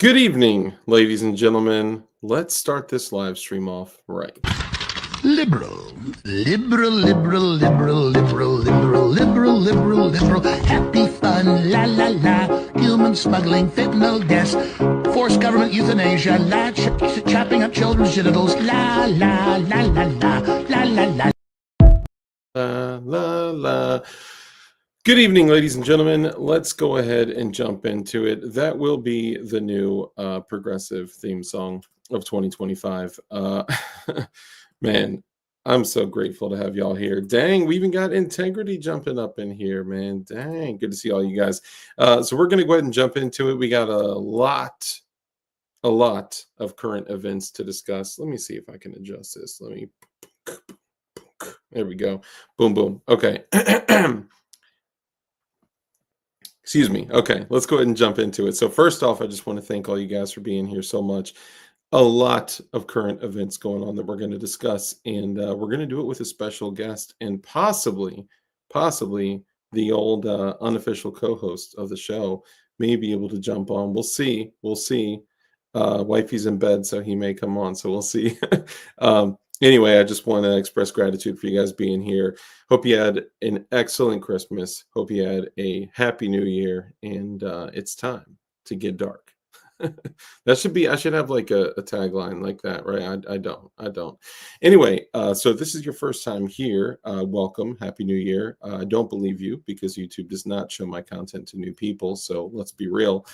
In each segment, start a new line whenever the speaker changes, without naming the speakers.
Good evening, ladies and gentlemen. Let's start this live stream off right.
Liberal, liberal, liberal, liberal, liberal, liberal, liberal, liberal, liberal, happy fun, la la la, human smuggling, fentanyl deaths, forced government euthanasia, chopping up children's genitals, la la la la la, la la la.
La la la. Good evening, ladies and gentlemen. Let's go ahead and jump into it. That will be the new progressive theme song of 2025. Man, I'm so grateful to have y'all here. Dang, we even got Integrity jumping up in here, man. Dang, good to see all you guys. So we're going to go ahead and jump into it. We got a lot of current events to discuss. Let me see if I can adjust this. There we go. Boom, boom. Okay. Excuse me. Okay, let's go ahead and jump into it. So first off, I just want to thank all you guys for being here so much. A lot of current events going on that we're going to discuss, and we're going to do it with a special guest and possibly the old unofficial co-host of the show may be able to jump on. We'll see. Wifey's in bed, so he may come on. So we'll see. Anyway, I just want to express gratitude for you guys being here. Hope you had an excellent Christmas. Hope you had a happy new year. And it's time to get dark. I should have like a tagline like that, right? I don't. Anyway, so if this is your first time here, welcome. Happy New Year. I don't believe you because YouTube does not show my content to new people. So let's be real.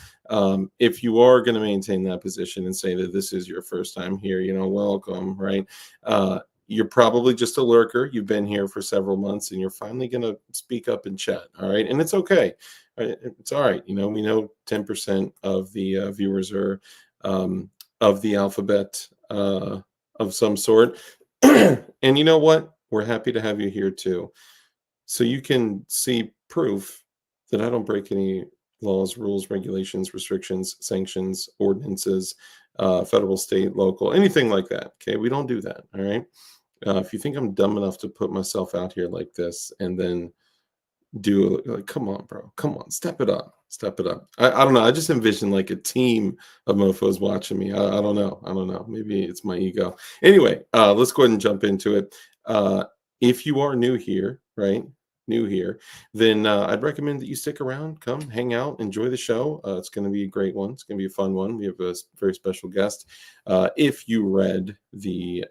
If you are going to maintain that position and say that this is your first time here, welcome, right? you're probably just a lurker. You've been here for several months, and you're finally going to speak up and chat. All right, and it's okay. It's all right. We know 10% of the viewers are of the alphabet of some sort, and you know what? We're happy to have you here too, so you can see proof that I don't break any laws, rules, regulations, restrictions, sanctions, ordinances, federal, state, local, anything like that. Okay, we don't do that. All right. If you think I'm dumb enough to put myself out here like this and then do like, come on, bro, come on, step it up, step it up. I don't know. I just envision like a team of mofos watching me. I don't know. I don't know. Maybe it's my ego. Anyway, let's go ahead and jump into it. If you are new here, right? New here, then I'd recommend that you stick around, come hang out, enjoy the show. It's going to be a great one. It's going to be a fun one. We have a very special guest. If you read the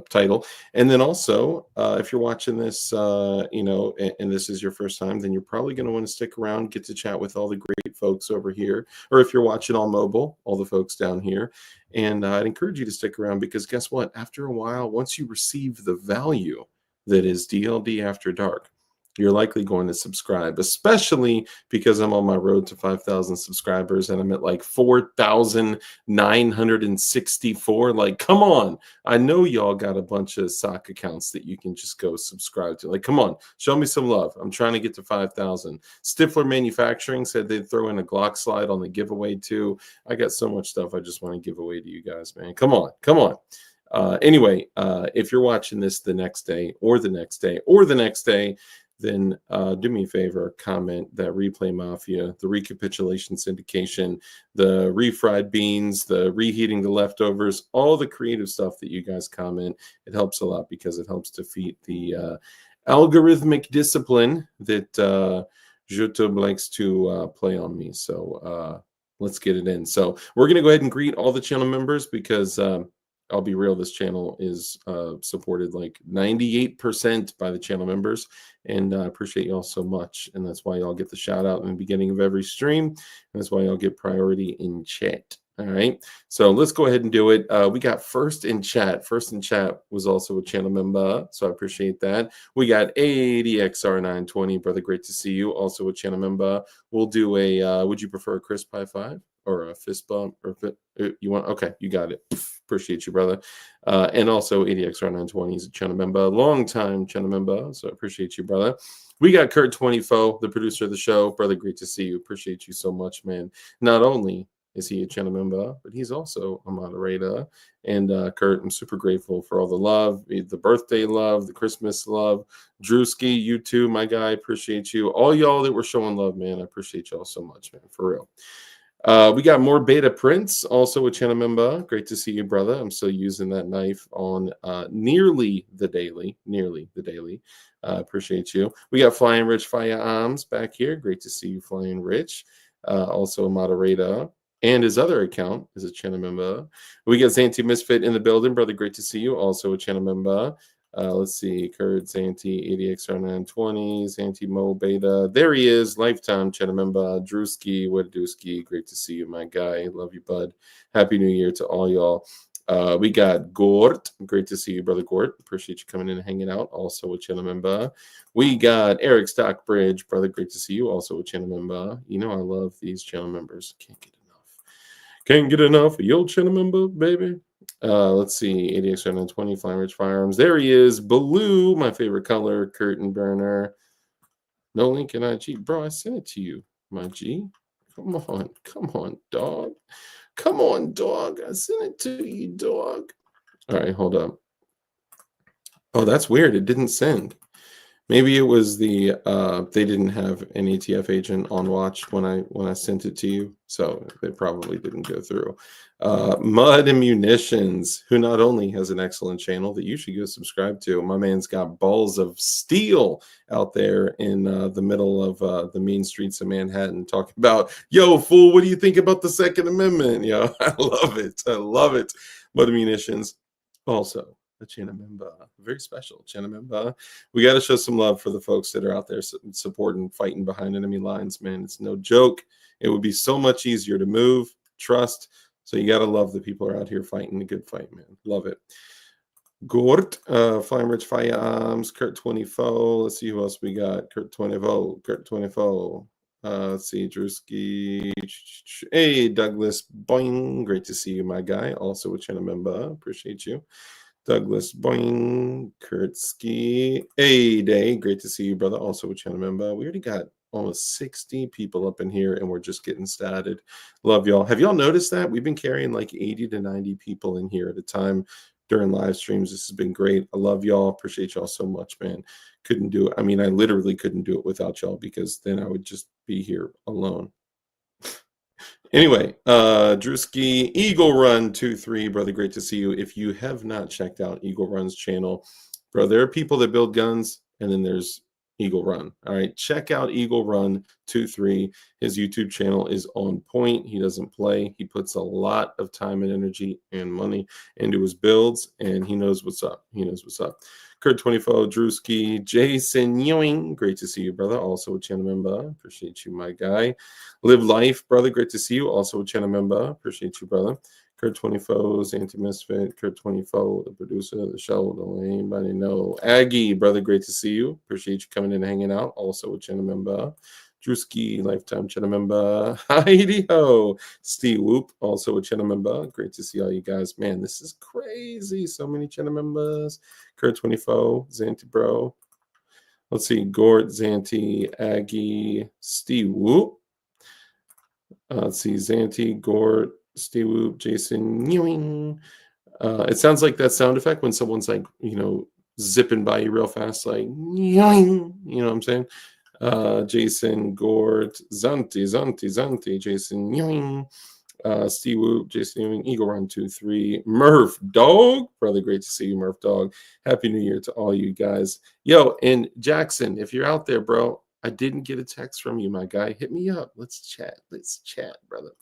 title, and then also if you're watching this, and this is your first time, then you're probably going to want to stick around, get to chat with all the great folks over here, or if you're watching on mobile, all the folks down here. And I'd encourage you to stick around, because guess what? After a while, once you receive the value that is DLD After Dark, you're likely going to subscribe, especially because I'm on my road to 5,000 subscribers and I'm at like 4,964. Like, come on. I know y'all got a bunch of sock accounts that you can just go subscribe to. Like, come on, show me some love. I'm trying to get to 5,000. Stifler Manufacturing said they'd throw in a Glock slide on the giveaway too. I got so much stuff I just want to give away to you guys, man. Come on, come on. Anyway, if you're watching this the next day or the next day or the next day, then do me a favor, comment that Replay Mafia, the recapitulation syndication, the refried beans, the reheating the leftovers, all the creative stuff that you guys comment. It helps a lot because it helps defeat the algorithmic discipline that YouTube likes to play on me. So let's get it in. So we're going to go ahead and greet all the channel members, because I'll be real, this channel is supported like 98% by the channel members, and I appreciate y'all so much. And that's why y'all get the shout out in the beginning of every stream, and that's why y'all get priority in chat. All right, so let's go ahead and do it. We got First in Chat. First in Chat was also a channel member, so I appreciate that. We got ADXR920, brother, great to see you, also a channel member. We'll do a would you prefer a crisp high five or a fist bump, or you want? Okay, you got it. Appreciate you, brother. And also ADXR920 is a channel member, long time channel member, so I appreciate you, brother. We got Kurt 24, the producer of the show, brother, great to see you. Appreciate you so much, man. Not only is he a channel member, but he's also a moderator. And Kurt, I'm super grateful for all the love, the birthday love, the Christmas love. Drewski, you too, my guy, appreciate you. All y'all that were showing love, man, I appreciate y'all so much, man, for real. We got more Beta Prince, also a channel member. Great to see you, brother. I'm still using that knife on nearly the daily. Appreciate you. We got Flying Rich Firearms back here. Great to see you, Flying Rich. Also a moderator. And his other account is a channel member. We got Zanti Misfit in the building, brother. Great to see you. Also a channel member. Let's see, Kurt, Zanti, ADXR920, Zanti Mo Beta. There he is, lifetime channel member. Drewski, what Dewski, great to see you, my guy. Love you, bud. Happy New Year to all y'all. We got Gort. Great to see you, brother Gort. Appreciate you coming in and hanging out. Also a channel member. We got Eric Stockbridge, brother. Great to see you. Also a channel member. You know I love these channel members. Can't get enough. Can't get enough of your channel member, baby. Let's see, ADX920, Flying Rich Firearms. There he is, blue, my favorite color, curtain burner. No link in IG. Bro, I sent it to you, my G. Come on, dog. Come on, dog. I sent it to you, dog. All right, hold up. Oh, that's weird. It didn't send. Maybe it was the they didn't have an ATF agent on watch when I sent it to you, so they probably didn't go through. Mud and Munitions, who not only has an excellent channel that you should go subscribe to. My man's got balls of steel out there in the middle of the mean streets of Manhattan, talking about, yo, fool, what do you think about the Second Amendment? Yo, I love it. I love it. Mud and Munitions, also a channel member, very special channel member. We got to show some love for the folks that are out there supporting, fighting behind enemy lines, man. It's no joke. It would be so much easier to move, trust. So you got to love the people who are out here fighting the good fight, man. Love it. Gort, Flying Rich Firearms, Kurt 24. Let's see who else we got. Kurt 24, Kurt 24. Let's see, Drewski. Hey, Douglas Boing. Great to see you, my guy. Also a channel member. Appreciate you. Douglas Boing, Kurtzky, A-Day, great to see you, brother. Also a channel member. We already got almost 60 people up in here, and we're just getting started. Love y'all. Have y'all noticed that? We've been carrying like 80 to 90 people in here at a time during live streams. This has been great. I love y'all. Appreciate y'all so much, man. Couldn't do it. I mean, I literally couldn't do it without y'all because then I would just be here alone. Anyway, Drewski, Eagle Run 23, brother, great to see you. If you have not checked out Eagle Run's channel, bro, there are people that build guns, and then there's Eagle Run. All right, check out Eagle Run 23. His YouTube channel is on point. He doesn't play. He puts a lot of time and energy and money into his builds, and he knows what's up. He knows what's up. Kurt 24, Drewski, Jason Ewing, great to see you, brother. Also a channel member. Appreciate you, my guy. Live Life, brother, great to see you. Also a channel member. Appreciate you, brother. Kurt 24, Anti-Misfit, Kurt 24, the producer of the show. Don't let anybody know. Aggie, brother, great to see you. Appreciate you coming in and hanging out. Also a channel member. Drewski, lifetime channel member. Heidi Ho. Steve Whoop, also a channel member. Great to see all you guys. Man, this is crazy. So many channel members. Kurt 24, Zanti Bro. Let's see. Gort, Zanti, Aggie, Steve Whoop. Let's see. Zanti, Gort, Steve Whoop, Jason Ewing. It sounds like that sound effect when someone's like, zipping by you real fast, like, yoing, you know what I'm saying? Jason Gort, Zanti, Jason Ewing, Steve Whoop, Jason Ewing, Eagle Run 23, Murph Dog, brother, great to see you, Murph Dog. Happy New Year to all you guys. Yo, and Jackson, if you're out there, bro, I didn't get a text from you, my guy. Hit me up. Let's chat, brother.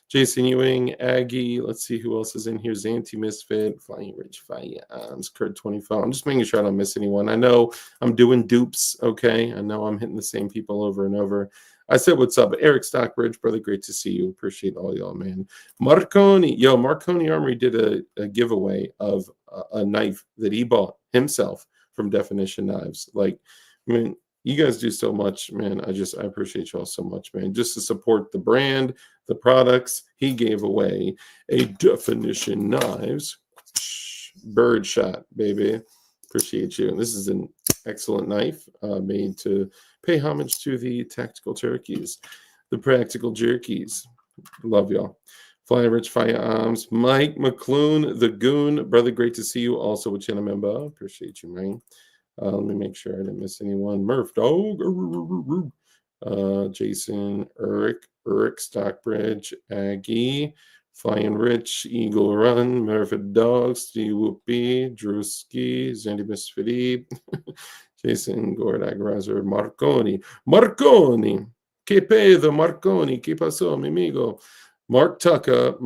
Jason Ewing, Aggie. Let's see who else is in here. Zanti Misfit, Flying Rich Firearms, Kurt 24. I'm just making sure I don't miss anyone. I know I'm doing dupes, okay? I know I'm hitting the same people over and over. I said, what's up? Eric Stockbridge, brother, great to see you. Appreciate all y'all, man. Marconi. Yo, Marconi Armory did a giveaway of a knife that he bought himself from Definition Knives. Like, I mean, you guys do so much, man. I appreciate y'all so much, man. Just to support the brand, the products, he gave away a Definition Knives bird shot, baby. Appreciate you. And this is an excellent knife made to pay homage to the tactical turkeys, the practical jerkies. Love y'all. Flying Rich Firearms, Mike McClune, the Goon, brother, great to see you. Also a channel member. Appreciate you, man. Let me make sure I didn't miss anyone. Murph Dog, Jason, Eric Stockbridge, Aggie, Flying Rich, Eagle Run, Murph Dog, Steve Whoopi, Drewski, Zandy Misfit, Jason Gord, Agrizer, Marconi, que pedo, Marconi, que pasó, mi amigo? Mark Tucker,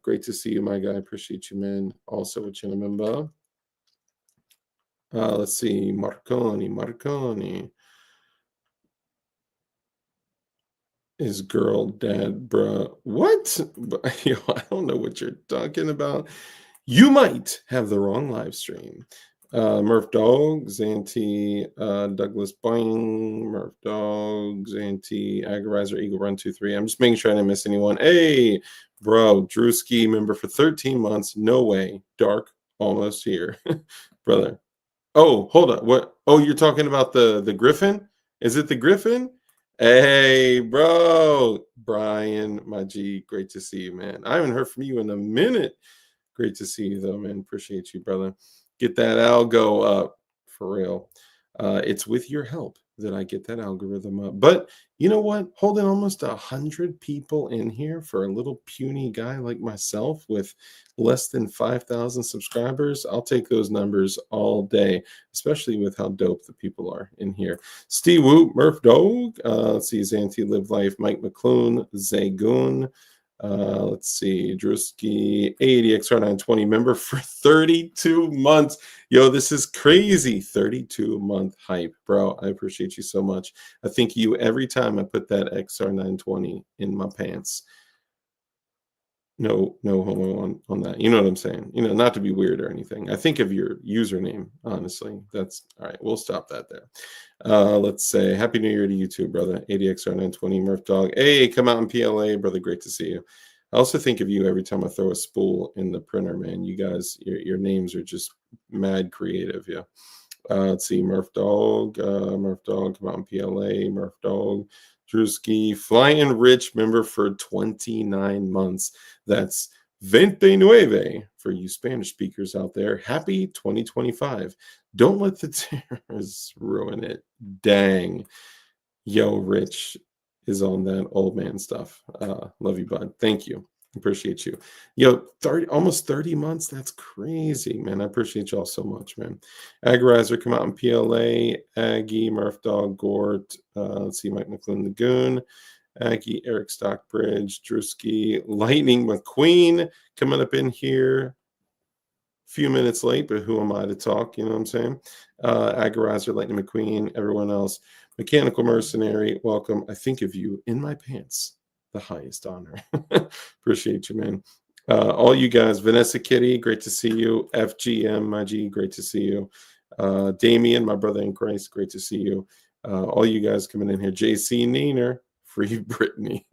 great to see you, my guy. Appreciate you, man. Also a channel member. Let's see, Marconi. Is girl dad, bruh. What? I don't know what you're talking about. You might have the wrong live stream. Murph Dog, Zanti, Douglas Boing, Murph Dog, Zanti, Agarizer, Eagle Run 23. I'm just making sure I didn't miss anyone. Hey, bro, Drewski, member for 13 months. No way. Dark, almost here. Brother. Oh, hold on. What? Oh, you're talking about the Griffin? Is it the Griffin? Hey, bro. Brian, my G, great to see you, man. I haven't heard from you in a minute. Great to see you, though, man. Appreciate you, brother. Get that algo up for real. It's with your help that I get that algorithm up. But you know what? Holding almost 100 people in here for a little puny guy like myself with less than 5,000 subscribers, I'll take those numbers all day, especially with how dope the people are in here. Steve Woot, Murph Dog, let's see, Zanti Live Life, Mike McClune, Zagoon. Let's see, Drewski, 80 XR920 member for 32 months. Yo, this is crazy. 32-month hype, bro. I appreciate you so much. I think you every time I put that XR920 in my pants. no homo on that. You know what I'm saying? You know, not to be weird or anything. I think of your username, honestly. That's all right. We'll stop that there. Let's say Happy New Year to you too, brother. ADXR920 Murph Dog. Hey, come out in PLA, brother. Great to see you. I also think of you every time I throw a spool in the printer, man. You guys, your names are just mad creative. Yeah. Let's see, Murph Dog, come out in PLA, Murph Dog, Drewski, Flying Rich member for 29 months. That's 29 for you Spanish speakers out there. Happy 2025. Don't let the terrorists ruin it. Dang. Yo, Rich is on that old man stuff. Love you, bud. Thank you. Appreciate you. Yo, almost 30 months. That's crazy, man. I appreciate y'all so much, man. Agarizer come out in PLA. Aggie, Murph Dog, Gort. Let's see, Mike McClellan Lagoon. Aggie, Eric Stockbridge, Drewski, Lightning McQueen coming up in here. Few minutes late, but who am I to talk? You know what I'm saying? Agarizer, Lightning McQueen, everyone else. Mechanical Mercenary, welcome. I think of you in my pants. The highest honor. Appreciate you, man. All you guys, Vanessa Kitty, great to see you. FGM, my G, great to see you. Damien, my brother in Christ, great to see you. All you guys coming in here. JC Neener, Free Brittany.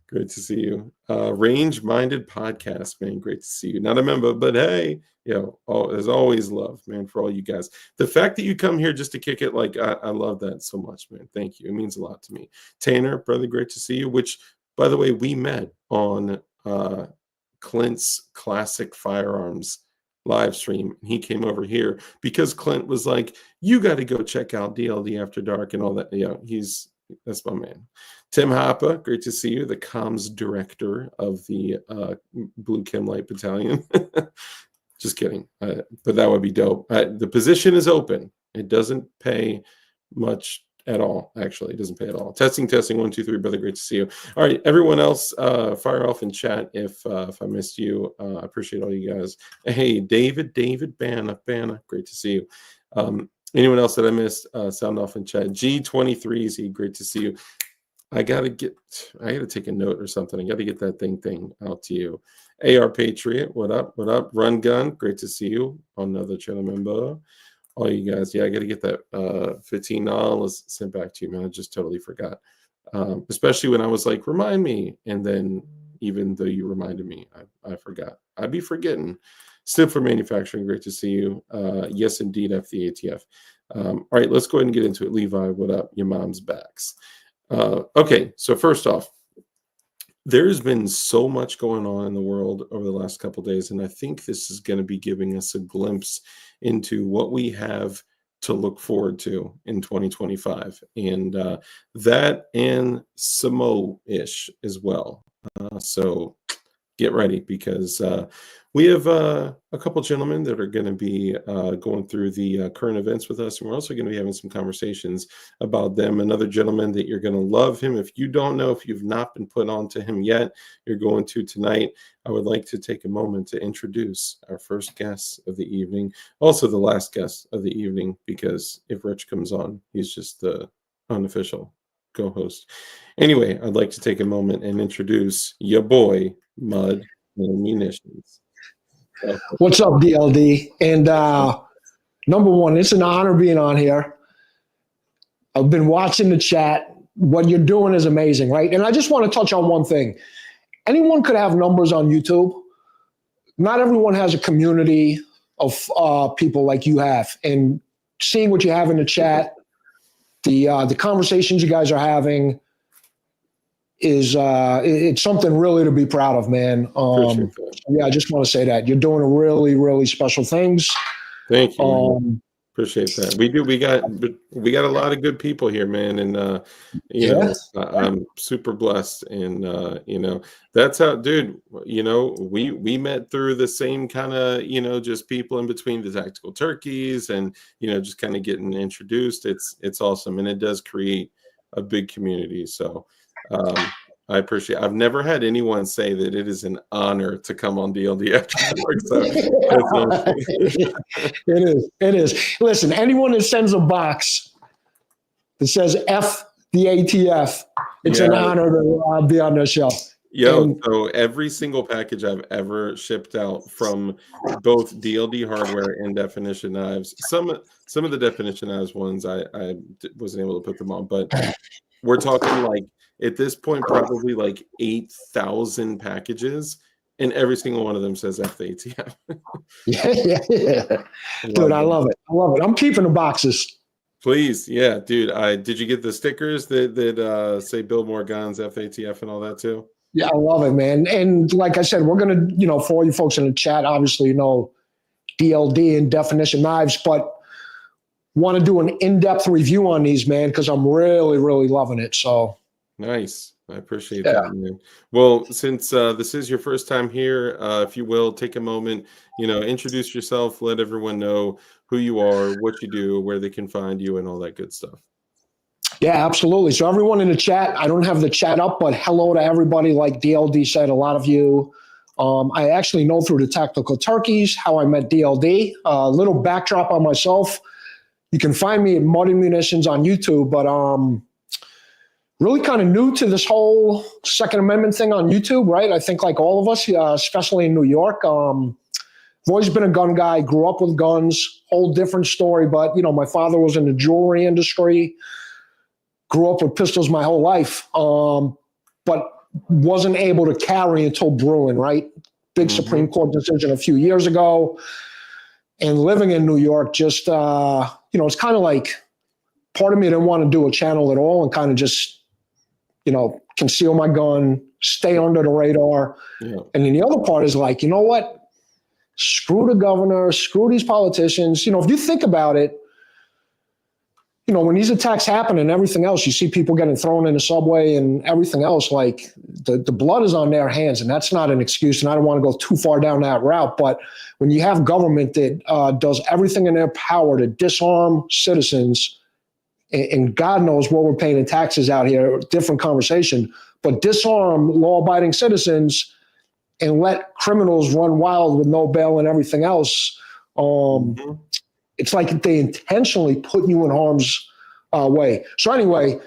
Great to see you. Range Minded Podcast, man. Great to see you. Not a member, but hey, there's always love, man, for all you guys. The fact that you come here just to kick it, like, I love that so much, man. Thank you. It means a lot to me. Tanner, brother, great to see you, which, by the way, we met on Clint's Classic Firearms live stream. He came over here because Clint was like, you got to go check out DLD After Dark and all that. Yeah, that's my man. Tim Hoppa, great to see you, the comms director of the Blue Chem Light Battalion. Just kidding, but that would be dope. The position is open. It doesn't pay much at all, actually. It doesn't pay at all. Testing, 1, 2, 3, brother, great to see you. All right, everyone else, fire off in chat if I missed you. I appreciate all you guys. Hey, David Banna, great to see you. Anyone else that I missed, sound off in chat. G23Z, great to see you. I gotta take a note or something. I gotta get that thing out to you. AR Patriot, what up? Run Gun, great to see you. Another channel member. All you guys, I gotta get that $15 sent back to you, man. I just totally forgot. Especially when I was like, remind me, and then even though you reminded me, I forgot. I'd be forgetting. Snip for Manufacturing, great to see you. Yes, indeed, FTATF. All right, let's go ahead and get into it. Levi, what up? Your mom's backs. Okay, so first off, there's been so much going on in the world over the last couple of days, and I think this is going to be giving us a glimpse into what we have to look forward to in 2025, and that and Samo-ish as well. So get ready, because we have a couple gentlemen that are going to be going through the current events with us, and we're also going to be having some conversations about them. Another gentleman that you're going to love him. If you don't know, if you've not been put on to him yet, you're going to tonight. I would like to take a moment to introduce our first guest of the evening, also the last guest of the evening, because if Rich comes on, he's just the unofficial co-host. Anyway, I'd like to take a moment and introduce your boy, Mud and Munitions.
What's up, DLD? And number one, it's an honor being on here. I've been watching the chat. What you're doing is amazing, right? And I just want to touch on one thing. Anyone could have numbers on YouTube. Not everyone has a community of people like you have. And seeing what you have in the chat, the conversations you guys are having is it's something really to be proud of, man. Yeah, I just want to say that you're doing really, really special things.
Thank you. Appreciate that. We got a lot of good people here, man, and you know, I'm super blessed, and you know, that's how, dude. You know, we met through the same kind of, you know, just people in between the tactical turkeys, and you know, just kind of getting introduced. It's awesome, and it does create a big community. So I appreciate. I've never had anyone say that it is an honor to come on DLD after work. So
it is. Listen, anyone that sends a box that says F the ATF, it's an honor to be on their show.
Yo,
And
so every single package I've ever shipped out from both DLD hardware and definition knives, some of the definition knives ones wasn't able to put them on, but we're talking like at this point probably like 8,000 packages, and every single one of them says FATF.
yeah, yeah, yeah. Dude,
Love
I
them.
love it. I love it. I'm keeping the boxes.
Please, yeah, dude. I did you get the stickers that say "Build More Guns," FATF, and all that too?
Yeah, I love it, man. And like I said, we're gonna, for all you folks in the chat, obviously, DLD and definition knives, but want to do an in-depth review on these, man, because I'm really, really loving it. So
Nice. I appreciate
yeah.
that, man. Well, since this is your first time here, if you will, take a moment, introduce yourself, let everyone know who you are, what you do, where they can find you, and all that good stuff.
Yeah, absolutely. So everyone in the chat, I don't have the chat up, but hello to everybody. Like DLD said, a lot of you. I actually know through the Tactical Turkeys how I met DLD. A little backdrop on myself. You can find me at Muddy Munitions on YouTube, but really kind of new to this whole Second Amendment thing on YouTube, right? I think like all of us, especially in New York, I've always been a gun guy, grew up with guns, whole different story. But, my father was in the jewelry industry, grew up with pistols my whole life, but wasn't able to carry until Bruin, right? Big Supreme Court decision a few years ago. And living in New York, just, it's kind of like part of me didn't want to do a channel at all and kind of just, conceal my gun, stay under the radar. Yeah. And then the other part is like, you know what? Screw the governor, screw these politicians. If you think about it, when these attacks happen and everything else, you see people getting thrown in the subway and everything else, like the blood is on their hands, and that's not an excuse. And I don't want to go too far down that route, but when you have government that does everything in their power to disarm citizens, and God knows what we're paying in taxes out here, different conversation, but disarm law-abiding citizens and let criminals run wild with no bail and everything else, it's like they intentionally put you in harm's way. So anyway,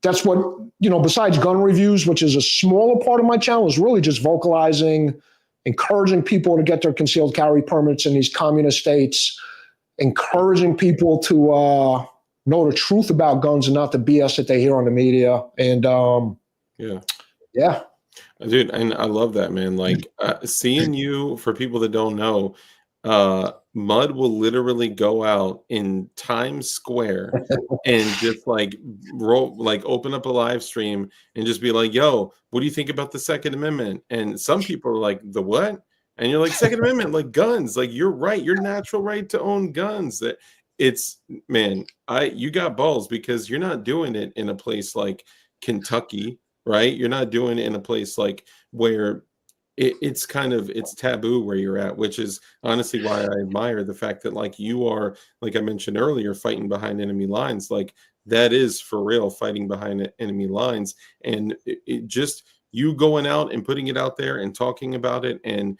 that's what, besides gun reviews, which is a smaller part of my channel, is really just vocalizing, encouraging people to get their concealed carry permits in these communist states, encouraging people to know the truth about guns and not the BS that they hear on the media. And yeah.
Dude, and I love that, man. Like seeing you, for people that don't know, Mud will literally go out in Times Square and just like open up a live stream and just be like, yo, what do you think about the Second Amendment? And some people are like, the what? And you're like, Second Amendment, like guns, like you're right, your natural right to own guns. That it's, man, you got balls, because you're not doing it in a place like Kentucky, right? You're not doing it in a place like where it's taboo where you're at, which is honestly why I admire the fact that like you are, like I mentioned earlier, fighting behind enemy lines. Like that is for real, fighting behind enemy lines. And it just, you going out and putting it out there and talking about it and,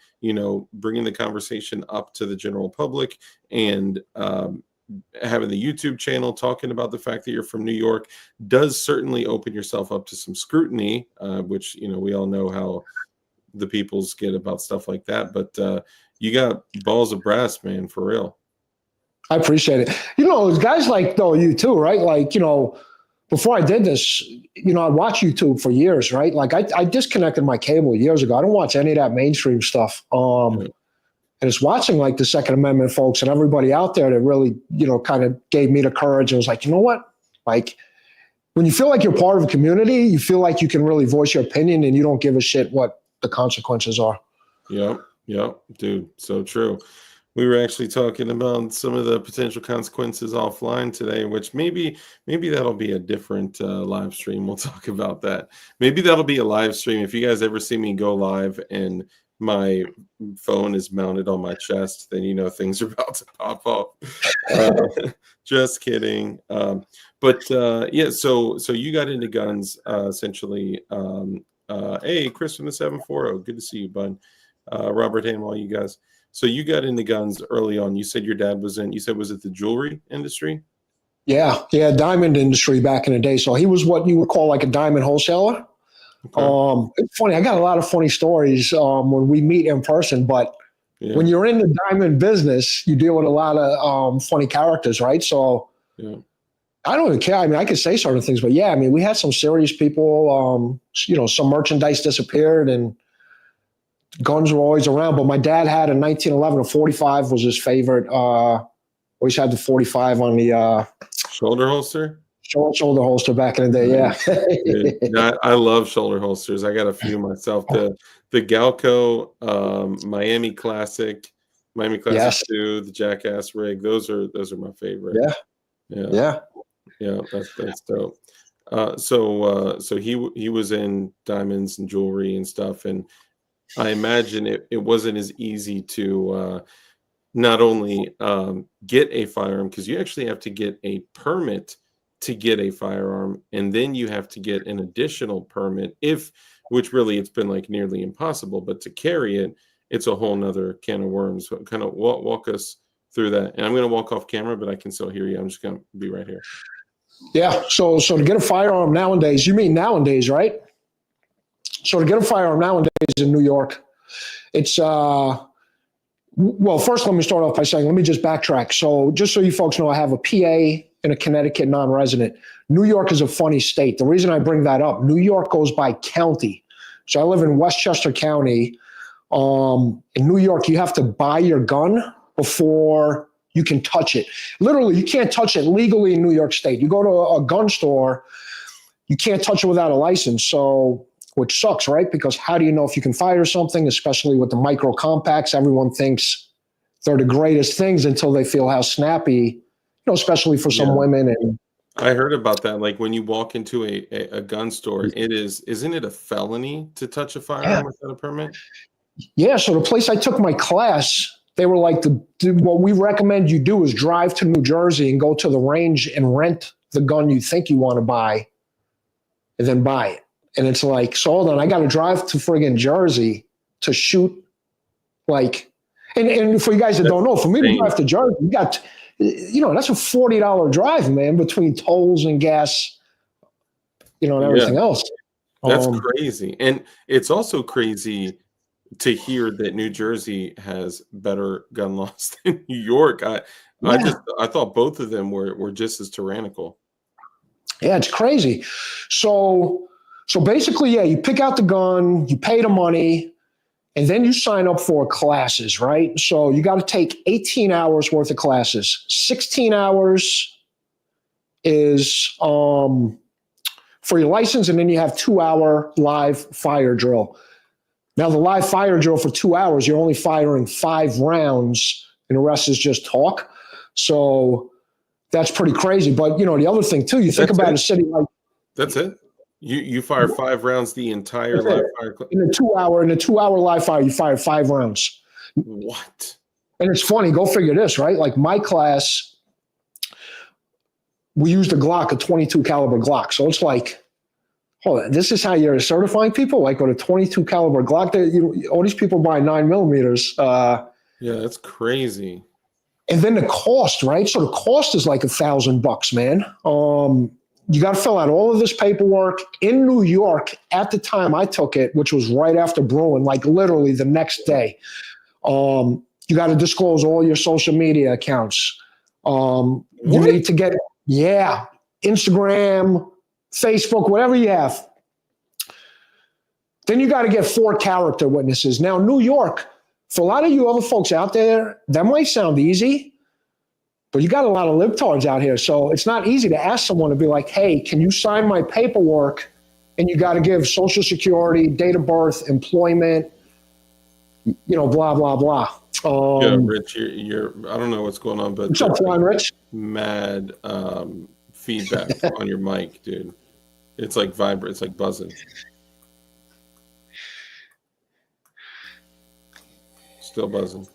bringing the conversation up to the general public and, having the YouTube channel, talking about the fact that you're from New York does certainly open yourself up to some scrutiny, which, we all know how the peoples get about stuff like that. But you got balls of brass, man, for real.
I appreciate it. Guys like, though, you too, right? Like, before I did this, I watched YouTube for years, right? Like I disconnected my cable years ago. I don't watch any of that mainstream stuff. And it's watching like the Second Amendment folks and everybody out there that really, kind of gave me the courage. And was like, you know what? Like when you feel like you're part of a community, you feel like you can really voice your opinion and you don't give a shit what the consequences are.
Yep, dude. So true. We were actually talking about some of the potential consequences offline today, which maybe that'll be a different live stream. We'll talk about that. Maybe that'll be a live stream. If you guys ever see me go live and my phone is mounted on my chest, then things are about to pop off. Just kidding. But yeah, so you got into guns essentially. Hey, Chris from the 740, good to see you, bud. Robert Ham, all you guys. So you got into guns early on. You said your dad was in. You said, was it the jewelry industry?
Yeah, diamond industry back in the day. So he was what you would call like a diamond wholesaler.
Okay.
It's funny. I got a lot of funny stories when we meet in person, but
Yeah.
when you're in the diamond business, you deal with a lot of funny characters, right? So
Yeah.
I don't even care. I mean, I could say certain things, but yeah, I mean, we had some serious people. Some merchandise disappeared and guns were always around. But my dad had a 1911, a 45 was his favorite. Always had the 45 on the
Shoulder holster.
shoulder holster back in the day.
Nice. Dude,
Yeah.
I love shoulder holsters. I got a few myself. The Galco Miami Classic
Yes.
2, the Jackass rig. Those are my favorite.
Yeah.
Yeah.
Yeah.
Yeah, that's dope. So he was in diamonds and jewelry and stuff, and I imagine it wasn't as easy to not only get a firearm, because you actually have to get a permit to get a firearm, and then you have to get an additional permit, which really it's been like nearly impossible, but to carry it, it's a whole nother can of worms. So kind of walk us through that. And I'm going to walk off camera, but I can still hear you. I'm just going to be right here.
Yeah. So to get a firearm nowadays, you mean nowadays, right? So to get a firearm nowadays in New York, it's well, first let me start off by saying, let me just backtrack. So just so you folks know, I have a PA and a Connecticut non-resident. New York is a funny state. The reason I bring that up, New York goes by county. So I live in Westchester County. In New York, you have to buy your gun before you can touch it. Literally, you can't touch it legally in New York State. You go to a gun store, you can't touch it without a license. So, which sucks, right? Because how do you know if you can fire something, especially with the micro compacts? Everyone thinks they're the greatest things until they feel how snappy, especially for some women. And
I heard about that. Like when you walk into a gun store, isn't it a felony to touch a firearm without a permit?
Yeah. So the place I took my class, they were like, what we recommend you do is drive to New Jersey and go to the range and rent the gun you think you want to buy and then buy it. And it's like, so hold on, I got to drive to friggin' Jersey to shoot. Like, and for you guys that don't know, for me to drive to Jersey, you got, that's a $40 drive, man, between tolls and gas, and everything else.
That's crazy. And it's also crazy to hear that New Jersey has better gun laws than New York. I thought both of them were just as tyrannical.
Yeah, it's crazy. So basically, yeah, you pick out the gun, you pay the money, and then you sign up for classes, right? So you got to take 18 hours worth of classes. 16 hours is for your license, and then you have 2-hour live fire drill. Now, the live fire drill for 2 hours, you're only firing 5 rounds, and the rest is just talk. So that's pretty crazy. But, the other thing, too, you think about a city like...
That's it? You fire 5 rounds the entire live fire?
In a 2-hour live fire, you fire 5 rounds.
What?
And it's funny, go figure this, right? Like my class, we used a Glock, a 22 caliber Glock. So it's like, hold on, this is how you're certifying people? Like with a 22 caliber Glock, all these people buy 9 millimeters.
Yeah, that's crazy.
And then the cost, right? So the cost is like $1,000, man. You got to fill out all of this paperwork in New York at the time I took it, which was right after Bruin, like literally the next day. You got to disclose all your social media accounts. You need to get, Instagram, Facebook, whatever you have. Then you got to get 4 character witnesses. Now, New York, for a lot of you other folks out there, that might sound easy, but you got a lot of libtards out here. So it's not easy to ask someone to be like, hey, can you sign my paperwork? And you got to give social security, date of birth, employment, blah, blah, blah.
Rich, you're I don't know what's going on, but
what's up, Rich?
Mad feedback on your mic, dude. It's like vibrant. It's like buzzing. Still buzzing.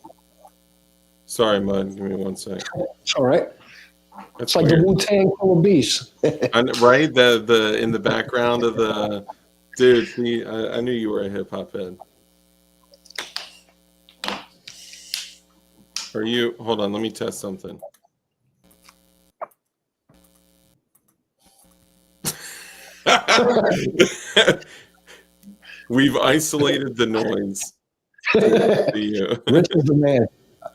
Sorry, Mud. Give me 1 sec.
It's all right.
That's
it's like
weird.
the Wu-Tang Killer Beast.
Right? The in the background of the dude. See, I knew you were a hip hop head. Are you? Hold on. Let me test something. We've isolated the noise. The,
Rich is the man.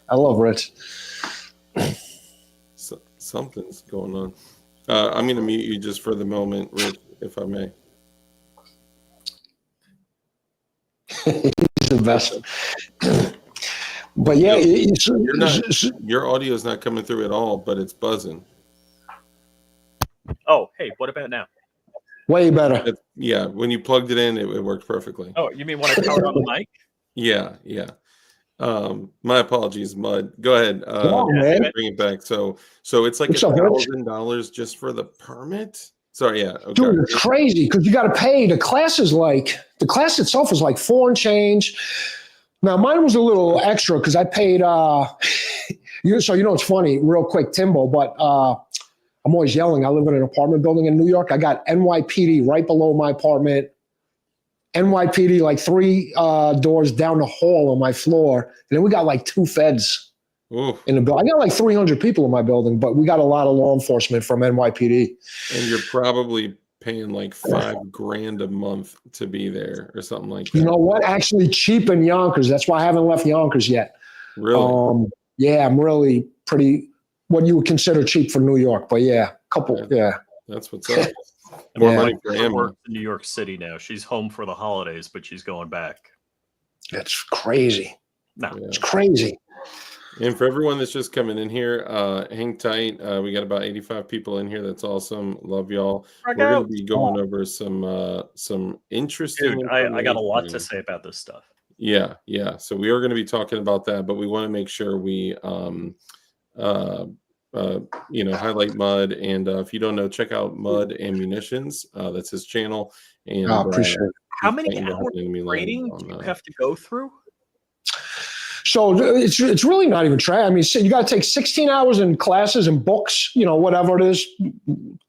I love Rich.
something's going on. I'm going to mute you just for the moment, Rich, if I may.
He's the best. But yeah,
your audio is not coming through at all, but it's buzzing.
Oh, hey, what about now?
Way better.
Yeah, when you plugged it in, it worked perfectly.
Oh, you mean when I powered on the mic?
Yeah. My apologies, Mud. Go ahead.
Man.
Bring it back. So it's like $1,000 just for the permit. Sorry, yeah. Okay.
Dude, it's crazy because you got to pay. The class itself is like $4 and change. Now mine was a little extra because I paid. So it's funny, real quick, Timbo, but I'm always yelling. I live in an apartment building in New York. I got NYPD right below my apartment. NYPD like 3 doors down the hall on my floor, and then we got like 2 feds in the building. I got like 300 people in my building, but we got a lot of law enforcement from NYPD.
And you're probably paying like $5,000 a month to be there or something like that.
You know what? Actually, cheap in Yonkers. That's why I haven't left Yonkers yet.
Really?
Yeah, I'm really pretty. What you would consider cheap for New York, but yeah, yeah.
That's what's up.
More money for work in New York City now. She's home for the holidays, but she's going back.
That's crazy.
No,
it's crazy.
And for everyone that's just coming in here, hang tight. We got about 85 people in here. That's awesome. Love y'all. We're going to be going over some interesting.
Dude, I got a lot to say about this stuff.
Yeah. So we are going to be talking about that, but we want to make sure we highlight Mud. And if you don't know, check out Mud and Munitions. That's his channel. And
I appreciate it.
How many hours of training do you have to go through?
So it's really not even trying. I mean, you got to take 16 hours in classes and books, whatever it is,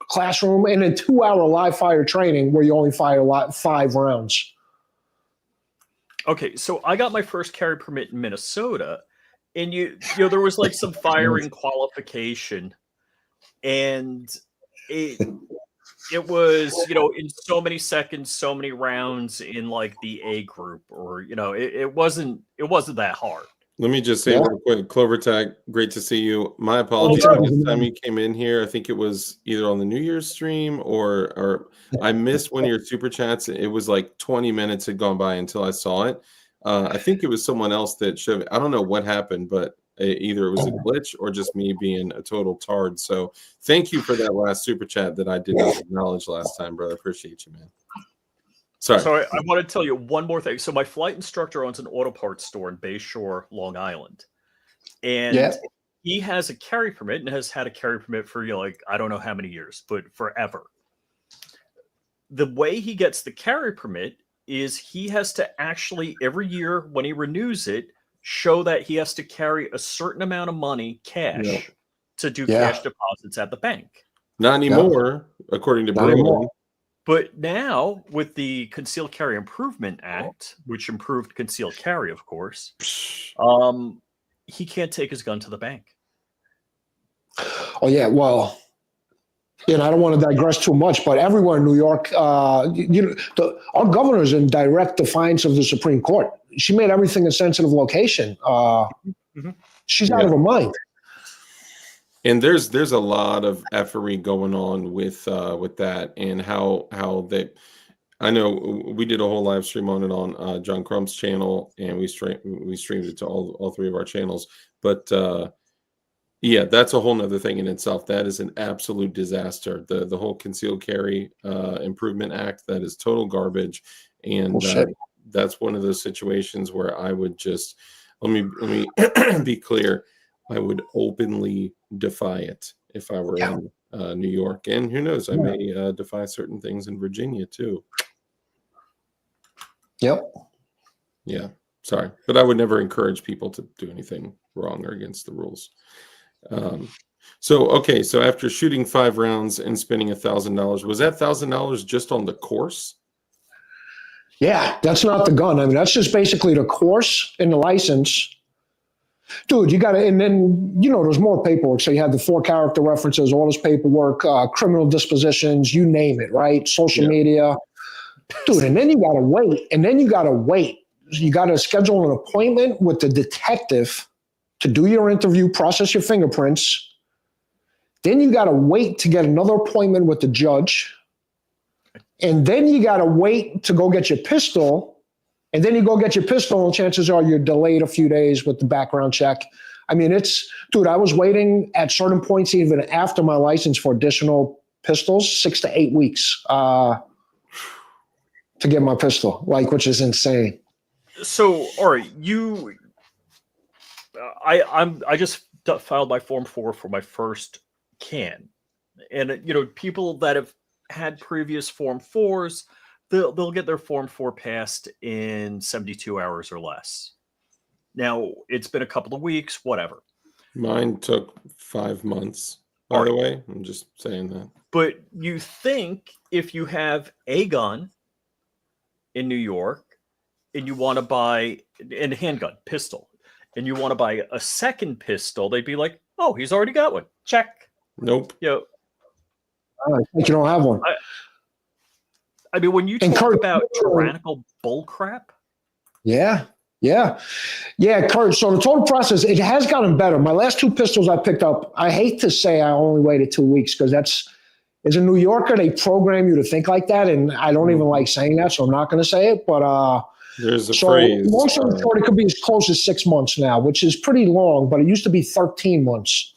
classroom, and then 2-hour live fire training where you only fire 5 rounds.
Okay, so I got my first carry permit in Minnesota, and there was like some firing qualification, and it was in so many seconds, so many rounds in like the A group, or it wasn't that hard.
Let me just say real quick, Clovertag, great to see you. My apologies for this time you came in here. I think it was either on the New Year's stream or I missed one of your super chats. It was like 20 minutes had gone by until I saw it. I think it was someone else that showed. I don't know what happened, but either it was a glitch or just me being a total tard. So thank you for that last super chat that I did not acknowledge last time, brother. Appreciate you, man. Sorry.
So I want to tell you one more thing. So my flight instructor owns an auto parts store in Bay Shore, Long Island. And he has a carry permit and has had a carry permit for I don't know how many years, but forever. The way he gets the carry permit is he has to actually every year when he renews it, show that he has to carry a certain amount of money, cash, to do cash deposits at the bank.
Not anymore, according to Bruin.
But now, with the Concealed Carry Improvement Act, which improved concealed carry, of course, he can't take his gun to the bank.
Oh, yeah. Well, I don't want to digress too much, but everywhere in New York, our governor's in direct defiance of the Supreme Court. She made everything a sensitive location. She's out of her mind.
And there's a lot of effery going on with that and how they. I know we did a whole live stream on it on John Crump's channel, and we streamed it to all 3 of our channels. But that's a whole nother thing in itself. That is an absolute disaster. The whole Concealed Carry Improvement Act, that is total garbage, and that's one of those situations where I would just let me be clear. I would openly defy it if I were in New York. And who knows, I may defy certain things in Virginia too.
Yep.
Yeah, sorry. But I would never encourage people to do anything wrong or against the rules. So after shooting 5 rounds and spending $1,000, was that $1,000 just on the course?
Yeah, that's not the gun. I mean, that's just basically the course and the license. Dude, you got to, and then, there's more paperwork. So you have the 4 character references, all this paperwork, criminal dispositions, you name it, right? Social media. dude. And then you got to wait. You got to schedule an appointment with the detective to do your interview, process your fingerprints. Then you got to wait to get another appointment with the judge. And then you got to wait to go get your pistol. And then you go get your pistol, and chances are you're delayed a few days with the background check. I mean, dude, I was waiting at certain points, even after my license, for additional pistols, 6 to 8 weeks to get my pistol, which is insane.
So, all right, I just filed my Form 4 for my first can. And, people that have had previous Form 4s, they'll get their Form 4 passed in 72 hours or less. Now, it's been a couple of weeks, whatever.
Mine took 5 months, by the way. I'm just saying that.
But you think if you have a gun in New York and you want to buy a handgun, pistol, and you want to buy a second pistol, they'd be like, oh, he's already got one. Check.
Nope.
I think you don't have one.
I mean, when you talk about tyrannical bullcrap.
Yeah, Kurt. So the total process, it has gotten better. My last 2 pistols I picked up, I hate to say I only waited 2 weeks, because as a New Yorker, they program you to think like that. And I don't even like saying that, so I'm not going to say it. But
there's a phrase.
Long story short, it could be as close as 6 months now, which is pretty long, but it used to be 13 months.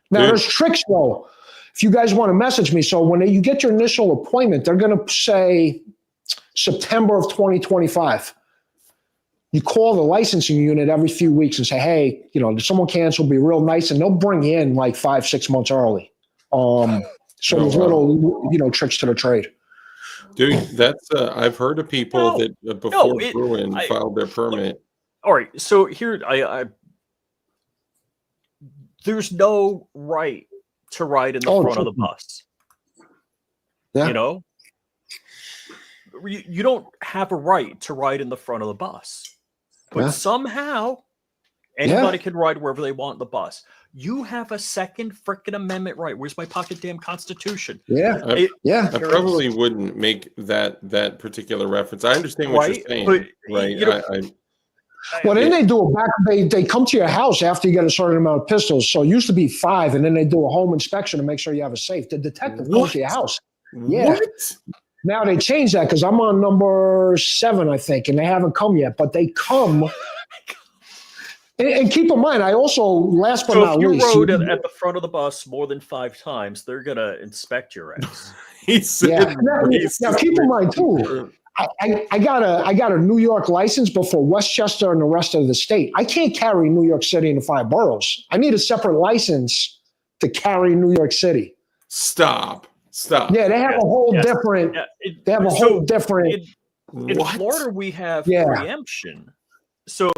Now, there's tricks, though. If you guys want to message me, so when you get your initial appointment, they're going to say September of 2025. You call the licensing unit every few weeks and say, hey, did someone cancel? Be real nice. And they'll bring you in like 5-6 months early. So there's little, tricks to the trade.
Dude, that's I've heard of people that before Bruin filed their permit.
All right. So here, there's no right to ride in the front of the bus.
Yeah.
You don't have a right to ride in the front of the bus, but somehow anybody can ride wherever they want in the bus. You have a Second frickin' Amendment right. Where's my pocket damn Constitution?
I probably wouldn't make that particular reference. I understand what you're saying, but, right?
Well, then they do they come to your house after you get a certain amount of pistols. So it used to be 5, and then they do a home inspection to make sure you have a safe. The detective comes to your house. Yeah. What? Now they changed that, because I'm on number 7, I think, and they haven't come yet, but they come. And keep in mind, I also, last but not least.
If you rode at the front of the bus more than 5 times, they're going to inspect your ass.
Now keep in mind, too. I got a New York license, but for Westchester and the rest of the state. I can't carry New York City in the 5 boroughs. I need a separate license to carry New York City.
Stop.
Yeah, they have a whole different. They have a whole different.
In Florida, we have preemption. So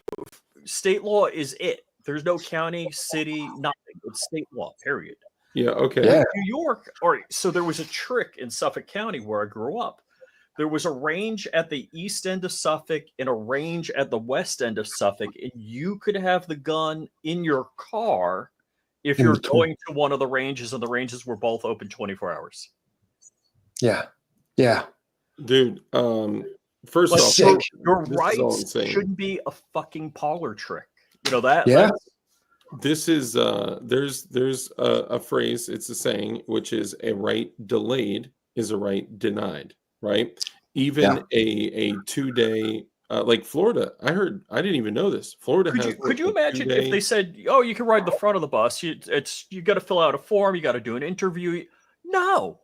state law is it. There's no county, city, nothing. It's state law, period.
Yeah, okay.
Yeah.
New York, all right, so there was a trick in Suffolk County where I grew up. There was a range at the east end of Suffolk and a range at the west end of Suffolk, and you could have the gun in your car if you're going to one of the ranges, and the ranges were both open 24 hours.
Yeah.
Dude, first off,
your rights shouldn't be a fucking parlor trick. That?
Yeah.
This is there's a phrase, it's a saying, which is a right delayed is a right denied, right? Even a 2-day like Florida, I didn't even know this. Florida
could you imagine if they said, oh, you can ride the front of the bus, you got to fill out a form, you got to do an interview? No.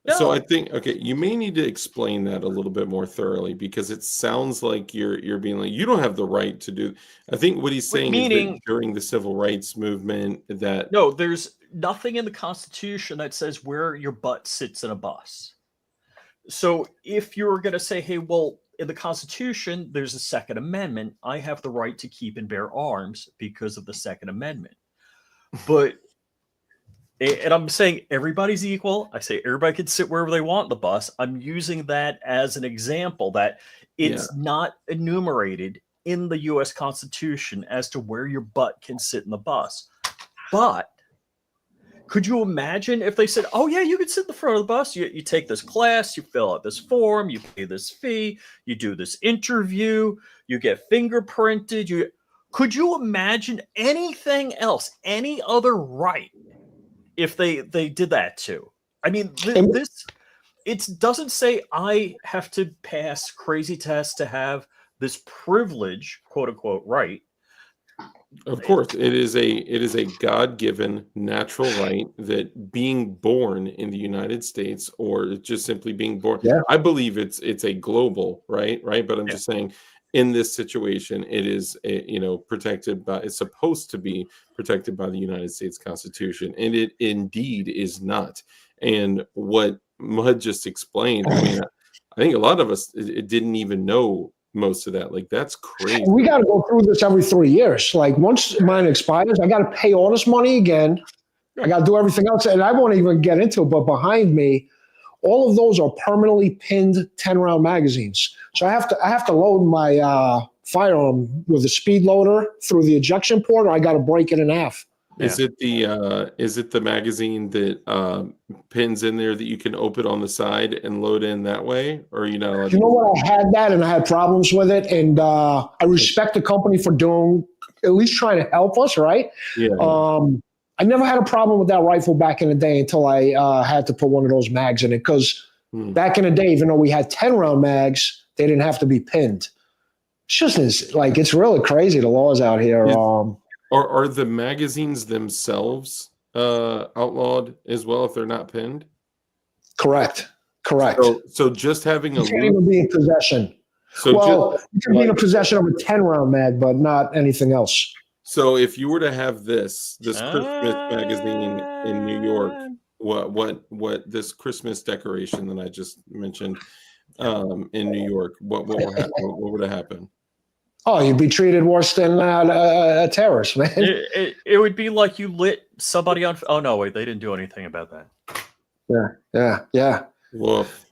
So I think, you may need to explain that a little bit more thoroughly, because it sounds like you're being like, you don't have the right to do. I think what he's saying is that during the civil rights movement that.
No, there's nothing in the Constitution that says where your butt sits in a bus. So if you're going to say, hey, well, in the Constitution, there's a Second Amendment. I have the right to keep and bear arms because of the Second Amendment. But and I'm saying everybody's equal. I say everybody can sit wherever they want in the bus. I'm using that as an example that it's not enumerated in the U.S. Constitution as to where your butt can sit in the bus. But could you imagine if they said, oh yeah, you could sit in the front of the bus, you take this class, you fill out this form, you pay this fee, you do this interview, you get fingerprinted, could you imagine anything else, any other right if they did that too? I mean, this it doesn't say I have to pass crazy tests to have this privilege, quote unquote, right.
Of course, it is a God-given natural right that being born in the United States, or just simply being born,
Yeah.
I believe it's a global right, but I'm
Yeah.
just saying in this situation, it is protected by, it's supposed to be protected by the United States Constitution, and it indeed is not. And what Mud just explained, I mean, I think a lot of us it didn't even know most of that. Like, that's crazy.
We got to go through this every 3 years. Like, once mine expires, I got to pay all this money again. I got to do everything else, and I won't even get into it. But behind me, all of those are permanently pinned 10-round magazines. So I have to load my firearm with a speed loader through the ejection port, or I got to break it in half.
Is it the magazine that pins in there that you can open on the side and load in that way, or are you not allowed?
You know what? I had that and I had problems with it, and I respect the company for doing, at least trying to help us, right?
Yeah.
I never had a problem with that rifle back in the day until I had to put one of those mags in it, because back in the day, even though we had 10-round mags, they didn't have to be pinned. It's just it's really crazy, the laws out here.
Are the magazines themselves outlawed as well if they're not pinned?
Correct.
So just having
you can't even be in possession. You can be in possession of a 10-round mag, but not anything else.
So if you were to have this Christmas magazine in New York, what this Christmas decoration that I just mentioned in New York, what would have happened?
Oh, you'd be treated worse than a terrorist, man.
It would be like you lit somebody on. Oh no, wait, they didn't do anything about that.
Yeah.
Woof.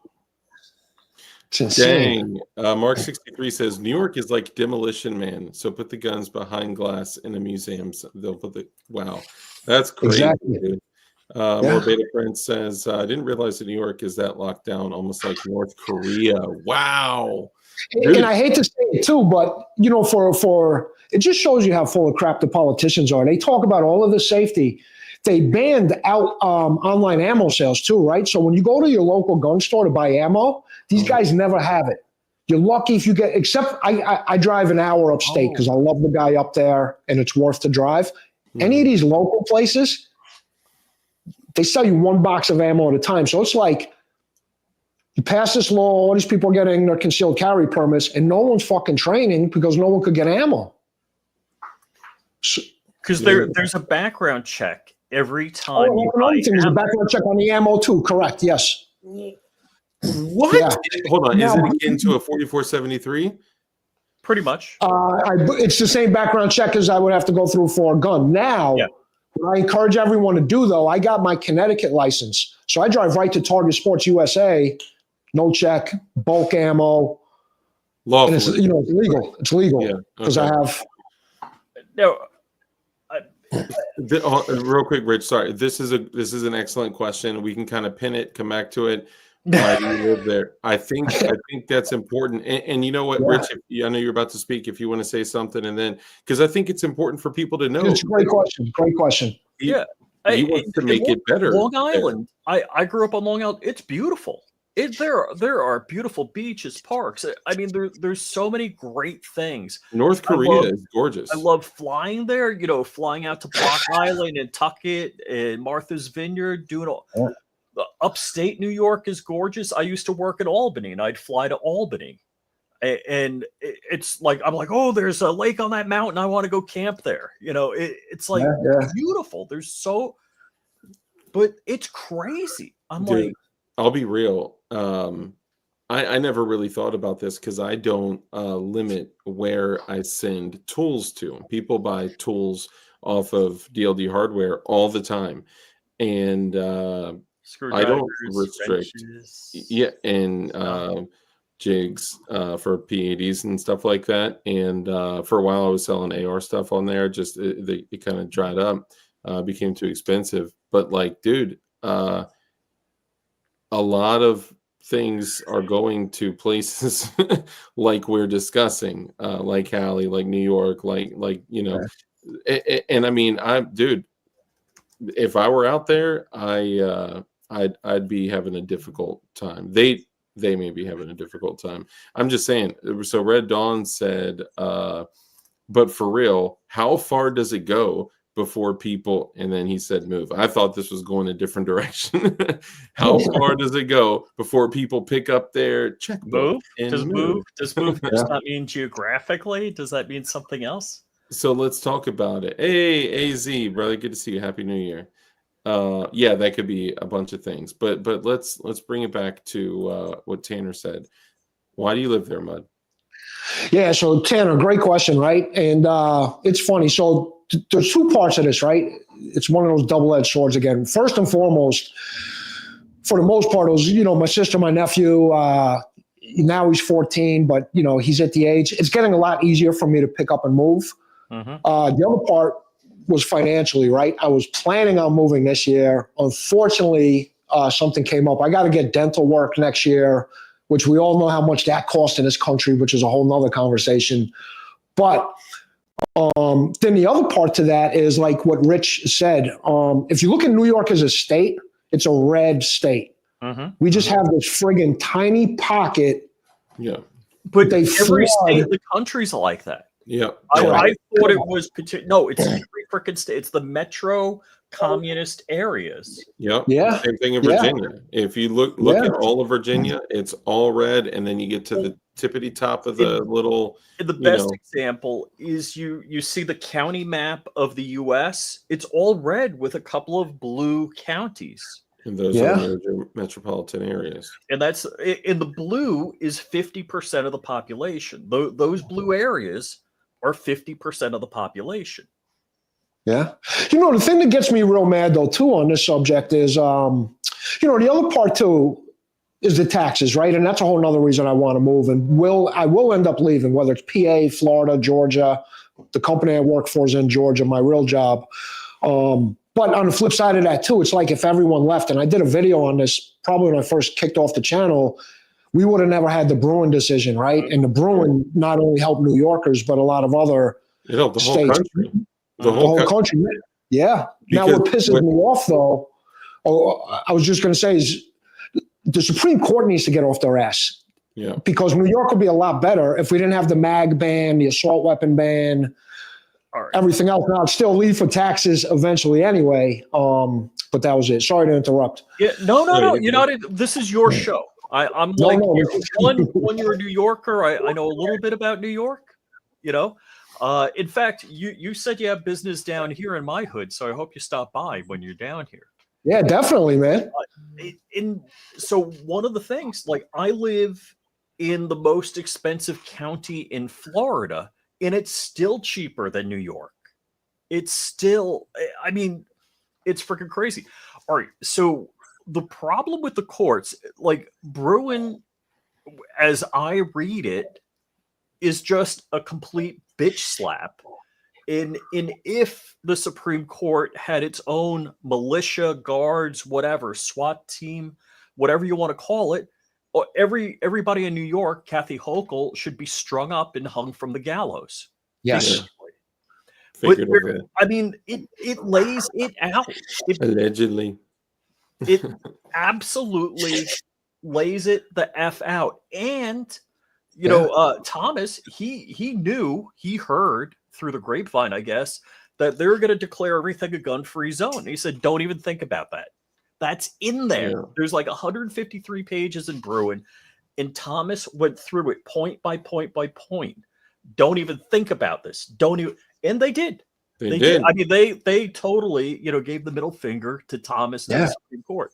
It's insane.
Dang. Mark 63 says New York is like Demolition Man. So put the guns behind glass in a museum. So they'll put wow, that's crazy.
Exactly.
Dude. More Beta Prince says I didn't realize that New York is that locked down, almost like North Korea. Wow.
And I hate to say it too, but for it just shows you how full of crap the politicians are. They talk about all of the safety. They banned out online ammo sales too, right? So when you go to your local gun store to buy ammo, these guys never have it. You're lucky if you get, except I drive an hour upstate because I love the guy up there and it's worth the drive. Any of these local places, they sell you one box of ammo at a time. So it's like, you pass this law, all these people are getting their concealed carry permits, and no one's fucking training because no one could get ammo.
Because there's a background check every time you buy ammo.
There's a background check on the ammo too, correct, yes.
What? Yeah. Hold on, is it akin to a 4473?
Pretty much.
It's the same background check as I would have to go through for a gun. Now, what I encourage everyone to do, though, I got my Connecticut license. So I drive right to Target Sports USA, no check, bulk ammo.
Lawful.
And it's legal. It's legal because I have.
No.
Real quick, Rich. Sorry, this is an excellent question. We can kind of pin it, come back to it. Why do you live there? I think that's important. And you know what, Rich? I know you're about to speak. If you want to say something, and then because I think it's important for people to know.
It's a great question. Great question.
He wants to make it better.
Long Island. I grew up on Long Island. It's beautiful. There are beautiful beaches, parks. I mean, there's so many great things.
North Korea is gorgeous.
I love flying there. Flying out to Block Island and Tucket and Martha's Vineyard, doing all. Upstate New York is gorgeous. I used to work in Albany, and I'd fly to Albany, and it's like I'm like, oh, there's a lake on that mountain. I want to go camp there. It's like beautiful. There's but it's crazy. Dude,
I'll be real. I never really thought about this because I don't limit where I send tools to. People buy tools off of DLD hardware all the time, and I don't restrict. And jigs for P80s and stuff like that. And for a while, I was selling AR stuff on there. Just it kind of dried up. became too expensive. But like, dude, a lot of things are going to places like we're discussing, like Cali, like New York, like you know, and I mean, dude, if I were out there, I'd be having a difficult time. They may be having a difficult time. I'm just saying. So Red Dawn said, but for real, how far does it go before people? And then he said, move. I thought this was going a different direction. How far does it go before people pick up their checkbook
Move?
and
Does
move?
move just not mean geographically? Does that mean something else?
So let's talk about it. Hey, AZ, brother, good to see you. Happy New Year. Yeah, that could be a bunch of things, but let's bring it back to what Tanner said. Why do you live there, Mud?
Yeah, so Tanner, great question, right? And it's funny. So there's two parts of this, right? It's one of those double-edged swords again. First and foremost, for the most part, it was, my sister, my nephew, now he's 14, but, he's at the age. It's getting a lot easier for me to pick up and move.
Mm-hmm.
The other part was financially, right? I was planning on moving this year. Unfortunately, something came up. I got to get dental work next year, which we all know how much that costs in this country, which is a whole nother conversation. But then the other part to that is like what Rich said. If you look at New York as a state, it's a red state.
Mm-hmm.
We just have this friggin' tiny pocket.
Yeah.
But
they
every
flood.
state in the country's like that.
Yeah.
I thought it was no, it's every freaking state. It's the metro communist areas.
Yep.
Yeah.
Same thing in Virginia. If you look at all of Virginia, it's all red, and then you get to the tippity top of the little.
The best example is you see the county map of the U.S. It's all red with a couple of blue counties.
And those are the major metropolitan areas.
And that's in the blue is 50% of the population. Those blue areas are 50% of the population.
Yeah. The thing that gets me real mad, though, too, on this subject is, the other part, too, is the taxes, right? And that's a whole nother reason I want to move. And I will end up leaving, whether it's PA, Florida, Georgia. The company I work for is in Georgia, my real job. But on the flip side of that, too, it's like if everyone left, and I did a video on this probably when I first kicked off the channel, we would have never had the Bruin decision, right? And the Bruin not only helped New Yorkers, but a lot of other
the
states.
whole country.
The whole country. Yeah. Now, what pisses me off, though, I was just going to say, is the Supreme Court needs to get off their ass.
Yeah. Because
New York would be a lot better if we didn't have the mag ban, the assault weapon ban, everything else. Now, I'd still leave for taxes eventually anyway. But that was it. Sorry to interrupt.
Yeah. No. You're not. This is your show. I'm like, when you're a New Yorker, I know a little bit about New York, in fact, you said you have business down here in my hood, so I hope you stop by when you're down here.
Yeah, definitely, man.
So one of the things, like, I live in the most expensive county in Florida, and it's still cheaper than New York. It's still, it's freaking crazy. All right, so the problem with the courts, like Bruin, as I read it, is just a complete bitch slap. In if the Supreme Court had its own militia, guards, whatever, SWAT team, whatever you want to call it, everybody in New York, Kathy Hochul, should be strung up and hung from the gallows.
Yes.
But it lays it out.
Allegedly.
It absolutely lays it the F out. And, Thomas, he heard through the grapevine, I guess, that they're going to declare everything a gun-free zone. He said, don't even think about that. That's in there. Yeah. There's like 153 pages in Bruin, and Thomas went through it point by point by point. Don't even think about this. And they did. They did. They totally, gave the middle finger to Thomas to the Supreme Court.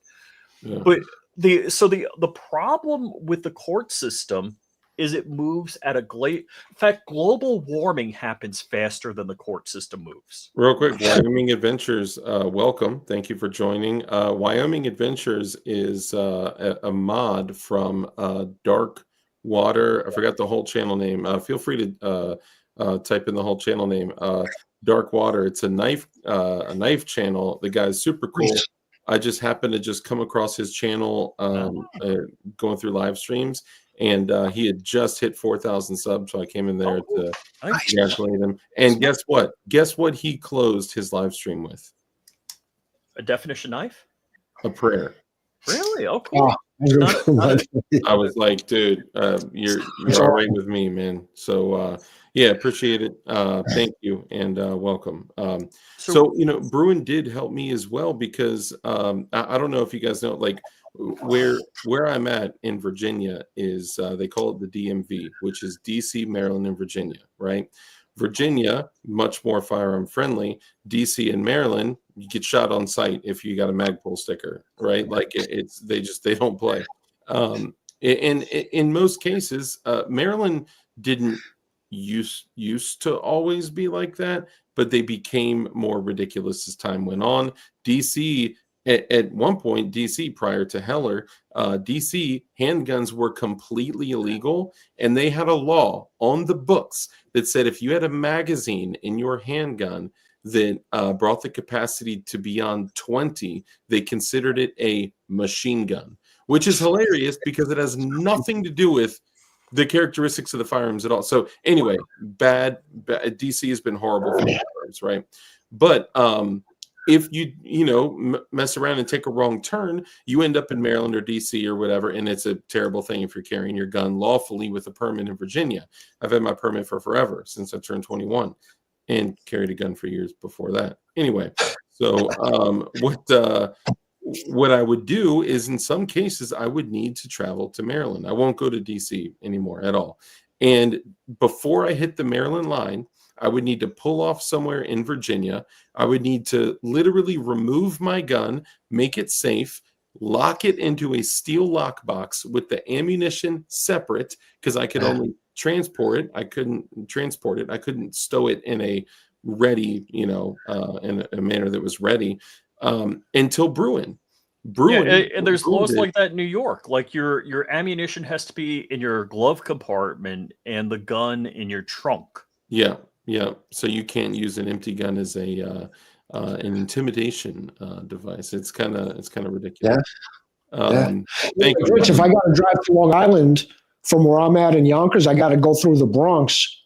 Yeah. But the problem with the court system is it moves at in fact, global warming happens faster than the court system moves.
Real quick, Wyoming Adventures, welcome. Thank you for joining. Wyoming Adventures is a mod from Dark Water. I forgot the whole channel name. Feel free to type in the whole channel name. Dark Water. It's a knife channel. The guy's super cool.
Nice.
I just happened to just come across his channel going through live streams, and he had just hit 4,000 subs, so I came in there to congratulate him. And guess what? Guess what he closed his live stream with?
A definition knife?
A prayer.
Really? Oh, cool.
I was like, dude, you're all right with me, man. So yeah, appreciate it. Thank you and welcome. So Bruin did help me as well, because I don't know if you guys know, like where I'm at in Virginia is they call it the DMV, which is DC, Maryland, and Virginia, right? Virginia, much more firearm friendly. DC and Maryland, you get shot on sight if you got a Magpul sticker, right? Like they don't play. In most cases, Maryland didn't used to always be like that, but they became more ridiculous as time went on. DC at one point, DC prior to Heller, DC handguns were completely illegal, and they had a law on the books that said if you had a magazine in your handgun that brought the capacity to beyond 20, they considered it a machine gun, which is hilarious because it has nothing to do with the characteristics of the firearms at all. So anyway, bad DC has been horrible for firearms, right? But if you mess around and take a wrong turn, you end up in Maryland or DC or whatever, and it's a terrible thing if you're carrying your gun lawfully with a permit in Virginia. I've had my permit for forever, since I turned 21, and carried a gun for years before that. Anyway, so what I would do is, in some cases, I would need to travel to Maryland. I won't go to DC anymore at all. And before I hit the Maryland line, I would need to pull off somewhere in Virginia. I would need to literally remove my gun, make it safe, lock it into a steel lockbox with the ammunition separate, because I could only transport it. I couldn't transport it. I couldn't stow it in a ready, in a manner that was ready until Bruin.
And there's laws like that in New York. Like your ammunition has to be in your glove compartment and the gun in your trunk.
Yeah. So you can't use an empty gun as an intimidation device. It's kind of ridiculous.
Thank you, Rich. If I got to drive to Long Island from where I'm at in Yonkers, I got to go through the Bronx,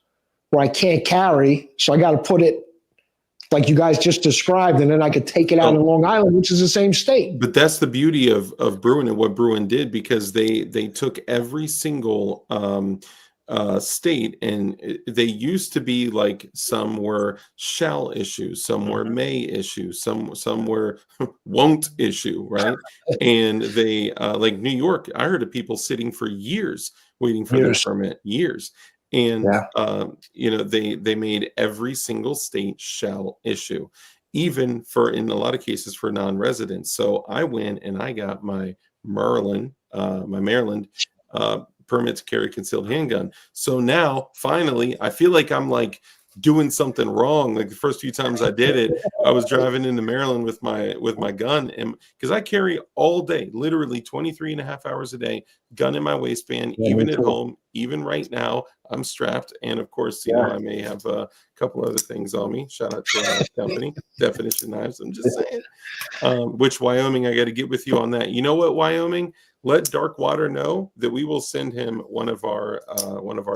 where I can't carry. So I got to put it like you guys just described, and then I could take it out in Long Island, which is the same state.
But that's the beauty of Bruin and what Bruin did, because they took every single state, and they used to be like, some were shall issue, some were may issue, some were won't issue, right? And they like New York, I heard of people sitting for years waiting for their permit, years. And they made every single state shall issue, even in a lot of cases for non-residents. So I went and I got my Maryland permit to carry concealed handgun. So now finally I feel like I'm like doing something wrong. Like the first few times I did it, I was driving into Maryland with my gun, and because I carry all day, literally 23 and a half hours a day, gun in my waistband, even at home, even right now, I'm strapped. And of course, I may have a couple other things on me. Shout out to our company, Definition Knives. I'm just saying, which Wyoming, I got to get with you on that. You know what, Wyoming? Let Dark Water know that we will send him one of our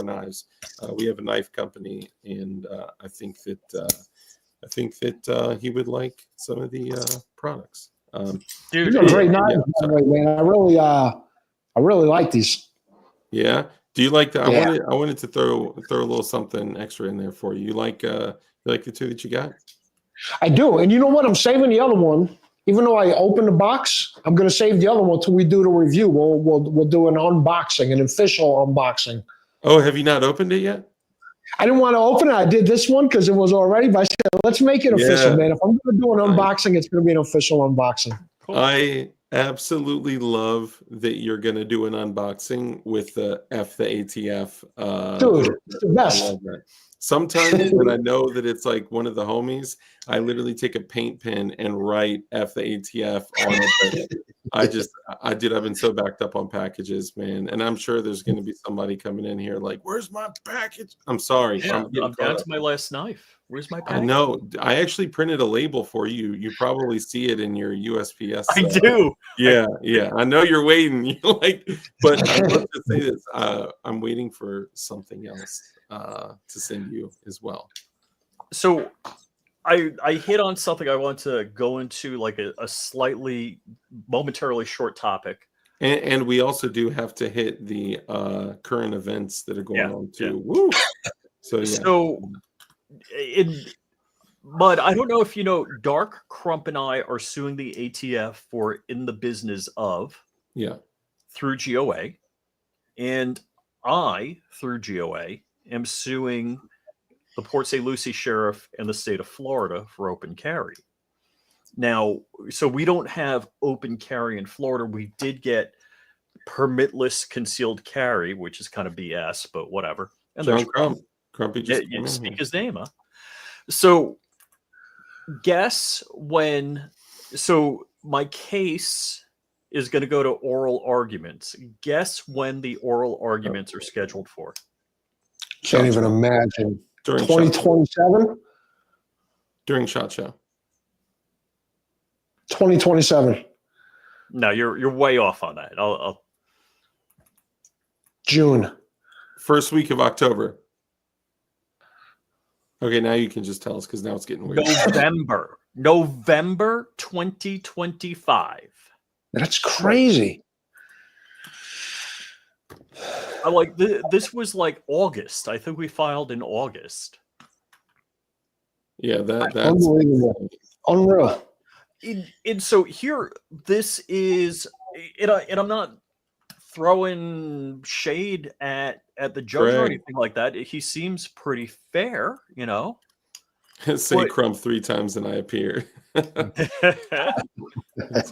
knives. We have a knife company, and I think that he would like some of the products.
Dude, these are great knives, by the way, man. I really like these.
Yeah. Do you like that? Yeah. I wanted to throw a little something extra in there for you. You like the two that you got?
I do, and you know what? I'm saving the other one. Even though I opened the box, I'm going to save the other one until we do the review. We'll do an unboxing, an official unboxing.
Oh, have you not opened it yet?
I didn't want to open it. I did this one because it was already. But I said, let's make it official, man. If I'm going to do an unboxing, it's going to be an official unboxing.
Cool. I absolutely love that you're going to do an unboxing with the ATF.
Dude, it's the best.
Sometimes when I know that it's like one of the homies, I literally take a paint pen and write F the ATF on it. But I've been so backed up on packages, man. And I'm sure there's going to be somebody coming in here like, where's my package? I'm sorry.
Yeah,
I'm getting
I'm down to my last knife. Where's my
I
package?
know. I actually printed a label for you. You probably see it in your USPS.
I do.
Yeah, yeah. I know you're waiting. You're like, but I love to say this. I'm waiting for something else to send you as well.
So I hit on something I want to go into, like a slightly momentarily short topic.
And we also do have to hit the current events that are going on too.
Yeah.
Woo! So yeah.
So but I don't know if you know, Dark Crump and I are suing the ATF for in the business of through GOA, and I through GOA am suing the Port St. Lucie Sheriff and the state of Florida for open carry. Now, so we don't have open carry in Florida. We did get permitless concealed carry, which is kind of BS, but whatever. And
John Crumpy just
you speak his name, huh? So guess when, so my case is going to go to oral arguments. Guess when the oral arguments are scheduled for?
Can't even imagine.
During
2027?
During SHOT Show.
2027.
No, you're way off on that. I'll
June.
First week of October. Okay, now you can just tell us because now it's getting weird.
November 2025.
That's crazy.
I like this was like August. I think we filed in August.
Yeah, that's
unbelievable. Unreal.
And so here, this is, and I'm not throwing shade at the judge or anything like that. He seems pretty fair, you know.
Say Crump 3 times and I appear. That's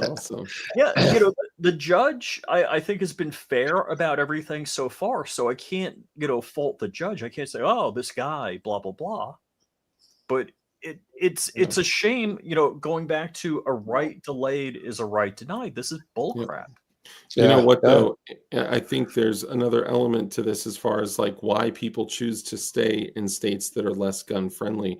awesome.
Yeah, you know, the judge I think has been fair about everything so far. So I can't, you know, fault the judge. I can't say, oh, this guy, blah blah blah. But it's a shame, you know, going back to a right delayed is a right denied. This is bullcrap.
You know what though? I think there's another element to this as far as like why people choose to stay in states that are less gun friendly.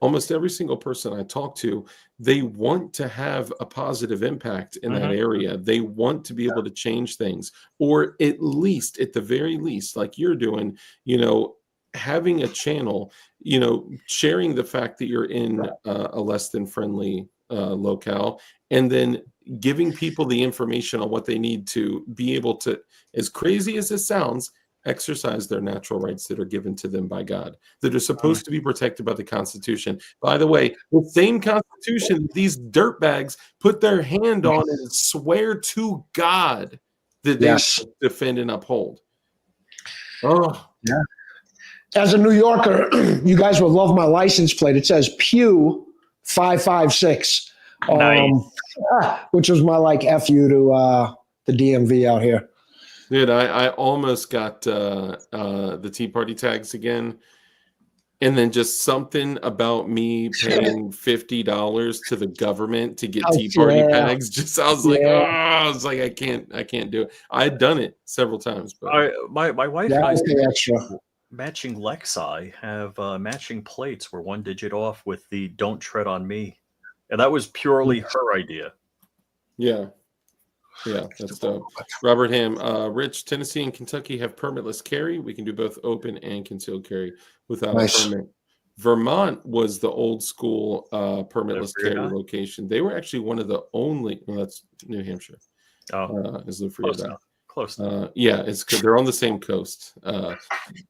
Almost every single person I talk to, they want to have a positive impact in that area. They want to be able to change things, or at least, at the very least, like you're doing, you know, having a channel, you know, sharing the fact that you're in a less than friendly locale, and then giving people the information on what they need to be able to, as crazy as this sounds, exercise their natural rights that are given to them by God, that are supposed to be protected by the Constitution. By the way, the same Constitution these dirtbags put their hand on and swear to God that they defend and uphold. Oh,
yeah. As a New Yorker, you guys will love my license plate. It says Pew 556, which was my like F you to the DMV out here.
Dude, I almost got the Tea Party tags again, and then just something about me paying $50 to the government to get Tea Party tags. Just I was like, I can't do it. I'd done it several times, but
my wife and I matching Lexi have matching plates. We're one digit off with the "Don't Tread on Me," and that was purely her idea.
Yeah. Yeah, that's dope. Robert Ham, Rich, Tennessee and Kentucky have permitless carry. We can do both open and concealed carry without a permit. Vermont was the old school permitless carry location. They were actually one of the only. Well, that's New Hampshire. Is the free
close.
Yeah, it's because they're on the same coast.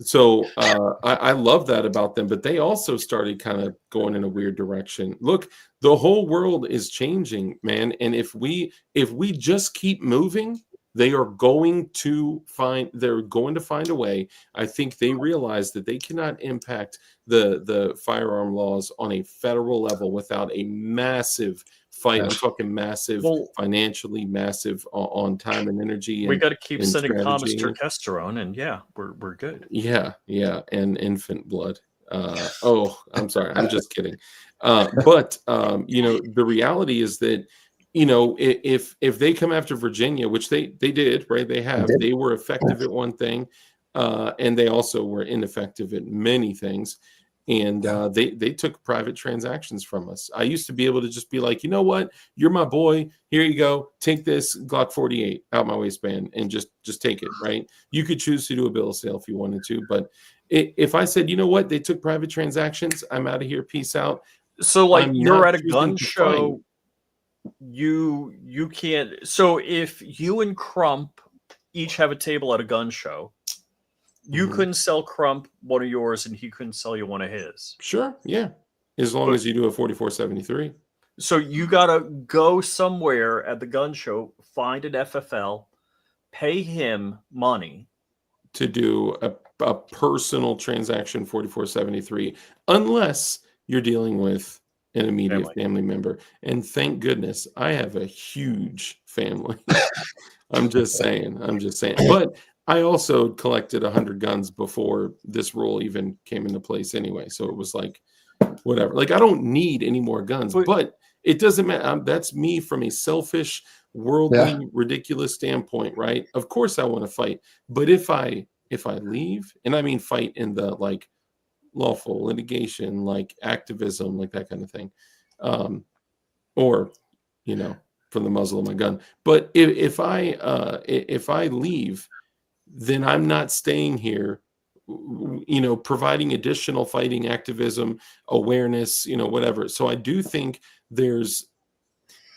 So I love that about them, but they also started kind of going in a weird direction. Look, the whole world is changing, man. And if we just keep moving, they're going to find a way. I think they realize that they cannot impact the firearm laws on a federal level without a massive fight. I'm talking massive, financially massive on time and energy.
We got to keep sending Thomas testosterone, and we're good.
Yeah, and infant blood. Oh, I'm sorry. I'm just kidding. But the reality is that, if they come after Virginia, which they did, right? They were effective at one thing, and they also were ineffective at many things. And they took private transactions from us. I used to be able to just be like, you know what? You're my boy. Here you go. Take this Glock 48 out my waistband and just take it, right? You could choose to do a bill of sale if you wanted to. But if I said, you know what? They took private transactions. I'm out of here. Peace out.
So like you're at a
choosing
gun
to
show, you can't. So if you and Crump each have a table at a gun show, you couldn't sell Crump one of yours, and he couldn't sell you one of his.
Sure, yeah, as long as you do a 4473.
So you gotta go somewhere at the gun show, find an FFL, pay him money
to do a personal transaction 4473, unless you're dealing with an immediate family member. And thank goodness I have a huge family. I'm just saying. But I also collected 100 guns before this rule even came into place anyway. So it was like, whatever. Like, I don't need any more guns, but it doesn't matter. That's me from a selfish, worldly, ridiculous standpoint, right? Of course I want to fight. But if I leave, and I mean fight in the like lawful litigation, like activism, like that kind of thing, or, from the muzzle of my gun. But if I leave, then I'm not staying here, providing additional fighting activism, awareness, whatever. So I do think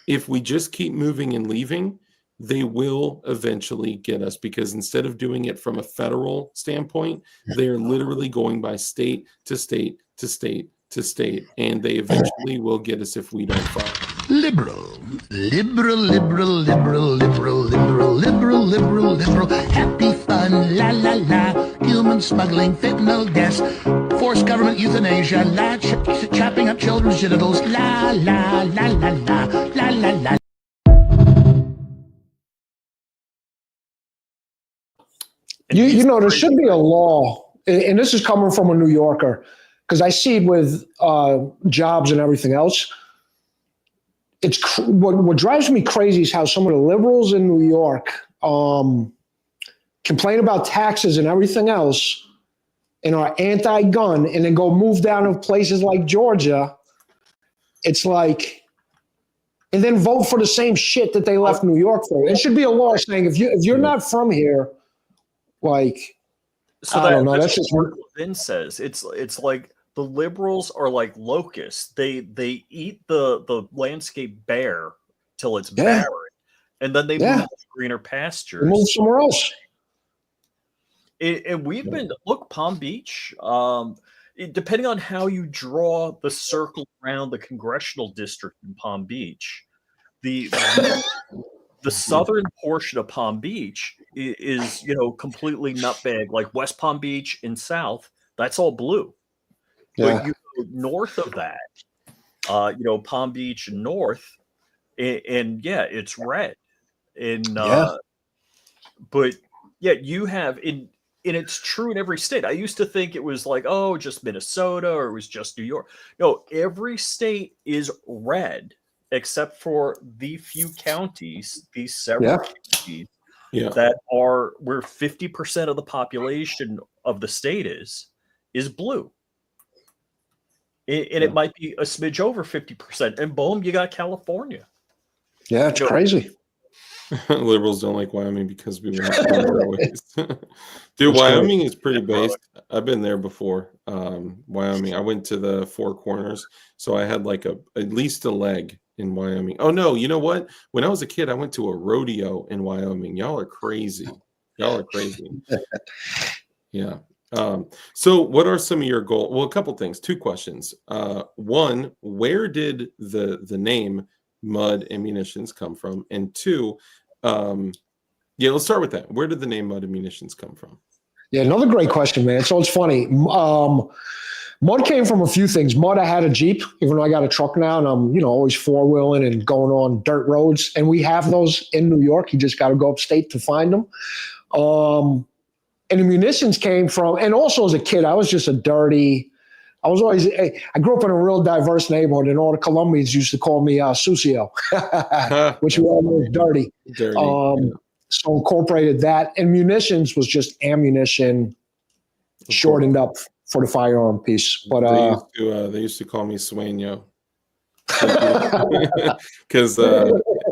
if we just keep moving and leaving, they will eventually get us, because instead of doing it from a federal standpoint, they're literally going by state to state to state to state, and they eventually will get us if we don't fight.
Liberal, liberal, liberal, liberal, liberal, liberal, liberal, liberal, liberal, happy fun, la la la, human smuggling, fentanyl deaths, forced government euthanasia, chopping up children's genitals, la la la la la, la la la.
There should be a law, and this is coming from a New Yorker, because I see it with jobs and everything else. What drives me crazy is how some of the liberals in New York complain about taxes and everything else and are anti-gun, and then go move down to places like Georgia. It's like, and then vote for the same shit that they left New York for. It should be a law saying if you're not from here, like,
so
I don't know. That's
just what Vin says. It's like the liberals are like locusts. They eat the landscape bare till it's barren, and then they move to greener pastures.
They move somewhere else.
And we've been Palm Beach. Depending on how you draw the circle around the congressional district in Palm Beach, the southern portion of Palm Beach is completely nutbag. Like West Palm Beach in south, that's all blue. But you go north of that, Palm Beach and north, and it's red. But you have and it's true in every state. I used to think it was like, just Minnesota, or it was just New York. No, every state is red except for the few counties, these several counties that are where 50% of the population of the state is blue. And it might be a smidge over 50%. And boom, you got California.
Yeah, it's crazy.
Liberals don't like Wyoming because we went our ways. Dude, Wyoming is pretty based. I've been there before. Wyoming. I went to the Four Corners, so I had like at least a leg in Wyoming. Oh no, you know what? When I was a kid, I went to a rodeo in Wyoming. Y'all are crazy. Yeah. So what are some of your goals? Well, a couple things, two questions. One, where did the name Mud and Munitions come from? And two, let's start with that. Where did the name Mud and Munitions come from?
Yeah, another great question, man. So it's funny. Mud came from a few things. Mud, I had a Jeep, even though I got a truck now, and I'm, always four-wheeling and going on dirt roads. And we have those in New York. You just got to go upstate to find them. And the munitions came from, and also as a kid, I was just a dirty, I was always, I grew up in a real diverse neighborhood, and all the Colombians used to call me Sucio, which was almost dirty.
Dirty.
So incorporated that. And munitions was just ammunition shortened up for the firearm piece. But
they used to call me Sueño. Because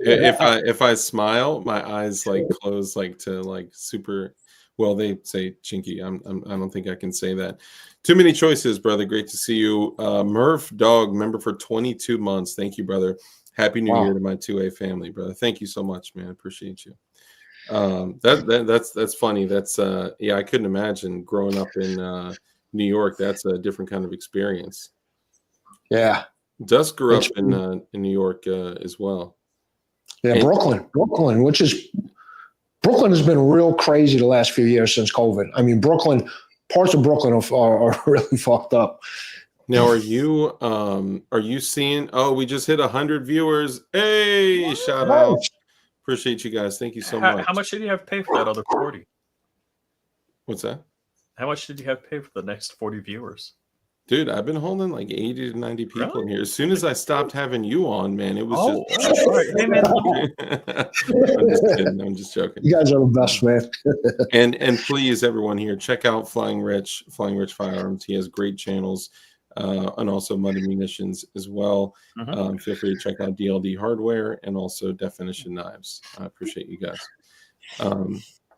if I smile, my eyes like close like to like super. Well, they say chinky. I don't think I can say that. Too many choices, brother. Great to see you, Murph Dog, member for 22 months. Thank you, brother. Happy New Year to my 2A family, brother. Thank you so much, man. Appreciate you. That's funny. That's I couldn't imagine growing up in New York. That's a different kind of experience.
Yeah.
Dust grew up in New York as well.
Yeah, and Brooklyn, Brooklyn has been real crazy the last few years since COVID. I mean, parts of Brooklyn are really fucked up.
Now, are you seeing? Oh, we just hit 100 viewers. Hey, shout out! Appreciate you guys. Thank you so much.
How much did you have to pay for that other 40?
What's that?
How much did you have to pay for the next 40 viewers?
Dude, I've been holding like 80 to 90 people in here. As soon as I stopped having you on, man, it was just.
All right. Hey, man.
I'm just joking.
You guys are the best, man.
and please, everyone here, check out Flying Rich Firearms. He has great channels, and also Muddy Munitions as well. Feel free to check out DLD Hardware and also Definition Knives. I appreciate you guys.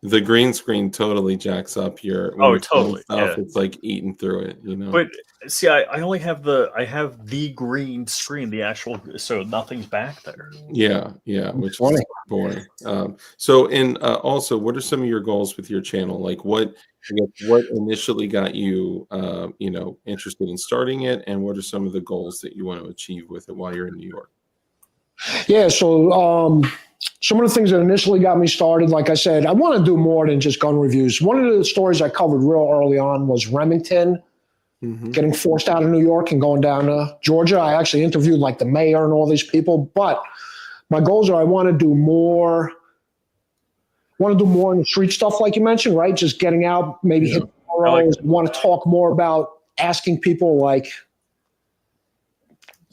The green screen totally jacks up your
totally
stuff. Yeah. It's like eating through it, you know.
But see, I only have the green screen, the actual, so nothing's back there.
Yeah, which is boring. So and also, what are some of your goals with your channel? Like what initially got you interested in starting it, and what are some of the goals that you want to achieve with it while you're in New York?
Yeah, so some of the things that initially got me started, like I said, I want to do more than just gun reviews. One of the stories I covered real early on was Remington getting forced out of New York and going down to Georgia. I actually interviewed like the mayor and all these people, but my goals are I want to do more in the street stuff, like you mentioned, right? Just getting out, maybe hit boroughs. Want to talk more about asking people, like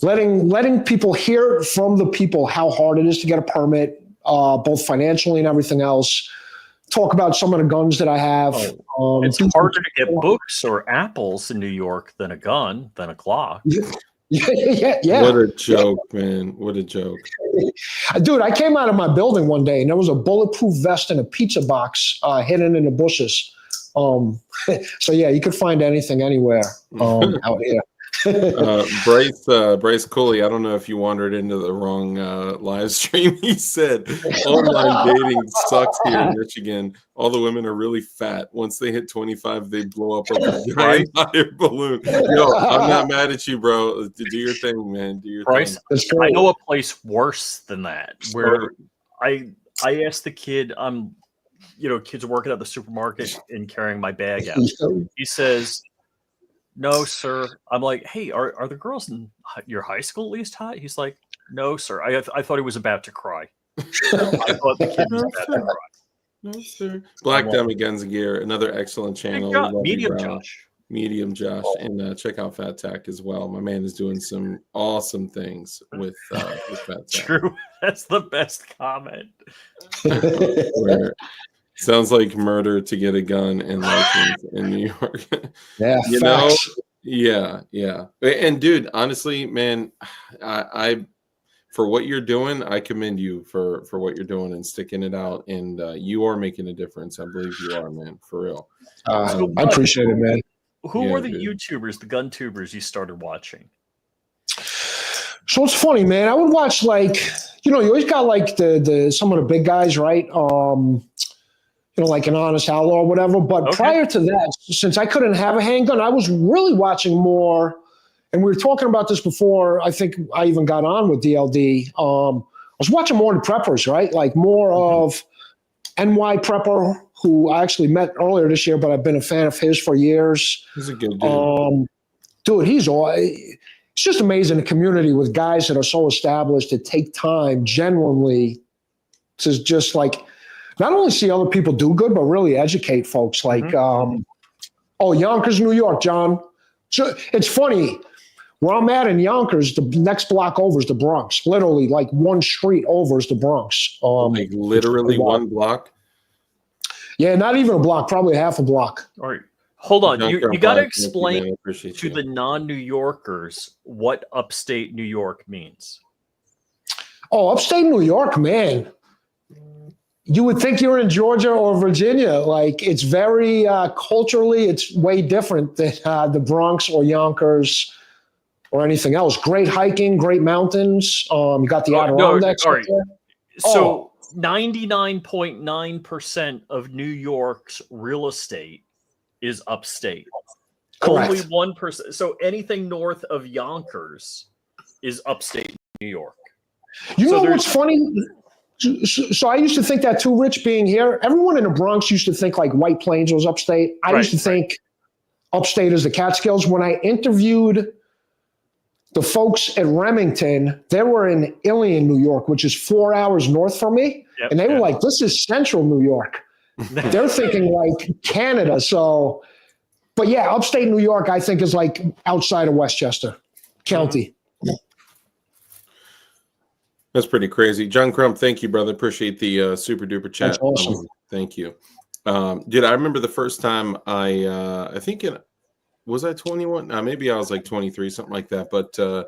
letting people hear from the people how hard it is to get a permit, both financially and everything else. Talk about some of the guns that I have.
It's harder to get books or apples in New York than a gun, than a Glock.
Yeah.
What a joke, man. What a joke.
Dude, I came out of my building one day and there was a bulletproof vest and a pizza box hidden in the bushes. So yeah, you could find anything anywhere out here.
Bryce Cooley, I don't know if you wandered into the wrong live stream. He said online dating sucks here in Michigan. All the women are really fat. Once they hit 25, they blow up like a giant hot-air balloon. Yo, I'm not mad at you, bro. Do your thing, man. Do your
Bryce,
thing.
I know a place worse than that, where I asked the kid, kids working at the supermarket and carrying my bag out. He says, "No, sir." I'm like, "Hey, are the girls in your high school at least hot?" He's like, "No, sir." I thought he was about to cry. I thought the kid was about to cry.
No, sir. Black Diamond Guns and Gear, another excellent channel. Medium Josh, and check out Fat Tack as well. My man is doing some awesome things with Fat Tack.
True, that's the best comment.
Sounds like murder to get a gun and license in New York.
Yeah,
you know. Yeah. And dude, honestly, man, I for what you're doing, I commend you for what you're doing and sticking it out. And you are making a difference. I believe you are, man, for real.
I appreciate it, man.
Who were the YouTubers, the gun tubers you started watching?
So it's funny, man. I would watch you always got like the some of the big guys, right? Like an Honest Outlaw or whatever. But prior to that, since I couldn't have a handgun, I was really watching more. And we were talking about this before. I think I even got on with DLD. I was watching more of the preppers, right? Like more of NY Prepper, who I actually met earlier this year, but I've been a fan of his for years.
He's a good dude.
Dude, it's just amazing, the community with guys that are so established that take time genuinely to just like not only see other people do good, but really educate folks. Like, Yonkers, New York, John. So it's funny. Where I'm at in Yonkers, the next block over is the Bronx. Literally, like one street over is the Bronx.
Like literally one block.
Yeah, not even a block, probably half a block.
All right. Hold on.
John
You
Crump,
got to
thank you, man.
explain
I appreciate
to
you.
the non-New Yorkers what upstate New York means.
Oh, upstate New York, man. You would think you're in Georgia or Virginia. Like, it's very culturally, it's way different than the Bronx or Yonkers or anything else. Great hiking, great mountains. You got the Adirondacks.
all right.
There.
So 99.9% of New York's real estate is upstate.
Correct.
Only 1%. So anything north of Yonkers is upstate New York.
You know what's funny? So I used to think that too, Rich, being here. Everyone in the Bronx used to think like White Plains was upstate. I used to think upstate is the Catskills. When I interviewed the folks at Remington, they were in Ilion, New York, which is 4 hours north from me.
Yep,
and they were like, this is central New York. They're thinking like Canada. So, but yeah, upstate New York, I think, is like outside of Westchester County.
That's pretty crazy. John Crump, thank you, brother. Appreciate the super duper chat.
That's awesome.
Thank you. Dude, I remember the first time I think was I 21? Maybe I was like 23, something like that. But the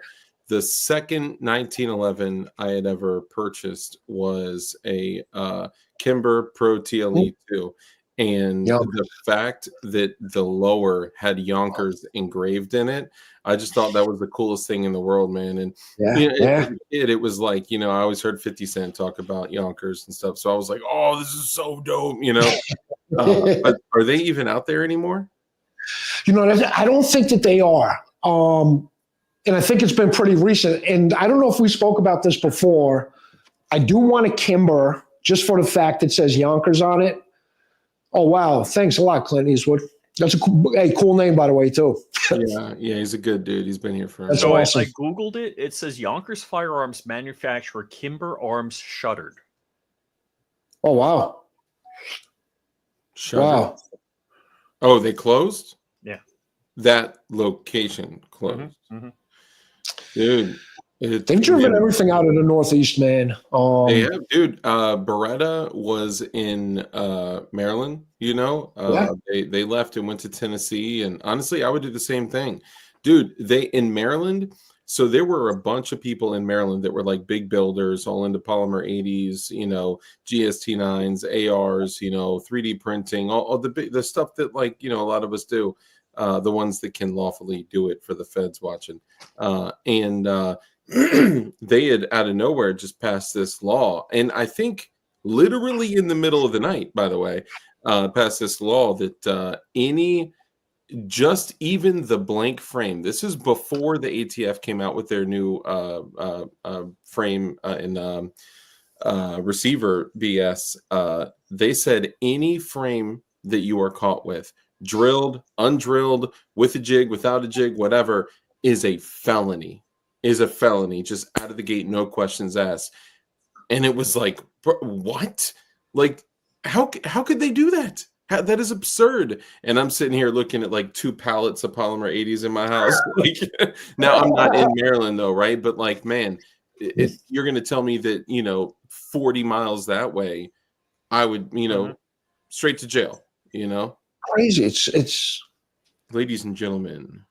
second 1911 I had ever purchased was a Kimber Pro TLE 2. And the fact that the lower had Yonkers engraved in it, I just thought that was the coolest thing in the world, man. And it was like, I always heard 50 Cent talk about Yonkers and stuff. So I was like, oh, this is so dope, Are they even out there anymore?
I don't think that they are. And I think it's been pretty recent. And I don't know if we spoke about this before. I do want a Kimber just for the fact it says Yonkers on it. Oh, wow. Thanks a lot, Clint Eastwood. That's a cool name, by the way, too.
Yeah, he's a good dude. He's been here for
That's
so
awesome.
I Googled it. It says Yonkers firearms manufacturer Kimber Arms shuttered.
Oh, wow.
Shuttered.
Wow.
Oh, they closed?
Yeah.
That location closed. Dude.
They've driven everything out of the Northeast, man.
They have, dude. Beretta was in Maryland, They left and went to Tennessee. And honestly, I would do the same thing. Dude, in Maryland, so there were a bunch of people in Maryland that were like big builders, all into polymer 80s, GST9s, ARs, 3D printing, all the stuff that a lot of us do. The ones that can lawfully do it for the feds watching. They had out of nowhere just passed this law. And I think literally in the middle of the night, by the way, passed this law that even the blank frame, this is before the ATF came out with their new frame and receiver BS. They said any frame that you are caught with, drilled, undrilled, with a jig, without a jig, whatever, is a felony. Just out of the gate, no questions asked. And it was like, what? Like, how could they do that? That is absurd. And I'm sitting here looking at like 2 pallets of polymer 80s in my house. Now I'm not in Maryland though, right? But like, man, if you're going to tell me that 40 miles that way, I would straight to jail.
Crazy. It's
ladies and gentlemen,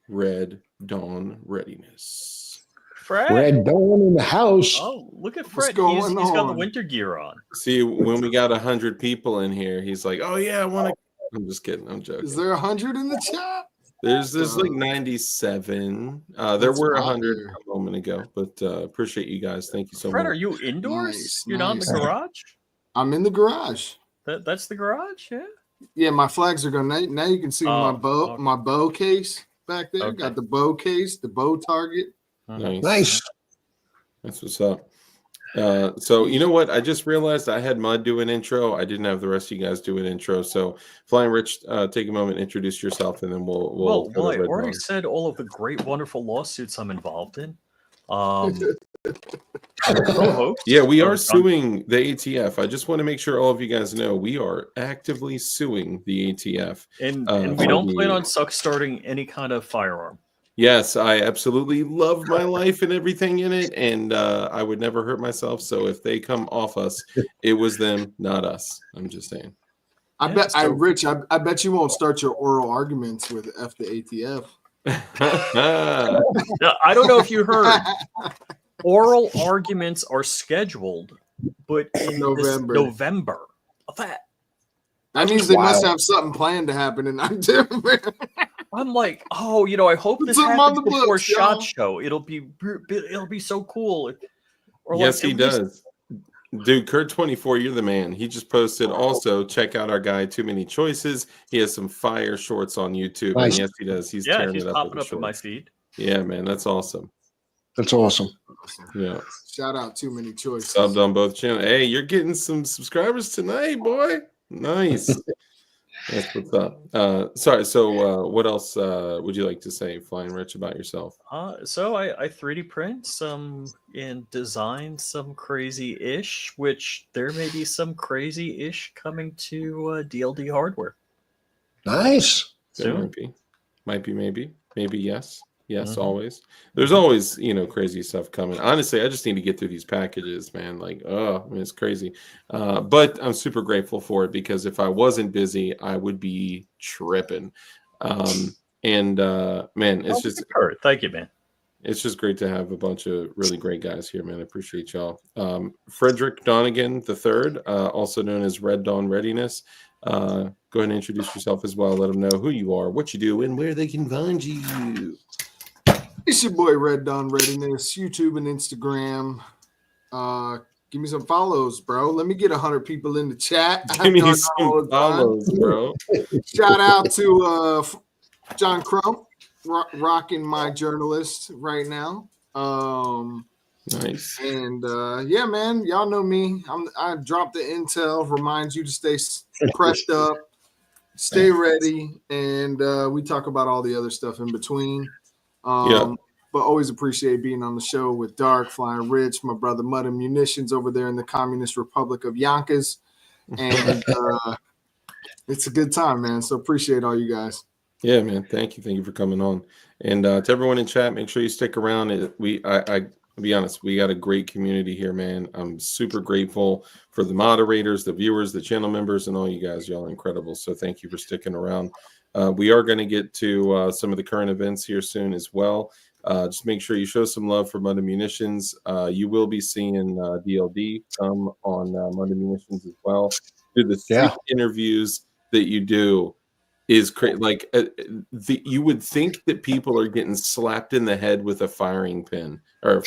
Red Dawn readiness.
Fred.
Red Dawn in the house.
Oh, look at Fred. He's got the winter gear on.
See, when we got 100 people in here, he's like, oh yeah, I want to. I'm just kidding. I'm joking.
Is there 100 in the chat?
There's like 97. There were 100 a moment ago, but appreciate you guys. Thank you so much.
Fred, are you indoors? You're not in the garage?
I'm in the garage.
That's the garage, yeah?
Yeah, my flags are going. Now you can see my bow case back there.
Okay.
Got the bow case, the bow target.
Nice.
That's what's up. So you know what? I just realized I had Mud do an intro. I didn't have the rest of you guys do an intro. So Flying Rich, take a moment, introduce yourself, and then we'll
I already said all of the great, wonderful lawsuits I'm involved in.
Yeah, we are suing the ATF. I just want to make sure all of you guys know we are actively suing the ATF.
And we don't plan on starting any kind of firearm.
Yes, I absolutely love my life and everything in it, and I would never hurt myself. So if they come off us, it was them, not us. I'm just saying.
Rich, I bet you won't start your oral arguments with F the ATF.
I don't know if you heard. Oral arguments are scheduled, but in November.
That means they must have something planned to happen in October.
I'm like, oh, I hope this happens before SHOT Show. It'll be so cool.
Or yes, he does. Dude, Kurt24, you're the man. He just posted. Also, check out our guy, Too Many Choices. He has some fire shorts on YouTube.
Nice.
And yes, he does. He's
popping up in my feed.
Yeah, man, that's awesome.
That's awesome.
Yeah.
Shout out Too Many Choices.
Subbed on both channels. Hey, you're getting some subscribers tonight, boy. Nice. That's what's up. Sorry. So, what else would you like to say, Flying Rich, about yourself?
So I 3D print and design some crazy-ish, which there may be some crazy-ish coming to DLD hardware.
Nice.
There might be, maybe yes. Yes, always. There's always, crazy stuff coming. Honestly, I just need to get through these packages, man. Like, it's crazy. But I'm super grateful for it because if I wasn't busy, I would be tripping. Man, it's just
thank you, man.
It's just great to have a bunch of really great guys here, man. I appreciate y'all. Frederick Donegan III, also known as Red Dawn Readiness. Go ahead and introduce yourself as well. Let them know who you are, what you do, and where they can find you.
It's your boy Red Dawn Readiness, YouTube and Instagram. Give me some follows, bro. Let me get 100 people in the chat.
Give me some follows, bro.
Shout out to John Crump, rocking my journalist right now.
Nice.
And yeah, man, y'all know me. I drop the intel, reminds you to stay pressed up, stay ready, and we talk about all the other stuff in between. But always appreciate being on the show with Dark, Flying Rich, my brother Mud and Munitions over there in the Communist Republic of Yonkers. And it's a good time, man. So appreciate all you guys.
Yeah, man. Thank you for coming on. And to everyone in chat, make sure you stick around. I'll be honest, we got a great community here, man. I'm super grateful for the moderators, the viewers, the channel members, and all you guys. Y'all are incredible. So thank you for sticking around. We are going to get to some of the current events here soon as well. Just make sure you show some love for Monday Munitions. You will be seeing DLD come on Monday Munitions as well. Do the interviews that you do is crazy. Like you would think that people are getting slapped in the head with a firing pin or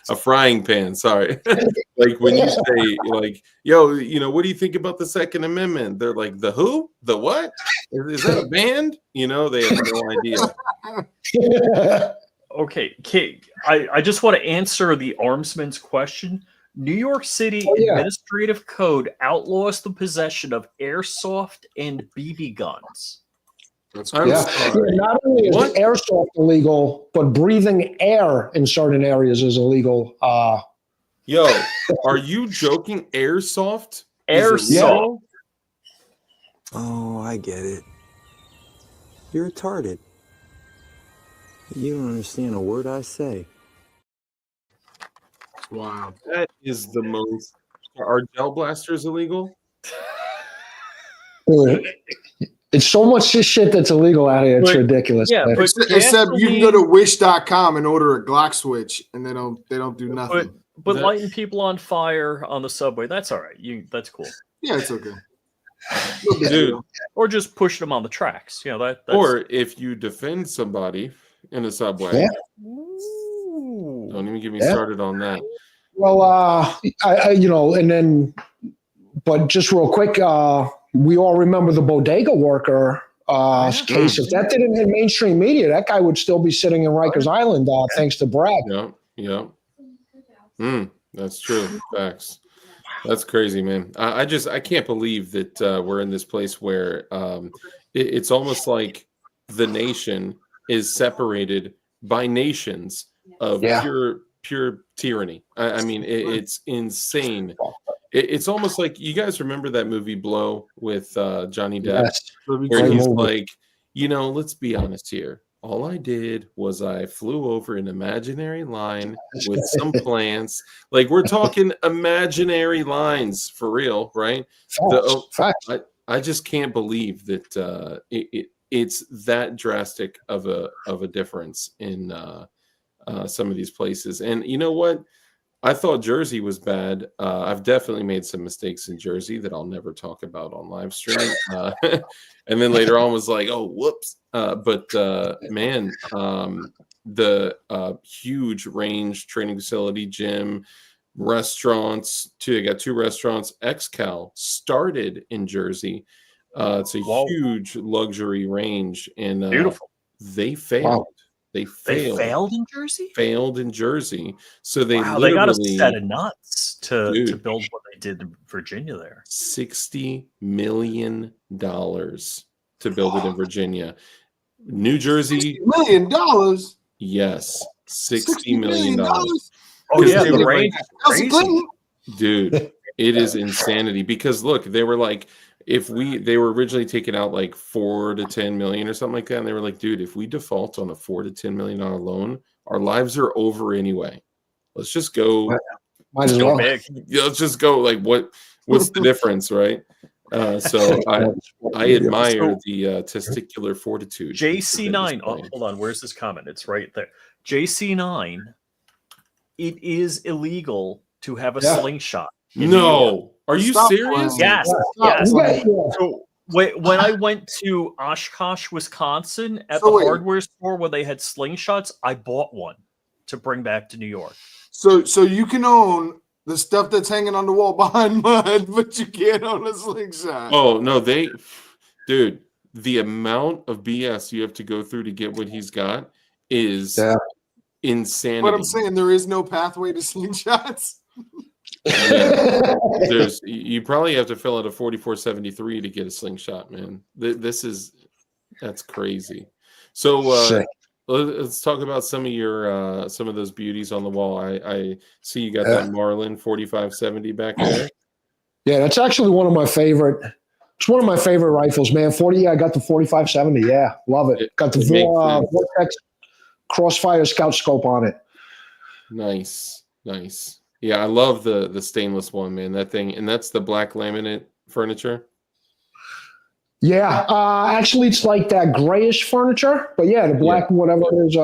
a frying pan. Sorry. Like when you say like, yo, what do you think about the Second Amendment? They're like, the who? The what? Is that a band? They have no idea.
Okay. I just want to answer the armsman's question. New York City Administrative Code outlaws the possession of airsoft and BB guns.
That's
not only is airsoft illegal, but breathing air in certain areas is illegal.
Yo, are you joking? Airsoft?
Airsoft.
Oh, I get it. You're retarded. You don't understand a word I say.
Wow.
That is the most. Are gel blasters illegal?
It's so much shit that's illegal out here. It's ridiculous.
Yeah, but
except you can go to wish.com and order a Glock switch and they don't do nothing.
But lighting people on fire on the subway, that's all right. That's cool.
Yeah, it's okay.
Dude.
Or just pushing them on the tracks. That's...
Or if you defend somebody in a subway.
Yeah.
Don't even get me started on that.
Well, but just real quick, we all remember the bodega worker case. If that didn't hit mainstream media, that guy would still be sitting in Rikers Island, thanks to Brad.
Yeah. That's true. Facts. That's crazy, man. I can't believe that we're in this place where it's almost like the nation is separated by nations
Yeah.
pure tyranny. I mean, it's insane. It's almost like, you guys remember that movie Blow with Johnny Depp,
Yes.
where he's
movie.
like, let's be honest here. All I did was I flew over an imaginary line with some plants. Like, we're talking imaginary lines for real, right?
Facts.
I just can't believe that it's that drastic of a difference in some of these places. And you know what? I thought Jersey was bad. I've definitely made some mistakes in Jersey that I'll never talk about on live stream. And then later on was like, oh, whoops. But man, the huge range, training facility, gym, restaurants. I got 2 restaurants. XCal started in Jersey. It's a huge luxury range, and
Beautiful.
they failed.
Wow.
They
failed in Jersey.
Failed in Jersey. So they
they got a
literally
set of nuts to build what they did in Virginia there.
$60 million to build it in Virginia. New Jersey,
$60 million.
yes, $60 million.
Oh yeah, the range is crazy.
Dude, it is insanity, because look, they were like, they were originally taking out like 4 to 10 million or something like that, and they were like, dude, if we default on a $4 to 10 million loan, our lives are over anyway. Let's just go.
Might as well.
Let's just go. Like, what's the difference, right? So I admire the testicular fortitude.
JC9. Oh, hold on. Where's this comment? It's right there. JC9. It is illegal to have a slingshot.
No, are you serious?
Yes. Yes. So when I went to Oshkosh, Wisconsin, at the hardware store where they had slingshots, I bought one to bring back to New York.
So you can own the stuff that's hanging on the wall behind mud, but you can't own a slingshot.
Oh no, dude, the amount of BS you have to go through to get what he's got is insanity.
But I'm saying there is no pathway to slingshots.
Yeah. You probably have to fill out a 4473 to get a slingshot, man. That's crazy. So let's talk about some of those beauties on the wall. I see you got that Marlin 4570 back there.
Yeah, that's actually one of my favorite. It's one of my favorite rifles, man. I got the 4570. Yeah, love it. Got the Vortex Crossfire Scout scope on it. Nice.
Yeah, I love the stainless one, man. That thing, and that's the black laminate furniture.
Yeah, actually, it's like that grayish furniture, but yeah, the black whatever it is.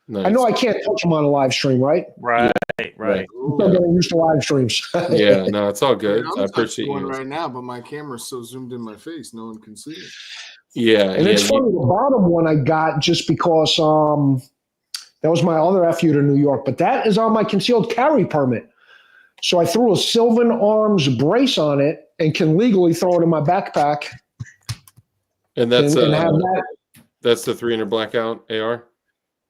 Nice. I know I can't touch them on a live stream, right?
Right.
I'm still getting used to live streams.
Yeah, no, it's all good. I appreciate
one
you
right now, but my camera's so zoomed in my face, no one can see it.
Yeah,
and it's funny. The bottom one I got just because that was my other FU to New York, but that is on my concealed carry permit. So I threw a Sylvan Arms brace on it and can legally throw it in my backpack.
And that's that's the 300 blackout AR.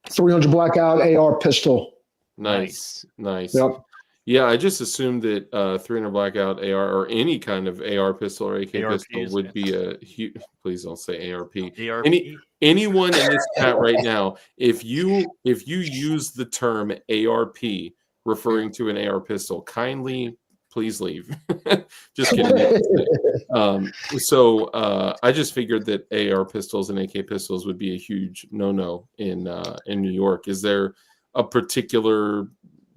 300 blackout AR pistol.
Nice.
Yep.
Yeah, I just assumed that 300 blackout AR or any kind of AR pistol or AK pistol would be a huge. Please don't say ARP. Anyone in this chat right now, if you use the term ARP referring to an AR pistol, kindly please leave. Just kidding. So I just figured that AR pistols and AK pistols would be a huge no-no in New York. Is there a particular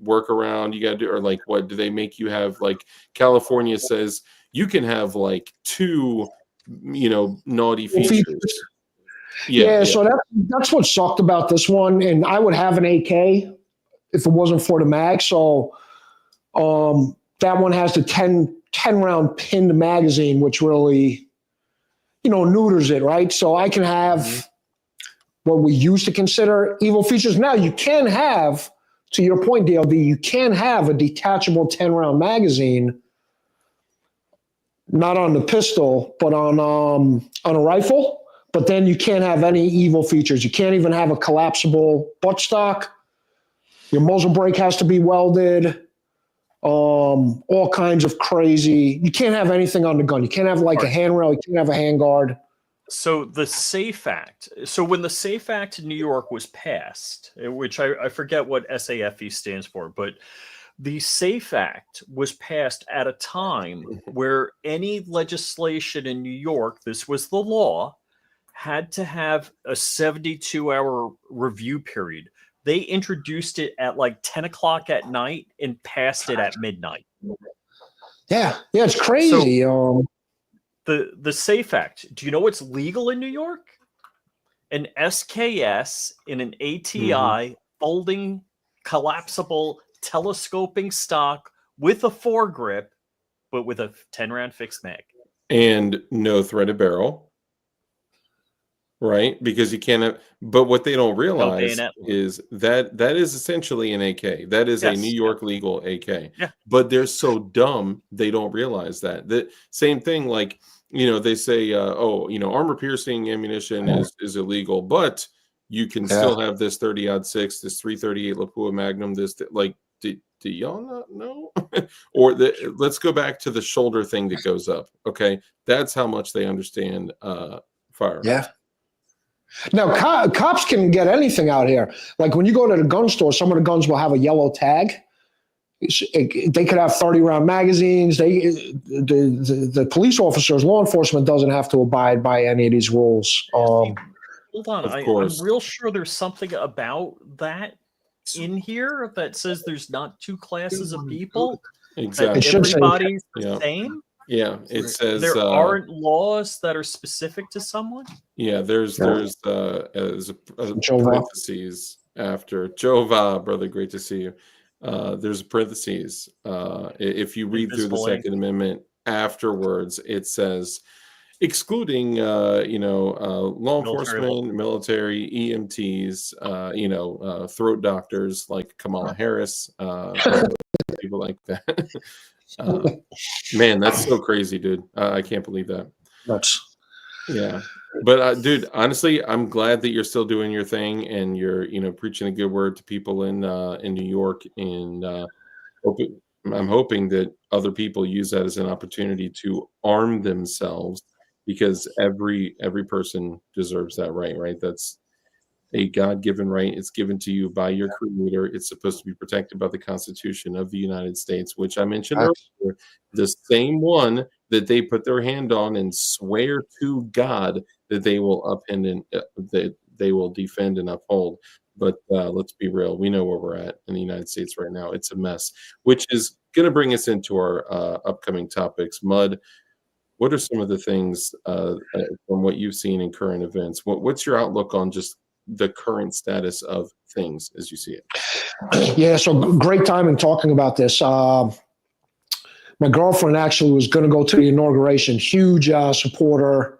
workaround you got to do, or like what do they make you have? Like California says you can have like 2 naughty features. Yeah,
so that's what sucked about this one. And I would have an AK if it wasn't for the mag. So that one has the 10 round pinned magazine, which really neuters it, right? So I can have what we used to consider evil features. Now you can have, to your point, DLD, you can have a detachable 10 round magazine, not on the pistol, but on a rifle. But then you can't have any evil features. You can't even have a collapsible buttstock. Your muzzle brake has to be welded. All kinds of crazy. You can't have anything on the gun. You can't have like a handrail. You can't have a handguard.
So the SAFE Act. So when the SAFE Act in New York was passed, which I forget what SAFE stands for, but the SAFE Act was passed at a time where any legislation in New York, this was the law, had to have a 72-hour review period. They introduced it at like 10 o'clock at night and passed it at midnight.
Yeah, it's crazy.
So, the SAFE Act. Do you know what's legal in New York? An SKS in an ATI folding, collapsible, telescoping stock with a foregrip, but with a 10-round fixed mag.
And no threaded barrel. Right, because you can't. But what they don't realize is that is essentially an AK. That is a New York legal AK.
Yeah.
But they're so dumb they don't realize that. The same thing, like they say, armor piercing ammunition is illegal, but you can still have this 30-06, this 338 Lapua Magnum. This do y'all not know? Or let's go back to the shoulder thing that goes up. Okay, that's how much they understand firearms.
Yeah. Now, cops can get anything out here. Like when you go to the gun store, some of the guns will have a yellow tag. They could have 30-round magazines. The police officers, law enforcement doesn't have to abide by any of these rules.
Hold on. I'm real sure there's something about that in here that says there's not two classes of people.
Exactly.
Everybody's the same.
Yeah, it says
there aren't laws that are specific to someone.
Yeah, there's parentheses after Jova, brother. Great to see you. There's parentheses. If you read through the Second Amendment afterwards, it says excluding law enforcement, military, EMTs, throat doctors like Kamala Harris, people like that. Man, that's so crazy, dude. I can't believe that. Yeah. But dude, honestly, I'm glad that you're still doing your thing and you're, preaching a good word to people in New York. And I'm hoping that other people use that as an opportunity to arm themselves, because every person deserves that right? That's a God-given right. It's given to you by your creator. It's supposed to be protected by the Constitution of the United States, which I mentioned earlier, the same one that they put their hand on and swear to God that they will upend and that they will defend and uphold. But let's be real. We know where we're at in the United States right now. It's a mess, which is going to bring us into our upcoming topics. Mud, what are some of the things from what you've seen in current events? What's your outlook on just the current status of things as you see it?
Yeah, so great timing talking about this. My girlfriend actually was going to go to the inauguration, huge supporter.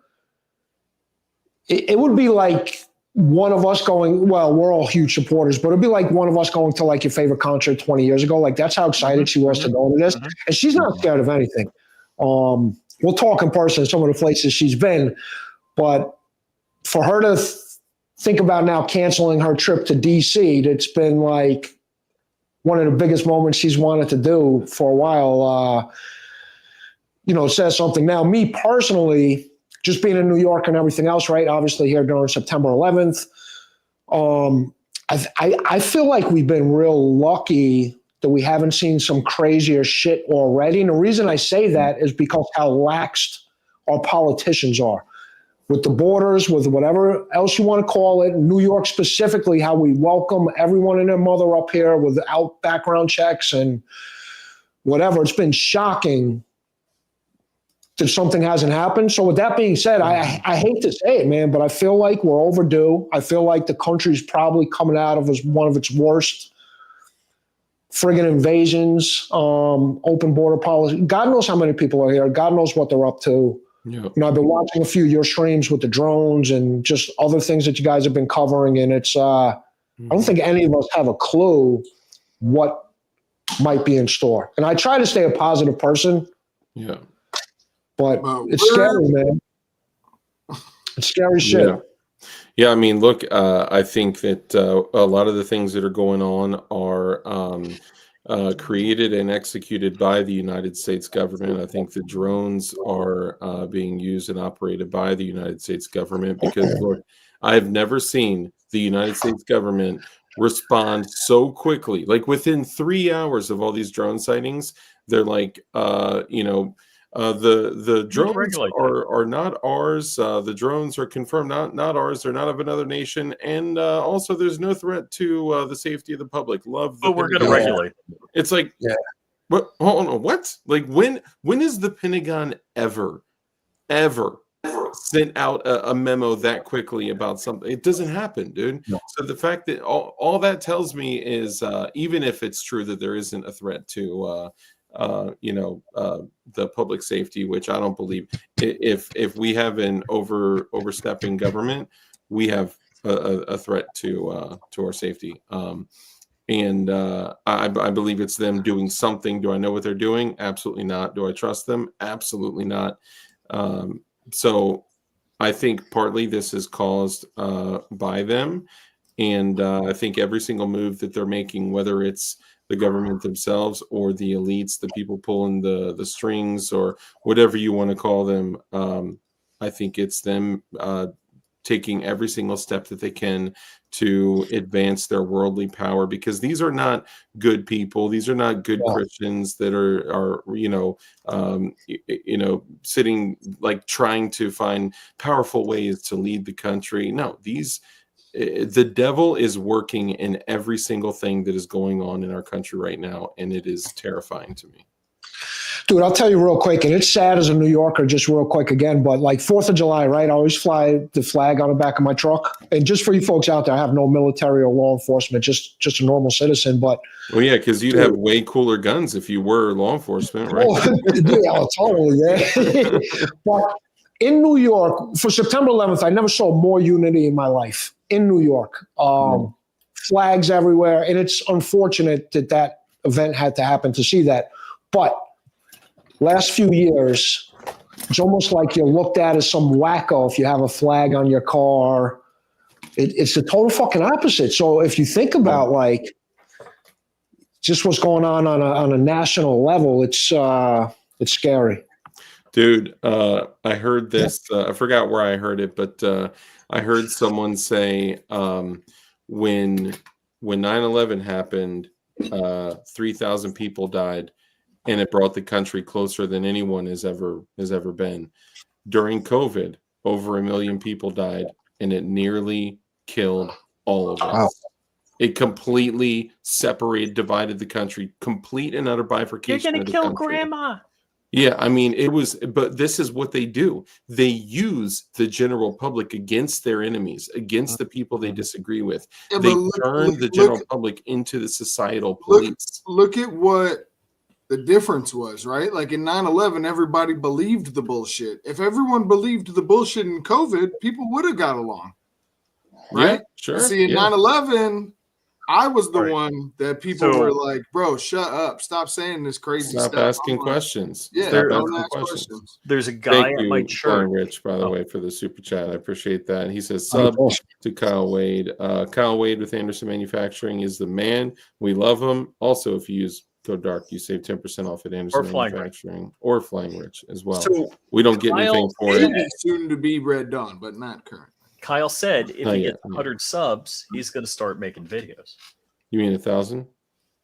It would be like one of us going, well, we're all huge supporters, but it'd be like one of us going to like your favorite concert 20 years ago. Like that's how excited she was to go to this. And she's not scared of anything. We'll talk in person some of the places she's been, but for her to think about now canceling her trip to DC, it's been like one of the biggest moments she's wanted to do for a while. It says something. Now, me personally, just being in New York and everything else, right? Obviously here during September 11th, I feel like we've been real lucky that we haven't seen some crazier shit already. And the reason I say that is because how laxed our politicians are. With the borders, with whatever else you want to call it, New York specifically, how we welcome everyone and their mother up here without background checks and whatever. It's been shocking that something hasn't happened. So with that being said, I hate to say it, man, but I feel like we're overdue. I feel like the country's probably coming out of one of its worst friggin' invasions, open border policy. God knows how many people are here. God knows what they're up to.
Yeah.
I've been watching a few of your streams with the drones and just other things that you guys have been covering. And it's, I don't think any of us have a clue what might be in store. And I try to stay a positive person.
Yeah.
But it's scary, man. It's scary shit.
Yeah, I mean, look, I think that a lot of the things that are going on are, created and executed by the United States government. I think the drones are being used and operated by the United States government because, look, I've never seen the United States government respond so quickly. Like within 3 hours of all these drone sightings, they're like, the drones
regulate that.
are not ours. The drones are confirmed not ours. They're not of another nation, and also there's no threat to the safety of the public. Love the
But we're going to
Pentagon.
regulate.
It's like,
Yeah.
what? Hold on, what? Like when is the Pentagon ever sent out a memo that quickly about something? It doesn't happen, dude.
No.
So the fact that all that tells me is even if it's true that there isn't a threat to the public safety, which I don't believe. If we have an overstepping government, we have a threat to our safety. I believe it's them doing something. Do I know what they're doing? Absolutely not. Do I trust them? Absolutely not. So I think partly this is caused by them. And I think every single move that they're making, whether it's the government themselves or the elites, the people pulling the strings or whatever you want to call them, I think it's them taking every single step that they can to advance their worldly power, because these are not good people. These are not good Christians that are sitting like trying to find powerful ways to lead the country. No, the devil is working in every single thing that is going on in our country right now, and it is terrifying to me.
Dude, I'll tell you real quick, and it's sad as a New Yorker, just real quick again, but like 4th of July, right? I always fly the flag on the back of my truck. And just for you folks out there, I have no military or law enforcement, just a normal citizen. But
well, yeah, because you'd have way cooler guns if you were law enforcement, right?
Yeah, totally, yeah. But in New York, for September 11th, I never saw more unity in my life. In New York, flags everywhere, and it's unfortunate that event had to happen to see that. But last few years, it's almost like you're looked at as some wacko if you have a flag on your car. It's the total fucking opposite. So if you think about like just what's going on a national level, it's scary.
Dude, I heard this. I forgot where I heard it, but I heard someone say when 9/11 happened, 3,000 people died. And it brought the country closer than anyone has ever been. During COVID, over 1 million people died, and it nearly killed all of us. Wow. It completely divided the country, complete and utter bifurcation.
You're going to kill grandma.
Yeah, I mean, but this is what they do. They use the general public against their enemies, against the people they disagree with. Yeah, they turn the general public into the societal police.
Look at what the difference was, right? Like in 9/11, everybody believed the bullshit. If everyone believed the bullshit in COVID, people would have got along, right?
Yeah, sure.
See, in 9/11, I was the one that people were like, bro, shut up. Stop saying this crazy stuff.
Stop asking questions.
Yeah,
don't ask questions.
There's a guy
Thank
at my church.
Rich, by the way, for the super chat. I appreciate that. He says, sub to Kyle Wade. Kyle Wade with Anderson Manufacturing is the man. We love him. Also, if you use Go Dark, you save 10% off at Anderson Manufacturing or Flying Rich as well. So we don't get anything for it.
Soon to be Red Dawn, but not current.
Kyle said if he gets 100 subs, he's going to start making videos.
You mean 1,000?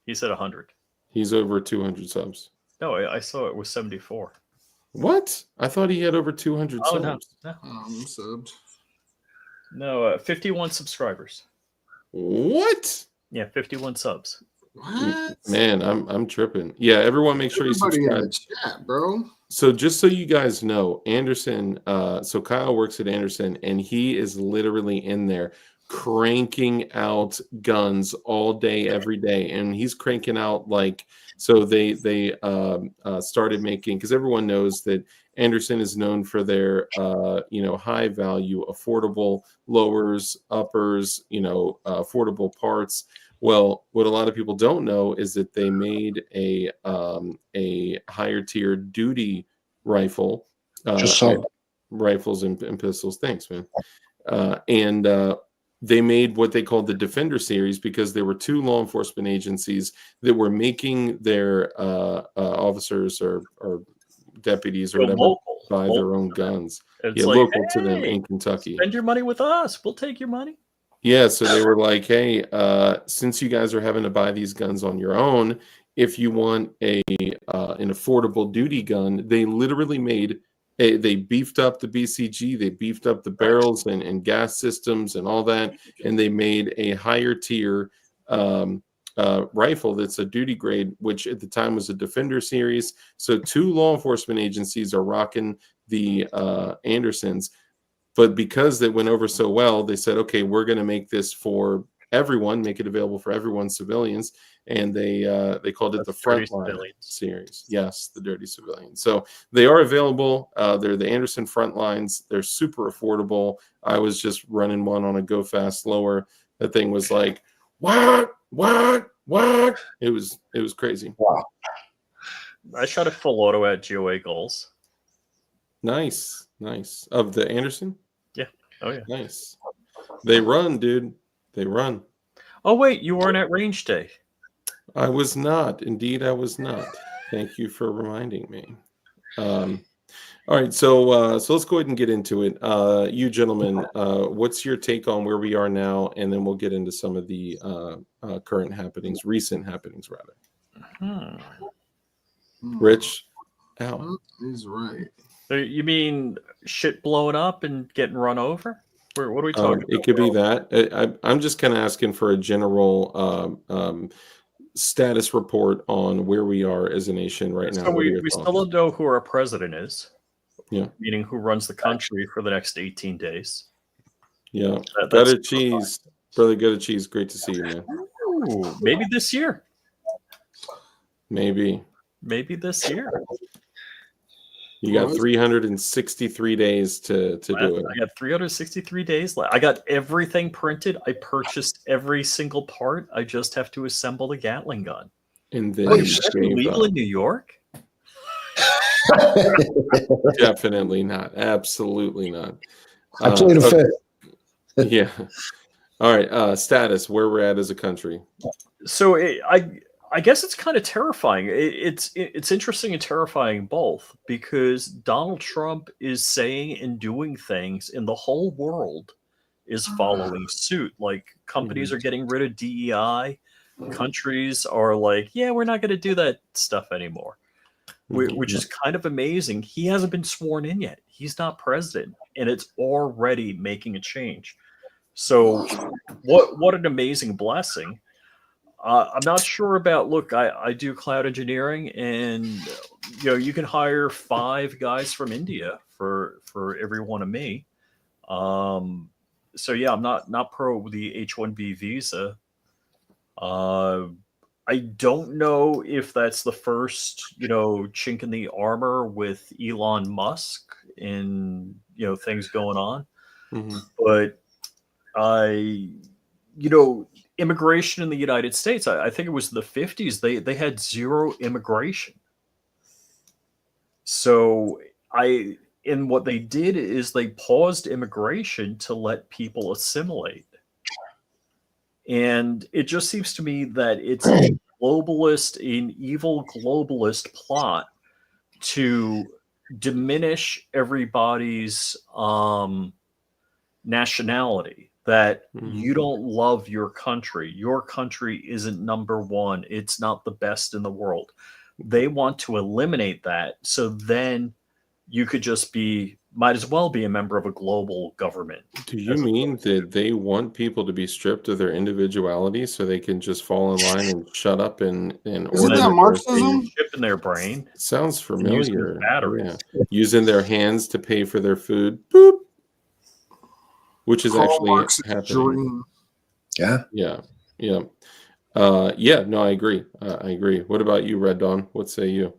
He said 100.
He's over 200 subs.
No, I saw it was 74.
What? I thought he had over 200 subs.
No.
Subbed.
No, 51 subscribers.
What?
Yeah, 51 subs.
What?
Man, I'm tripping. Yeah, everyone make sure you subscribe.
In the chat, bro.
So just so you guys know, Anderson, so Kyle works at Anderson, and he is literally in there cranking out guns all day, every day. And he's cranking out so they started making, because everyone knows that Anderson is known for their, high value, affordable lowers, uppers, affordable parts. Well, what a lot of people don't know is that they made a higher tier duty rifle, rifles and pistols. Thanks, man. they made what they called the Defender series because there were two law enforcement agencies that were making their officers or deputies or
Go
whatever
local.
buy
Local
their own
to them.
guns.
It's
Yeah,
like,
local to them
hey,
in Kentucky.
spend your money with us. We'll take your money.
Yeah, so they were like, hey, since you guys are having to buy these guns on your own, if you want an affordable duty gun, they literally they beefed up the BCG, they beefed up the barrels and gas systems and all that, and they made a higher tier rifle that's a duty grade, which at the time was a Defender series. So two law enforcement agencies are rocking the Andersons. But because it went over so well, they said, okay, we're going to make this for everyone, make it available for everyone, civilians. And they called it the Frontline series. Yes, the Dirty Civilians. So they are available. They're the Anderson Frontlines. They're super affordable. I was just running one on a go fast slower. That thing was like, what? It was crazy.
Wow.
I shot a full auto at GOA goals.
Nice. Of the Anderson?
Yeah. Oh, yeah.
Nice. They run, dude. They run.
Oh, wait. You weren't at range day.
I was not. Indeed, I was not. Thank you for reminding me. All right. So let's go ahead and get into it. You gentlemen, what's your take on where we are now? And then we'll get into some of the current happenings, recent happenings, rather. Rich? Ow.
He's right.
Mm-hmm.
You mean shit blowing up and getting run over? What are we talking about?
It could be that. I'm just kind of asking for a general status report on where we are as a nation right now.
So we still don't know who our president is.
Yeah.
Meaning who runs the country for the next 18 days.
Yeah. Gouda cheese. Brother Gouda cheese. Great to see you, man.
Ooh, maybe this year.
Maybe
this year.
You got 363 days to do it.
I got 363 days left. I got everything printed. I purchased every single part. I just have to assemble the Gatling gun.
And then
Is that illegal in New York?
Definitely not. Absolutely not.
I played a fifth.
Yeah. All right. Status, where we're at as a country.
So I guess it's kind of terrifying. It's interesting and terrifying both, because Donald Trump is saying and doing things, and the whole world is following suit. Like companies are getting rid of DEI. Countries are like, yeah, we're not going to do that stuff anymore, which is kind of amazing. He hasn't been sworn in yet. He's not president, and it's already making a change. So what an amazing blessing. I'm not sure about, look, I do cloud engineering, and you can hire 5 guys from India for every one of me. So yeah, I'm not pro the H-1B visa. I don't know if that's the first, chink in the armor with Elon Musk and, things going on. But immigration in the United States, I think it was the 50s, they had zero immigration. So what they did is they paused immigration to let people assimilate. And it just seems to me that it's an evil globalist plot to diminish everybody's nationality. That you don't love your country. Your country isn't number one. It's not the best in the world. They want to eliminate that. So then you could just might as well be a member of a global government.
Do you mean that they want people to be stripped of their individuality so they can just fall in line and shut up and
isn't that Marxism?
Chip in their brain.
Sounds familiar.
Batteries.
Yeah. Using their hands to pay for their food. Boop. Which is actually happening.
Yeah.
No, I agree. I agree. What about you, Red Dawn? What say you?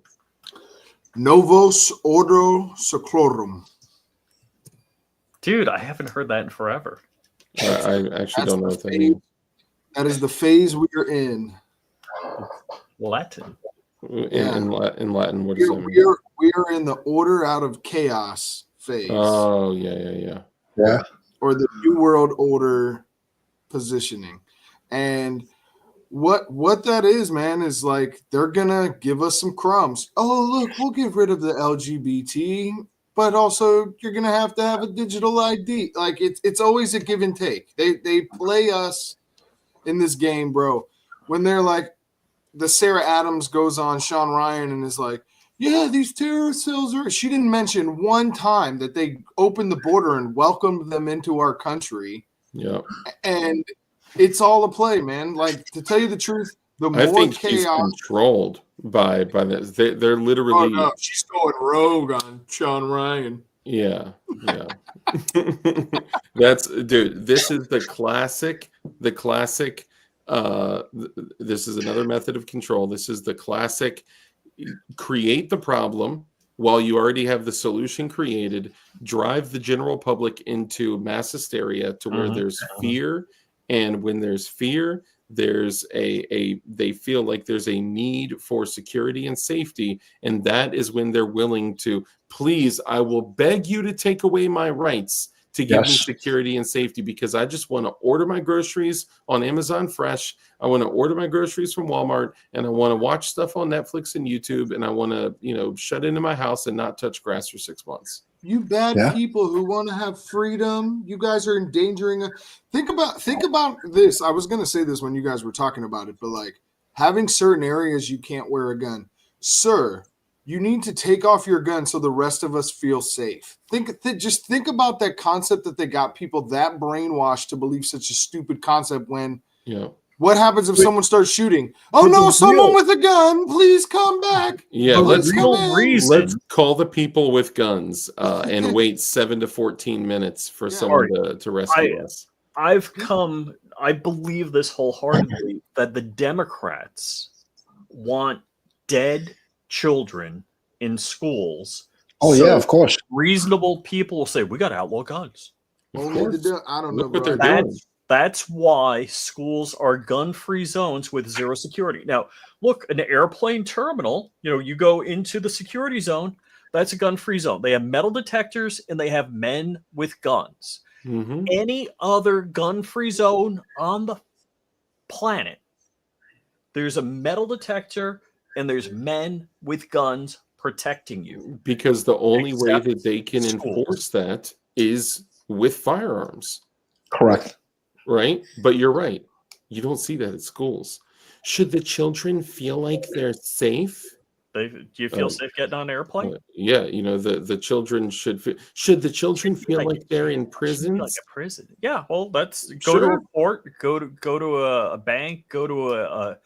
Novos Ordo Seclorum.
Dude, I haven't heard that in forever.
I actually don't know what that means.
That is the phase we are in.
Latin.
In Latin, what does that mean?
We are in the order out of chaos phase.
Oh, yeah.
Yeah.
Or the New World Order positioning. And what that is, man, is like they're gonna give us some crumbs. Oh, look, we'll get rid of the LGBT, but also you're gonna have to have a digital ID. Like it's always a give and take. They play us in this game, bro. When they're like, the Sarah Adams goes on Sean Ryan and is like, yeah, these terrorist cells are. She didn't mention one time that they opened the border and welcomed them into our country.
Yeah.
And it's all a play, man. Like, to tell you the truth, the more
I think
chaos,
she's controlled by this. They're literally.
Oh, no, she's going rogue on Sean Ryan.
Yeah. That's, dude, this is the classic. This is another method of control. This is the classic: create the problem while you already have the solution created, drive the general public into mass hysteria to where there's fear. And when there's fear, there's they feel like there's a need for security and safety. And that is when they're willing to, please, I will beg you to take away my rights to give me security and safety, because I just want to order my groceries on Amazon Fresh. I want to order my groceries from Walmart, and I want to watch stuff on Netflix and YouTube, and I want to, shut into my house and not touch grass for 6 months.
You bad people who want to have freedom, you guys are endangering. Think about this. I was going to say this when you guys were talking about it, but like having certain areas you can't wear a gun. Sir, you need to take off your gun so the rest of us feel safe. Just think about that concept that they got people that brainwashed to believe such a stupid concept when what happens if someone starts shooting? Oh no, someone with a gun, please come back.
Yeah, let's call the people with guns and wait 7 to 14 minutes for someone to rescue us.
I believe this wholeheartedly that the Democrats want dead children in schools.
Oh, so of course.
Reasonable people will say, we got to outlaw guns.
I don't know what they're
doing. That's why schools are gun-free zones with zero security. Now, look, an airplane terminal, you go into the security zone, that's a gun-free zone. They have metal detectors and they have men with guns. Any other gun-free zone on the planet, there's a metal detector and there's men with guns protecting you.
Because the only way that they can enforce that is with firearms.
Correct.
Right? But you're right. You don't see that at schools. Should the children feel like they're safe?
Do you feel safe getting on an airplane?
Yeah, the children should the children feel like they're in prisons?
Like a prison. Yeah, well, that's go to a port, go to a bank, go to a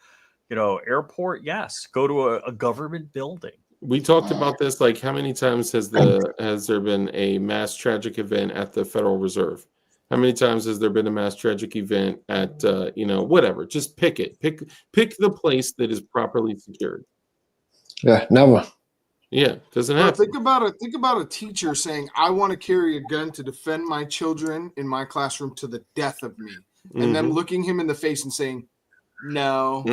airport. Yes, go to a government building.
We talked about this. Like, how many times has there been a mass tragic event at the Federal Reserve? How many times has there been a mass tragic event at whatever? Just pick it. Pick the place that is properly secured.
Yeah, never.
Yeah, doesn't happen.
Think about a teacher saying, I want to carry a gun to defend my children in my classroom to the death of me. And them looking him in the face and saying, no.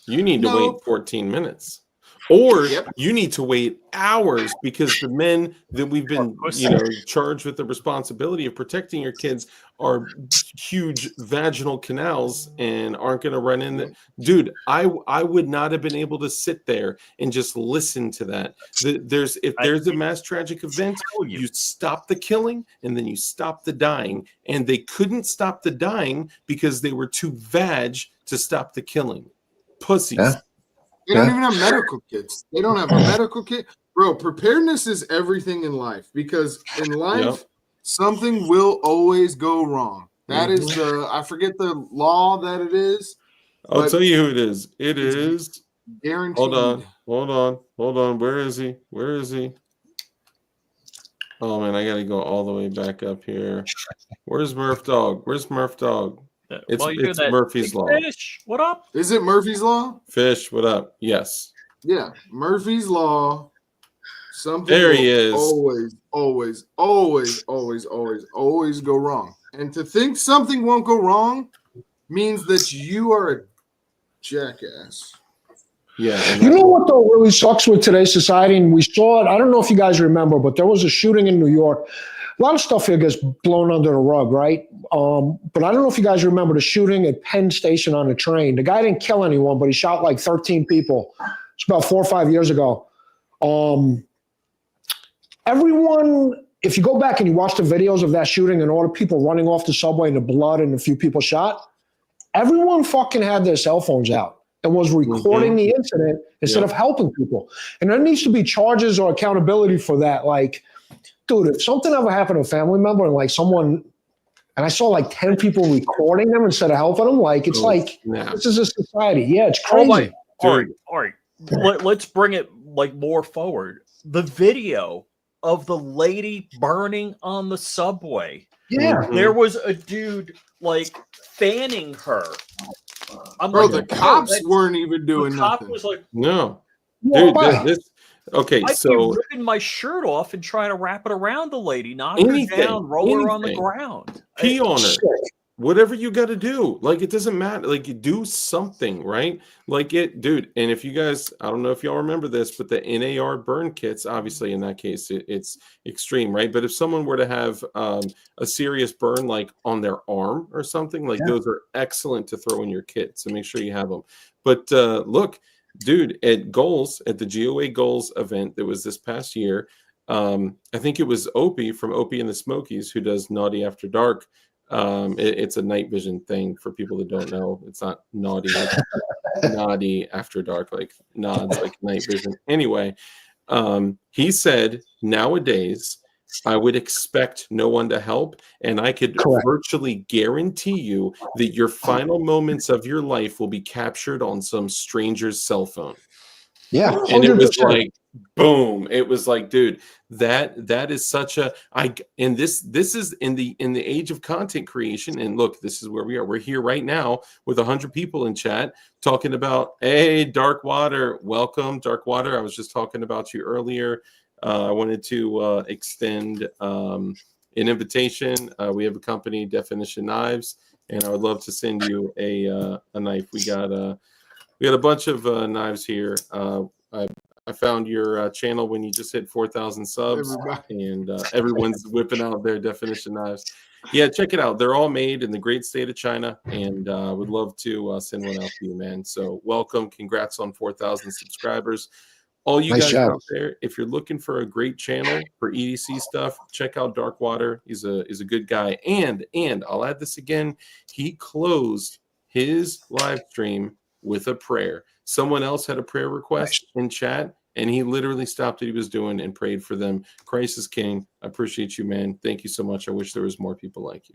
You need to wait 14 minutes. Or you need to wait hours, because the men that we've been, charged with the responsibility of protecting your kids are huge vaginal canals and aren't going to run in the dude. I would not have been able to sit there and just listen to that. If there's a mass tragic event, you stop the killing and then you stop the dying, and they couldn't stop the dying because they were too vag to stop the killing. Pussies.
Yeah.
They don't even have medical kits. They don't have a medical kit. Bro, preparedness is everything in life, because in life, something will always go wrong. That is I forget the law that it is.
I'll tell you who it is. It is
guaranteed.
Hold on. Where is he? Oh, man, I got to go all the way back up here. Where's Murph Dog? It's Murphy's Law.
Fish, what up?
Is it Murphy's Law?
Fish, what up? Yes.
Yeah, Murphy's Law. Something
there he is.
Always go wrong. And to think something won't go wrong means that you are a jackass.
Yeah.
You know what though really sucks with today's society, and we saw it. I don't know if you guys remember, but there was a shooting in New York a lot of stuff here gets blown under the rug, right? But I don't know if you guys remember the shooting at Penn Station on the train. The guy didn't kill anyone, but he shot like 13 people. It's about 4 or 5 years ago. Everyone, if you go back and you watch the videos of that shooting and all the people running off the subway and the blood and a few people shot, everyone fucking had their cell phones out and was recording the incident instead of helping people. And there needs to be charges or accountability for that. Like, dude, if something ever happened to a family member and like someone, and I saw like 10 people recording them instead of helping them, like, it's this is a society. Yeah, it's crazy.
All right. Let's bring it like more forward. The video of the lady burning on the subway.
Yeah.
There was a dude like fanning her.
Bro, the cops weren't even doing nothing.
Was like,
no. Dude, okay,
I'd
so
be ripping my shirt off and trying to wrap it around the lady, knock her down, roll her on the ground.
Pee on her. Whatever you got to do. Like, it doesn't matter. Like, you do something, right? Like it, dude. And if you guys, I don't know if y'all remember this, but the NAR burn kits, obviously in that case, it's extreme, right? But if someone were to have a serious burn, like on their arm or something, like those are excellent to throw in your kit. So make sure you have them. But look, dude, at Goals, at the GOA Goals event that was this past year, I think it was Opie from Opie and the Smokies who does Naughty After Dark. It's a night vision thing for people that don't know. It's not naughty, naughty after dark, like nods, like night vision. Anyway, he said nowadays I would expect no one to help, and I could virtually guarantee you that your final moments of your life will be captured on some stranger's cell phone.
Yeah, 100%.
And it was like, boom! It was like, dude, that is such a and this is in the age of content creation. And look, this is where we are. We're here right now with 100 people in chat talking about, hey, Dark Water, welcome, Dark Water. I was just talking about you earlier. I wanted to extend an invitation. We have a company, Definition Knives, and I would love to send you a knife. We got a bunch of knives here. I found your channel when you just hit 4,000 subs, and everyone's whipping out their Definition knives. Yeah, check it out. They're all made in the great state of China, and would love to send one out to you, man. So welcome. Congrats on 4,000 subscribers. All you guys out there, if you're looking for a great channel for EDC stuff, check out Dark Water. He's a good guy. And I'll add this again. He closed his live stream with a prayer. Someone else had a prayer request in chat, and he literally stopped what he was doing and prayed for them. Christ is King. I appreciate you, man. Thank you so much. I wish there was more people like you.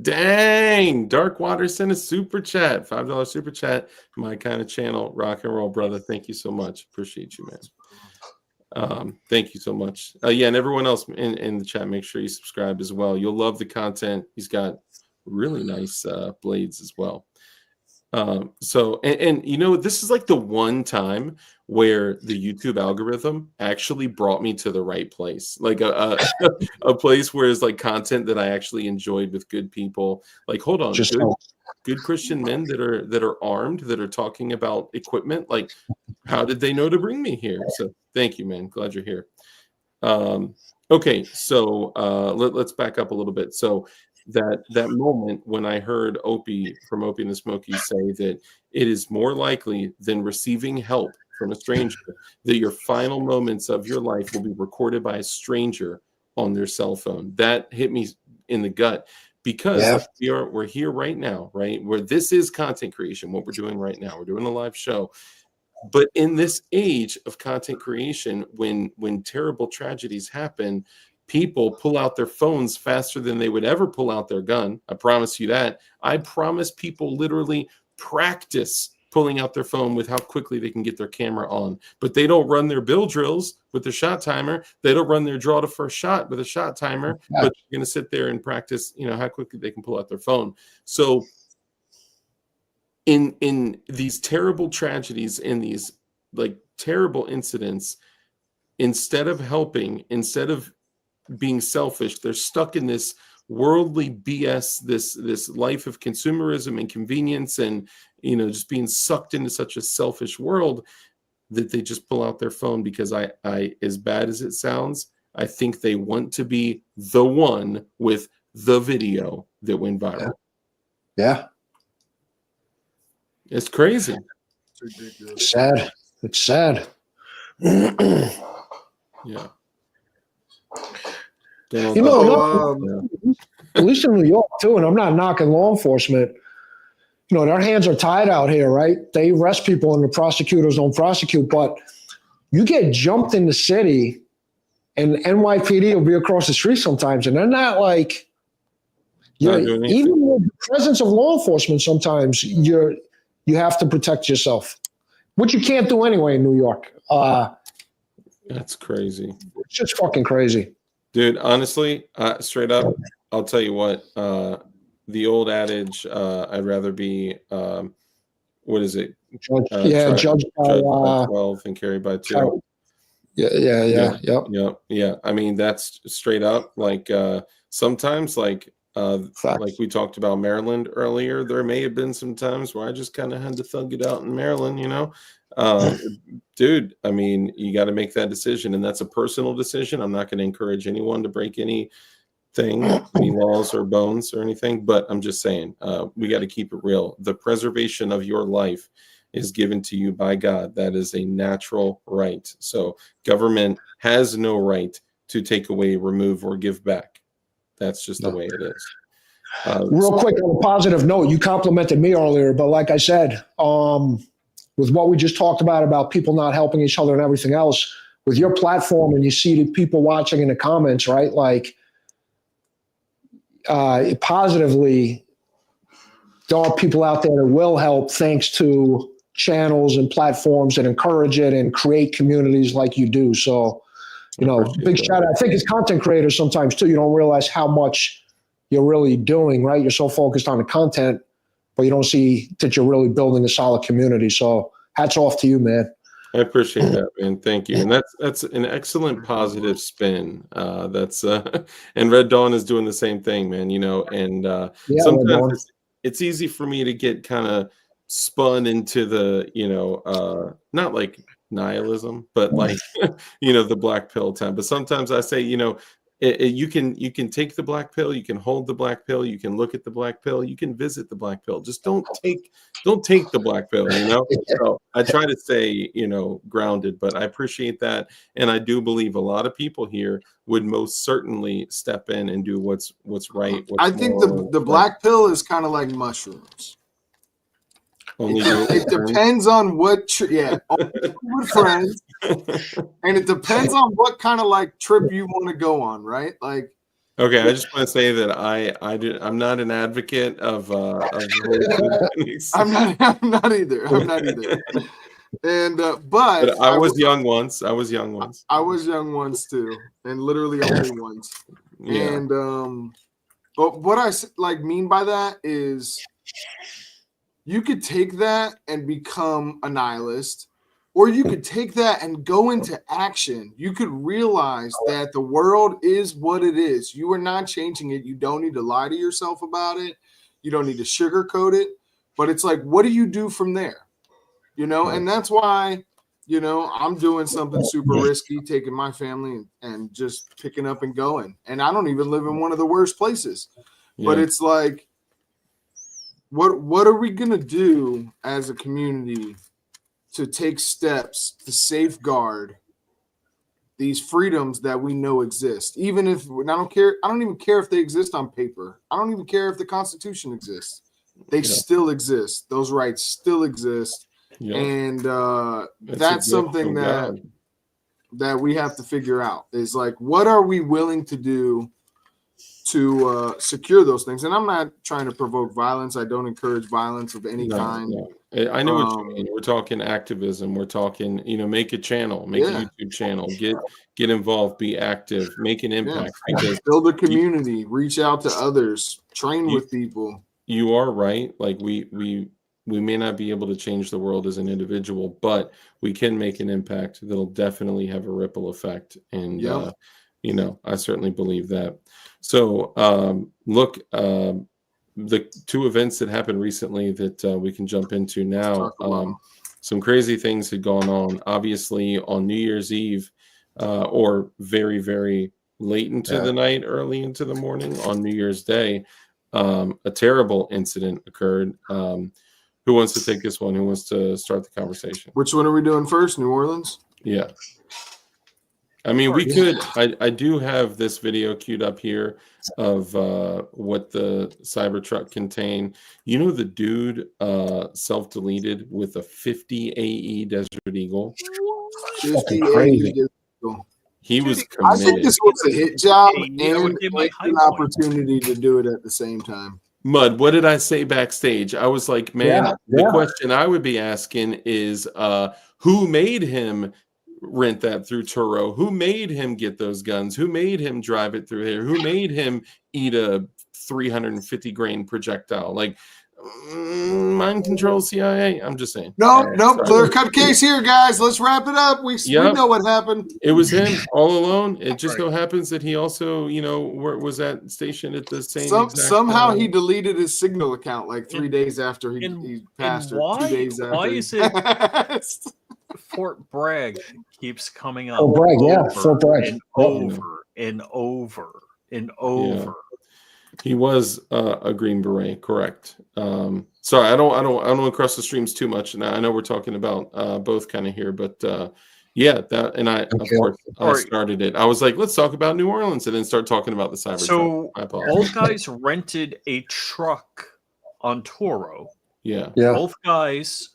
Dang, Dark Water sent a super chat, $5 super chat. My kind of channel, rock and roll, brother. Thank you so much. Appreciate you, man. Thank you so much. Yeah, and everyone else in the chat, make sure you subscribe as well. You'll love the content. He's got really nice blades as well. So you know, this is like the one time where the YouTube algorithm actually brought me to the right place, like a place where it's like content that I actually enjoyed with good people. Like, hold on, good Christian men that are armed, that are talking about equipment. Like, how did they know to bring me here? So thank you, man. Glad you're here. Okay, so let's back up a little bit. So that moment when I heard Opie from Opie and the Smokies say that it is more likely than receiving help from a stranger that your final moments of your life will be recorded by a stranger on their cell phone. That hit me in the gut, because we're here right now, right? Where this is content creation, what we're doing right now. We're doing a live show. But in this age of content creation, when terrible tragedies happen, people pull out their phones faster than they would ever pull out their gun. I promise you that. I promise people literally practice pulling out their phone with how quickly they can get their camera on. But they don't run their bill drills with their shot timer. They don't run their draw to first shot with a shot timer. But they're going to sit there and practice, you know, how quickly they can pull out their phone. So in these terrible tragedies, in these like terrible incidents, instead of helping, instead of being selfish, they're stuck in this worldly BS, this life of consumerism and convenience, and, you know, just being sucked into such a selfish world. that they just pull out their phone, because I as bad as it sounds, I think they want to be the one with the video that went viral.
Yeah.
It's crazy.
It's ridiculous.
It's sad. It's sad.
Yeah.
You know,
Yeah.
at least in New York too, and I'm not knocking law enforcement. You know, their hands are tied out here, right? They arrest people and the prosecutors don't prosecute, but you get jumped in the city and NYPD will be across the street sometimes, and they're not like, even with the presence of law enforcement, sometimes you have to protect yourself, which you can't do anyway in New York.
That's crazy.
It's just fucking crazy.
Dude, honestly, straight up, I'll tell you what, the old adage, I'd rather be, what is it?
Judged by
12 and carried by 2.
Yeah.
I mean, that's straight up. Like, sometimes, like we talked about Maryland earlier, there may have been some times where I just kind of had to thug it out in Maryland, you know? Dude, I mean, you got to make that decision, and that's a personal decision. I'm not going to encourage anyone to break anything, any laws or bones or anything, but I'm just saying, we got to keep it real. The preservation of your life is given to you by God. That is a natural right. So government has no right to take away, remove, or give back. That's just the way it is.
Real quick, on a positive note, you complimented me earlier, but like I said, with what we just talked about people not helping each other and everything else, with your platform, and you see the people watching in the comments, right? Like, positively, there are people out there that will help thanks to channels and platforms that encourage it and create communities like you do. So, you know, big shout out. I think as content creators sometimes too, you don't realize how much you're really doing, right? You're so focused on the content, but you don't see that you're really building a solid community. So hats off to you, man.
I appreciate that, man. Thank you. And that's an excellent positive spin. And Red Dawn is doing the same thing, man, you know, and sometimes it's easy for me to get kind of spun into the, you know, not like nihilism, but like, you know, the black pill time. But sometimes I say, you know, you can take the black pill, you can hold the black pill, you can look at the black pill, you can visit the black pill. Just don't take the black pill, you know. So I try to stay, you know, grounded, but I appreciate that, and I do believe a lot of people here would most certainly step in and do what's right.
I think the black pill is kind of like mushrooms. It depends on what with friends, and it depends on what kind of like trip you want to go on, right? Like,
okay, I just want to say that I'm not an advocate of
I'm not either. And but
I was young once. I was young once
too, and literally only once.
Yeah.
And but what I like mean by that is, you could take that and become a nihilist, or you could take that and go into action. You could realize that the world is what it is. You are not changing it. You don't need to lie to yourself about it. You don't need to sugarcoat it. But it's like, what do you do from there? You know, and that's why, you know, I'm doing something super risky, taking my family and just picking up and going. And I don't even live in one of the worst places. Yeah. But it's like, what are we gonna do as a community to take steps to safeguard these freedoms that we know exist? Even if I don't even care if they exist on paper. I don't even care if the Constitution exists. They still exist. Those rights still exist. Yeah. And that's something that we have to figure out, is like, what are we willing to do to secure those things? And I'm not trying to provoke violence. I don't encourage violence of any kind.
No. I know what you mean. We're talking activism. We're talking, you know, make a channel, make a YouTube channel, get involved, be active, make an impact. Because
build a community, reach out to others, train with people.
You are right. Like we may not be able to change the world as an individual, but we can make an impact that'll definitely have a ripple effect. And you know, I certainly believe that. So look, the two events that happened recently that we can jump into now. some crazy things had gone on. Obviously, on New Year's Eve, or very, very late into the night, early into the morning on New Year's Day, a terrible incident occurred. Who wants to take this one? Who wants to start the conversation?
Which one are we doing first? New Orleans?
Yeah. I mean, we could. I do have this video queued up here of what the Cybertruck contained. You know, the dude self-deleted with a 50 AE Desert Eagle.
50
crazy.
AE Desert Eagle.
He was
I think
committed.
this was a hit job
Hey, you know,
and
it might
an
high point.
opportunity to do it at the same time.
Mud, what did I say backstage? I was like, man,
Yeah,
the
yeah.
question I would be asking is who made him rent that through Turo? Who made him get those guns? Who made him drive it through here? Who made him eat a 350 grain projectile? Like, mind control CIA? I'm just saying.
Nope,
Sorry.
clear cut case here, guys. Let's wrap it up. We know what happened.
It was him all alone. It just so happens that he also, you know, was at stationed at the same exact
somehow he deleted his Signal account like 3 days after he passed her.
Why,
2 days after.
why is it Fort Bragg keeps coming up?
Fort Bragg, yeah,
over
Fort Bragg.
and over and over and over.
Yeah. He was a Green Beret, correct? Sorry, I don't want to cross the streams too much. Now I know we're talking about both kind of here, but yeah, that and I of course I started it. I was like, let's talk about New Orleans, and then start talking about the Cybertruck.
So
I apologize.
both guys rented a truck on Turo.
Yeah.
Both guys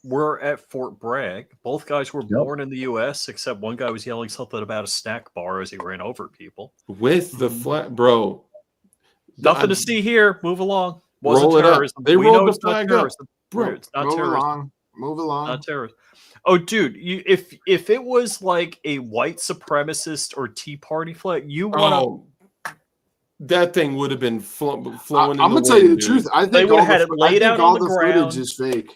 were at Fort Bragg. Both guys were born in the U.S., except one guy was yelling something about a snack bar as he ran over people.
With the flag, bro.
Nothing to see here. Move along.
Roll it up. They rolled the flag up.
Bro, it's not terrorism.
Move along.
Not terrorism. Oh, dude, if it was like a white supremacist or Tea Party flag, you want to...
that thing would have been flowing.
I'm gonna tell you the truth. I think
they would have had it laid out on the ground.
Footage is fake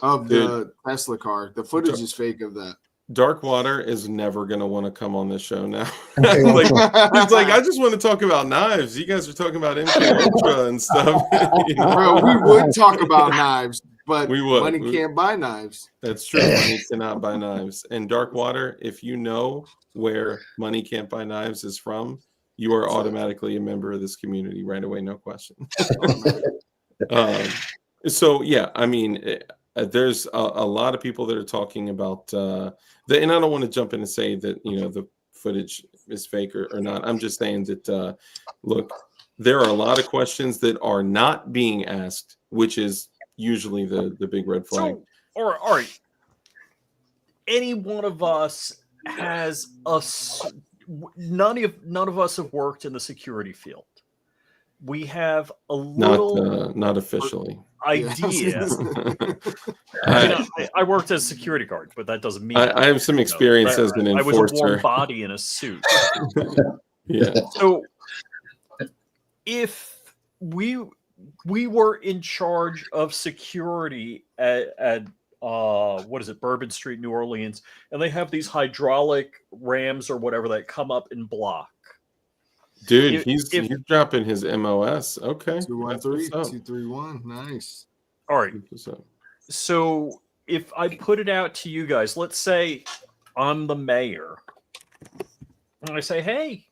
of the Tesla car. The footage is fake of that.
Dark Water is never going to want to come on this show now. It's like, I just want to talk about knives. You guys are talking about MK Ultra and stuff. You know?
Bro, we would talk about knives, but
we would.
Money can't buy knives.
That's true. Money cannot buy knives. And Dark Water, if you know where Money Can't Buy Knives is from, you are automatically a member of this community right away. No question. So, yeah, I mean... there's a lot of people that are talking about and I don't want to jump in and say that, you know, the footage is fake or not. I'm just saying that, look, there are a lot of questions that are not being asked, which is usually the big red flag.
So, all right. Any one of us has none of us have worked in the security field. We have a little
not officially
idea. I worked as a security guard, but that doesn't mean
I have some experience as an enforcer.
I was a warm body in a suit.
Yeah.
So if we were in charge of security at what is it, Bourbon Street, New Orleans, and they have these hydraulic rams or whatever that come up and block.
Dude, he's dropping his MOS. Okay.
213-231. Nice.
All right. So if I put it out to you guys, let's say I'm the mayor, and I say, hey,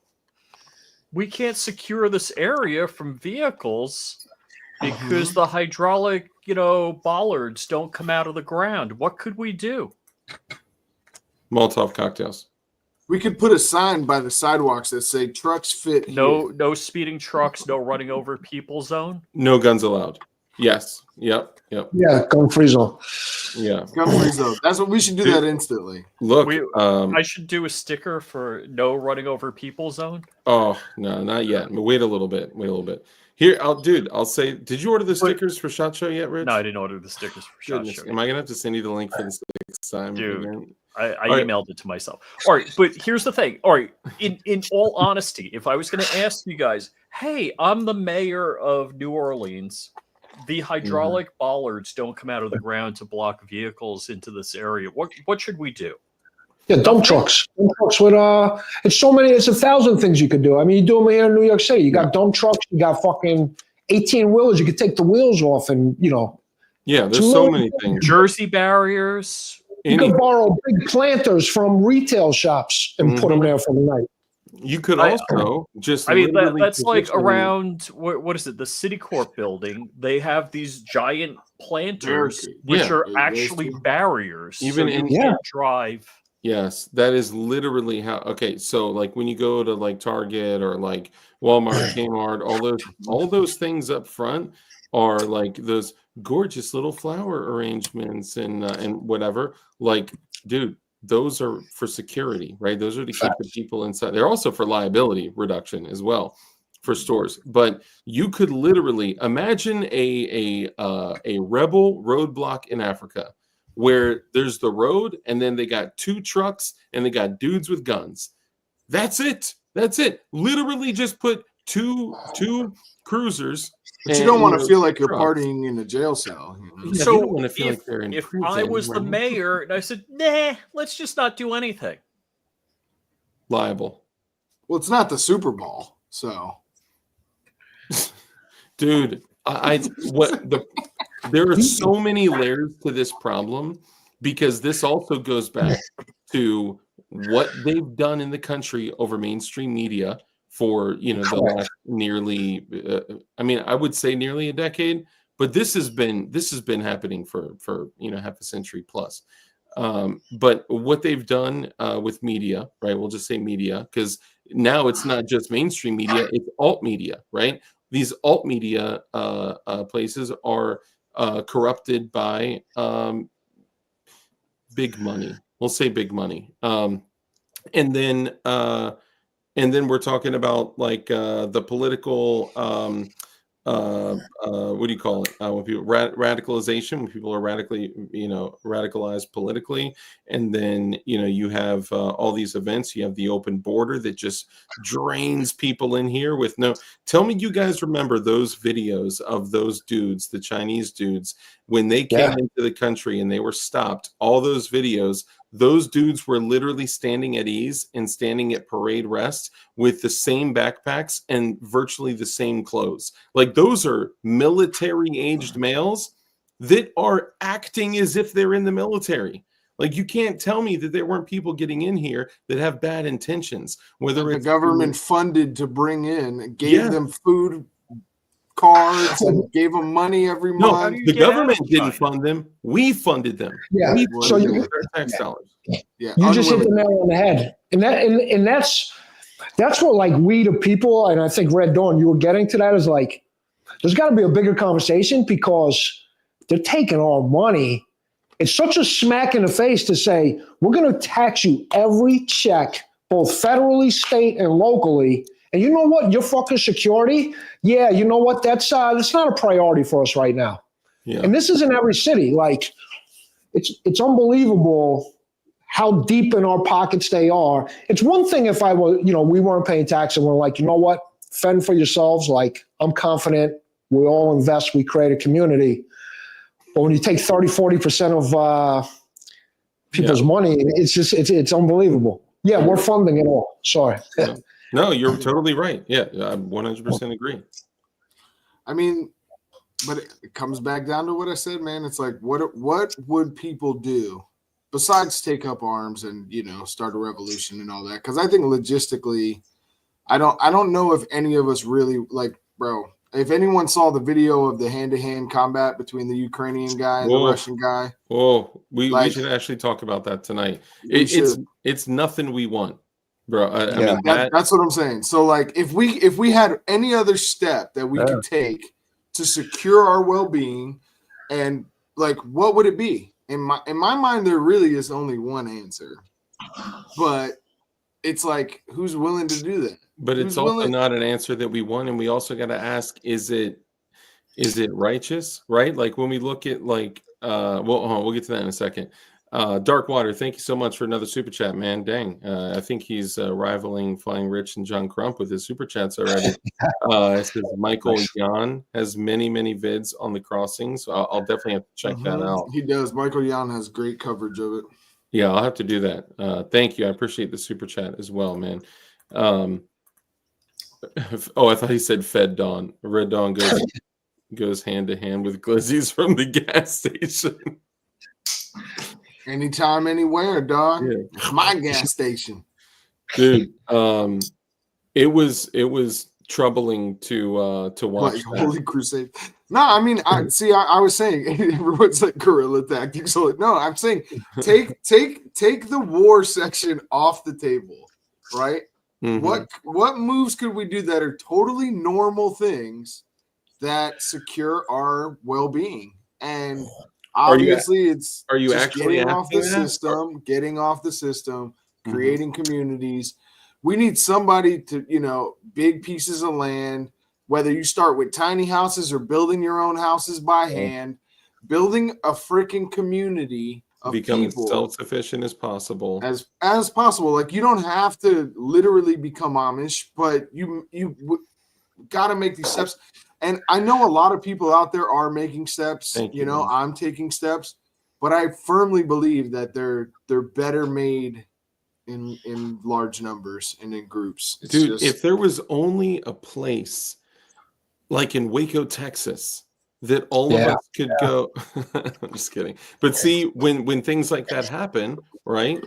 we can't secure this area from vehicles because the hydraulic, bollards don't come out of the ground. What could we do?
Molotov cocktails.
We could put a sign by the sidewalks that say trucks fit here.
No speeding trucks, no running over people zone.
No guns allowed. Yes. Yep.
Yeah, gun free zone.
Yeah.
Gun free zone. That's what we should do that instantly.
Look,
I should do a sticker for no running over people zone.
Oh, no, not yet. Wait a little bit. Here, I'll say, did you order the stickers for SHOT Show yet, Rich?
No, I didn't order the stickers for SHOT Show.
Am I going to have to send you the link for the next time?
Dude, I emailed it to myself. All right, but here's the thing. All right, in all honesty, if I was going to ask you guys, hey, I'm the mayor of New Orleans. The hydraulic bollards don't come out of the ground to block vehicles into this area. What should we do?
Yeah, dump trucks. Dump trucks with it's 1,000 things you could do. I mean, you do them here in New York City. You got dump trucks, you got fucking 18 wheelers. You could take the wheels off and
Yeah, there's so many things.
Jersey barriers.
You could borrow big planters from retail shops and put them there for the night.
You could also just.
I mean,
literally
that's like
position-
around what is it? The Citicorp building. They have these giant planters, which are actually barriers.
Even
so
in
you can't drive.
Yes, that is literally how. Okay, so like when you go to like Target or like Walmart, Kmart, all those things up front are like those gorgeous little flower arrangements and whatever. Like, dude, those are for security, right? Those are to keep the people inside. They're also for liability reduction as well for stores. But you could literally imagine a rebel roadblock in Africa, where there's the road and then they got 2 trucks and they got dudes with guns. That's it. That's it. Literally just put two cruisers.
But you don't want to feel like you're partying in a jail cell.
Yeah, you
So
don't want to feel like they're in
if
prison,
I was the
right?
mayor and I said, nah, let's just not do anything.
Liable.
Well, it's not the Super Bowl, so.
Dude, there are so many layers to this problem, because this also goes back to what they've done in the country over mainstream media for the last nearly I would say nearly a decade, but this has been happening for half a century plus. But what they've done with media, right? We'll just say media, because now it's not just mainstream media, it's alt media, right? These alt media places are corrupted by big money. We'll say big money. And then we're talking about like the political what do you call it? When people radicalization, when people are radicalized politically, and then you have all these events. You have the open border that just drains people in here with no. Tell me, you guys remember those videos of those dudes, the Chinese dudes, when they came into the country and they were stopped? All those videos. Those dudes were literally standing at ease and standing at parade rest with the same backpacks and virtually the same clothes. Like, those are military-aged males that are acting as if they're in the military. Like, you can't tell me that there weren't people getting in here that have bad intentions. Whether it's
the government funded to bring in, gave them food cards and gave them money every month.
No, the government didn't fund them. We funded them.
Yeah.
So you tax dollars.
Yeah.
You just hit the nail on the head. And that's what, like, we the people, and I think Red Dawn, you were getting to that, is like, there's got to be a bigger conversation, because they're taking our money. It's such a smack in the face to say, we're going to tax you every check, both federally, state, and locally. And you know what? Your fucking security, yeah, you know what? That's not a priority for us right now. Yeah. And this is in every city. Like, it's unbelievable how deep in our pockets they are. It's one thing if we weren't paying tax and we're like, you know what? Fend for yourselves. Like, I'm confident. We all invest. We create a community. But when you take 30-40% of people's money, it's unbelievable. Yeah, we're funding it all. Sorry.
Yeah. No, you're totally right. Yeah, I 100% agree.
I mean, but it comes back down to what I said, man. It's like, what would people do besides take up arms and start a revolution and all that? Because I think logistically, I don't know if any of us really, like, bro. If anyone saw the video of the hand-to-hand combat between the Ukrainian guy and the Russian guy,
we should actually talk about that tonight. It's nothing we want. Bro, I mean,
that's what I'm saying. So, like, if we had any other step that we could take to secure our well-being, and like, what would it be? In my mind, there really is only one answer, but it's like, who's willing to do that?
But it's also not an answer that we want, and we also got to ask: is it righteous? Right? Like, when we look at like, we'll get to that in a second. Dark Water, thank you so much for another super chat, man. Dang, I think he's rivaling Flying Rich and John Crump with his super chats already. It says Michael Yan has many vids on the crossings. So I'll definitely have to check that out.
He does. Michael Yan has great coverage of it.
Yeah, I'll have to do that. Thank you. I appreciate the super chat as well, man. I thought he said Fed Dawn. Red Dawn goes, goes hand to hand with glizzies from the gas station.
Anytime, anywhere, dog.
Yeah.
It's my gas station.
Dude, it was troubling to watch
Like
that.
Holy Crusade. No, I mean, I was saying everyone's like guerrilla tactics. So no, I'm saying take the war section off the table, right?
Mhm.
What moves could we do that are totally normal things that secure our well-being? And obviously it's
are you
just
actually
getting off the
asking that?
system,
Mhm.
creating communities. We need somebody to, big pieces of land, whether you start with tiny houses or building your own houses by hand, building a freaking community of
Become as
people
self-sufficient as possible.
as possible. Like, you don't have to literally become Amish, but you got to make these steps. And I know a lot of people out there are making steps.
Thank you, man.
I'm taking steps, but I firmly believe that they're better made in large numbers and in groups. It's
Dude,
just,
if there was only a place like in Waco, Texas, that all of
Yeah.
us could go. I'm just kidding. But see, when things like that happen, right?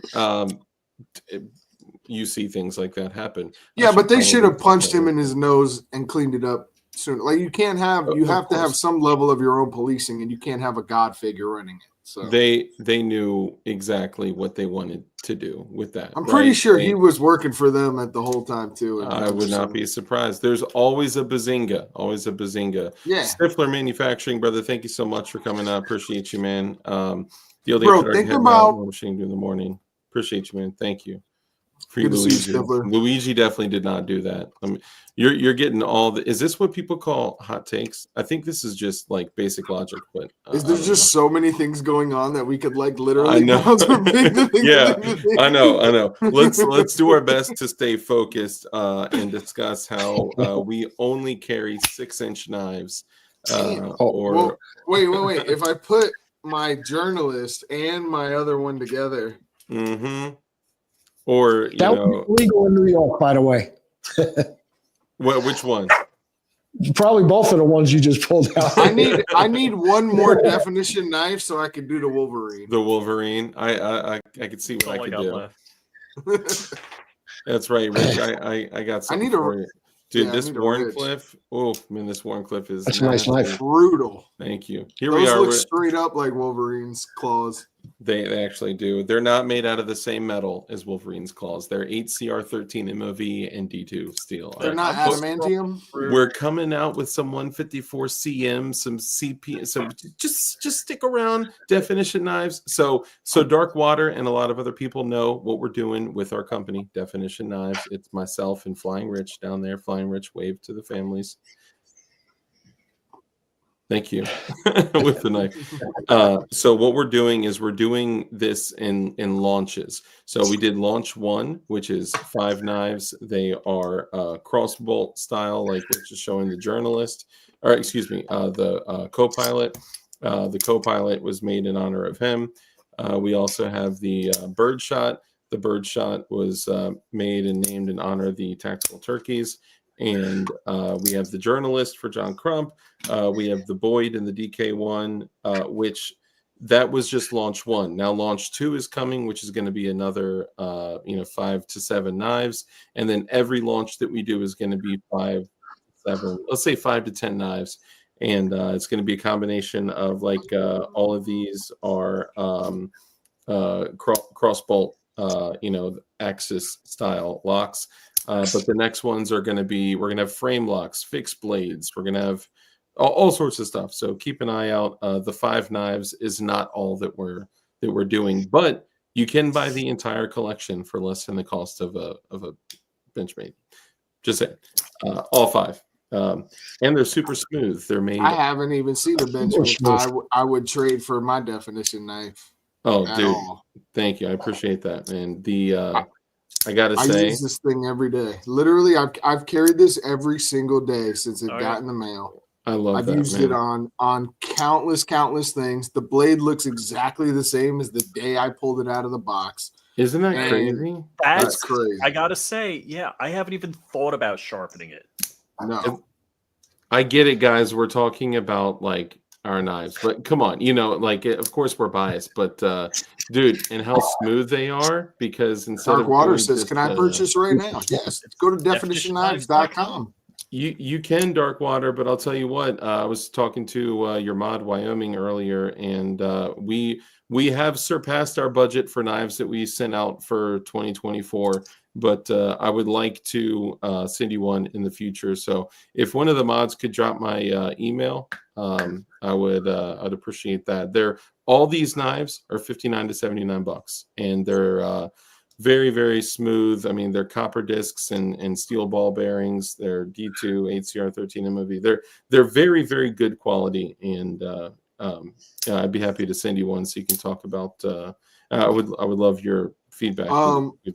You see things like that happen.
yeah, but they should have
probably
punched
stop
him
that.
in his nose and cleaned it up sooner. Like, you
Of
have to have
course.
some level of your own policing, and you can't have a God figure running it. So
They knew exactly what they wanted to do with that.
I'm pretty
right?
sure he was working for them at the whole time too.
I would not be surprised. There's always a bazinga. Always a bazinga.
Yeah.
Stifler Manufacturing, brother. Thank you so much for coming out. Appreciate you, man. DLD
Bro,
after dark,
think
heading
about-
out, machine in the morning. Appreciate you, man. Thank you. Free
Good to see you,
Luigi.
Stifler.
Luigi definitely did not do that. I mean, you're getting all the. Is this what people call hot takes? I think this is just like basic logic, but
Is there
I don't
just so many things going on that we could like literally
I know.
bounce from thing to thing
Yeah,
to thing to thing?
I know. Let's do our best to stay focused and discuss how we only carry 6-inch knives.
Well, wait. If I put my journalist and my other one together,
or
That would be legal in New York, by the way.
which one?
Probably both of the ones you just pulled out.
I need one more definition knife so I can do the Wolverine.
The Wolverine. I could see what I could do.
Left.
That's right, Rich. I got something for you. Dude,
yeah,
this Warncliffe. Oh man, this Warncliffe is
That's a nice knife.
Brutal.
Thank you. Here
Those
we are.
look straight up like Wolverine's claws.
They actually do. They're not made out of the same metal as Wolverine's claws. They're 8CR13 MOV and D2 steel.
They're not adamantium.
We're coming out with some 154 CM, some CP. So just stick around. Definition knives. So Dark Water and a lot of other people know what we're doing with our company, Definition Knives. It's myself and Flying Rich down there. Flying Rich, wave to the families. Thank you. With the knife. So what we're doing is we're doing this in launches. So we did launch 1, which is 5 knives. They are cross bolt style, like which is showing the journalist, or excuse me, the co-pilot. The co-pilot was made in honor of him. We also have the birdshot. The birdshot was made and named in honor of the tactical turkeys. And we have the journalist for John Crump. We have the Boyd and the DK1, which that was just launch 1. Now launch 2 is coming, which is going to be another 5 to 7 knives. And then every launch that we do is going to be 5, 7, let's say 5 to 10 knives. And it's going to be a combination of like all of these are cross bolt, axis style locks. But the next ones are going to be, we're going to have frame locks, fixed blades. We're going to have all sorts of stuff. So keep an eye out. The 5 knives is not all that we're doing, but you can buy the entire collection for less than the cost of a Benchmade. Just saying, all 5. And they're super smooth. They're made.
I haven't even seen a Benchmade. I would trade for my definition knife.
Oh, dude, thank you. I appreciate that, man. I gotta say,
I use this thing every day. Literally, I've carried this every single day since it got in the mail.
I love
I've
that,
used
man.
it on countless things. The blade looks exactly the same as the day I pulled it out of the box.
Isn't that crazy?
That's
crazy.
I gotta say, yeah, I haven't even thought about sharpening it.
No.
I get it, guys. We're talking about like our knives, but come on, like of course we're biased, but dude, and how smooth they are, because instead
Dark
of
Water
doing
says,
just
"Can I purchase right now?" Yes. Go to definitionknives.com.
you can Dark Water, but I'll tell you what, I was talking to your mod Wyoming earlier, and we have surpassed our budget for knives that we sent out for 2024, but I would like to send you one in the future. So if one of the mods could drop my email, I'd appreciate that. All these knives are $59 to $79, and they're very, very smooth. I mean, they're copper discs and steel ball bearings. They're D2 HCR13 MOV. They're very, very good quality, and I'd be happy to send you one so you can talk about. I would love your feedback.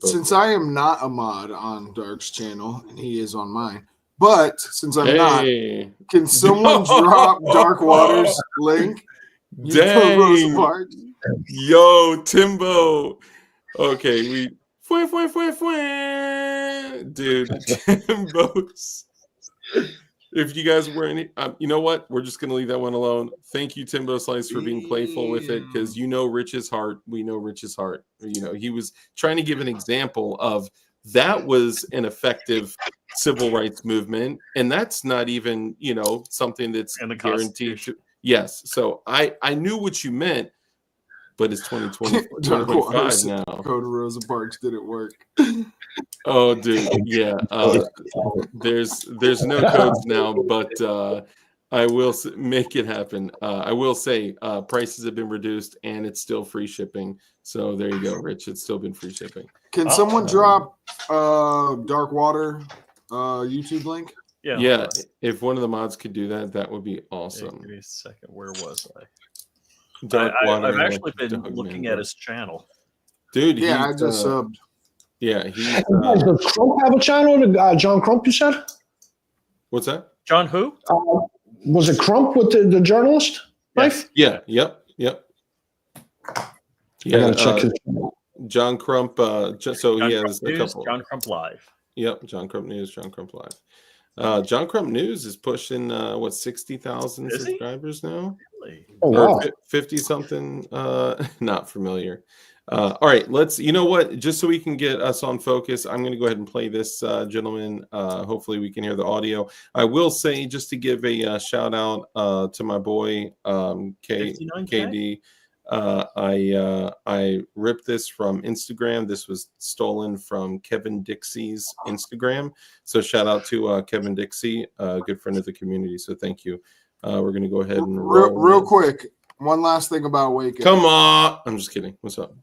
Since I am not a mod on Dark's channel and he is on mine, but since I'm not, can someone drop Dark Water's link?
Dang. Yo, Timbo. Okay, dude, Timbos. If you guys were any, you know what? We're just gonna leave that one alone. Thank you, Timbo Slice, for being playful with it, because Rich's heart. We know Rich's heart. He was trying to give an example of that was an effective civil rights movement, and that's not even something that's guaranteed to. Yes, so I knew what you meant. But it's 2025 now.
Dakota Rosa Parks didn't work.
Oh, dude, yeah. There's no codes now, but I will make it happen. I will say prices have been reduced, and it's still free shipping. So there you go, Rich. It's still been free shipping.
Can someone drop Dark Water YouTube link?
Yeah. If one of the mods could do that, that would be awesome.
Give me a second. Where was I?
I've
actually been looking at his channel,
dude.
Yeah, I just subbed.
Yeah,
does Crump have a channel? John Crump, you said?
What's that?
John who?
Was it Crump with the journalist?
Yes.
Yeah. Yep.
Yeah. I gotta check his channel.
John Crump. So he has a couple.
John Crump Live.
Yep. John Crump News. John Crump Live. John Crump News is pushing 60,000 subscribers now.
Really?
Oh wow,
50 something. Not familiar. All right, you know what? Just so we can get us on focus, I'm going to go ahead and play this gentleman. Hopefully, we can hear the audio. I will say, just to give a shout out to my boy KD. I ripped this from Instagram. This was stolen from Kevin Dixie's Instagram. So shout out to Kevin Dixie, a good friend of the community. So thank you. We're going to go ahead and
real quick. One last thing about Wake Up.
Come on. I'm just kidding. What's up?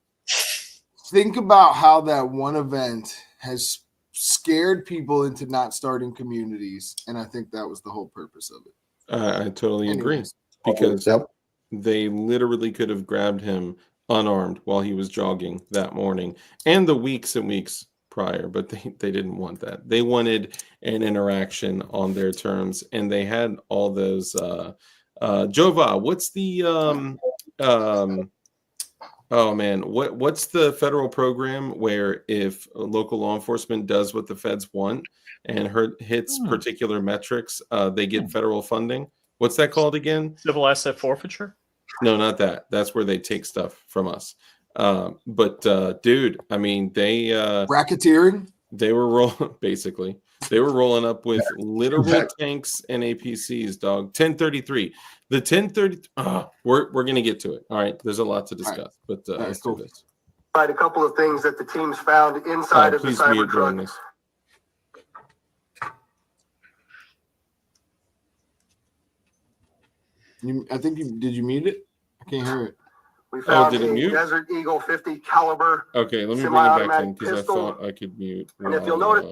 Think about how that one event has scared people into not starting communities. And I think that was the whole purpose of it.
I totally agree. Because they literally could have grabbed him unarmed while he was jogging that morning and the weeks and weeks prior, but they didn't want that. They wanted an interaction on their terms, and they had all those Jova, what's the oh man, what's the federal program where if local law enforcement does what the feds want and hits particular metrics, they get federal funding? What's that called again?
Civil asset forfeiture?
No, not that. That's where they take stuff from us. But dude, I mean, they
racketeering.
They were rolling They were rolling up with literal tanks and APCs, dog. 1033. The 1030. We're gonna get to it. All right. There's a lot to discuss, but let's do this.
A couple of things that the teams found inside of the Cybertruck.
Did you mute it? I can't hear it.
We found
did it mute?
Desert Eagle 50 caliber.
Okay, let me bring it back in because I thought I could mute.
And if you'll notice,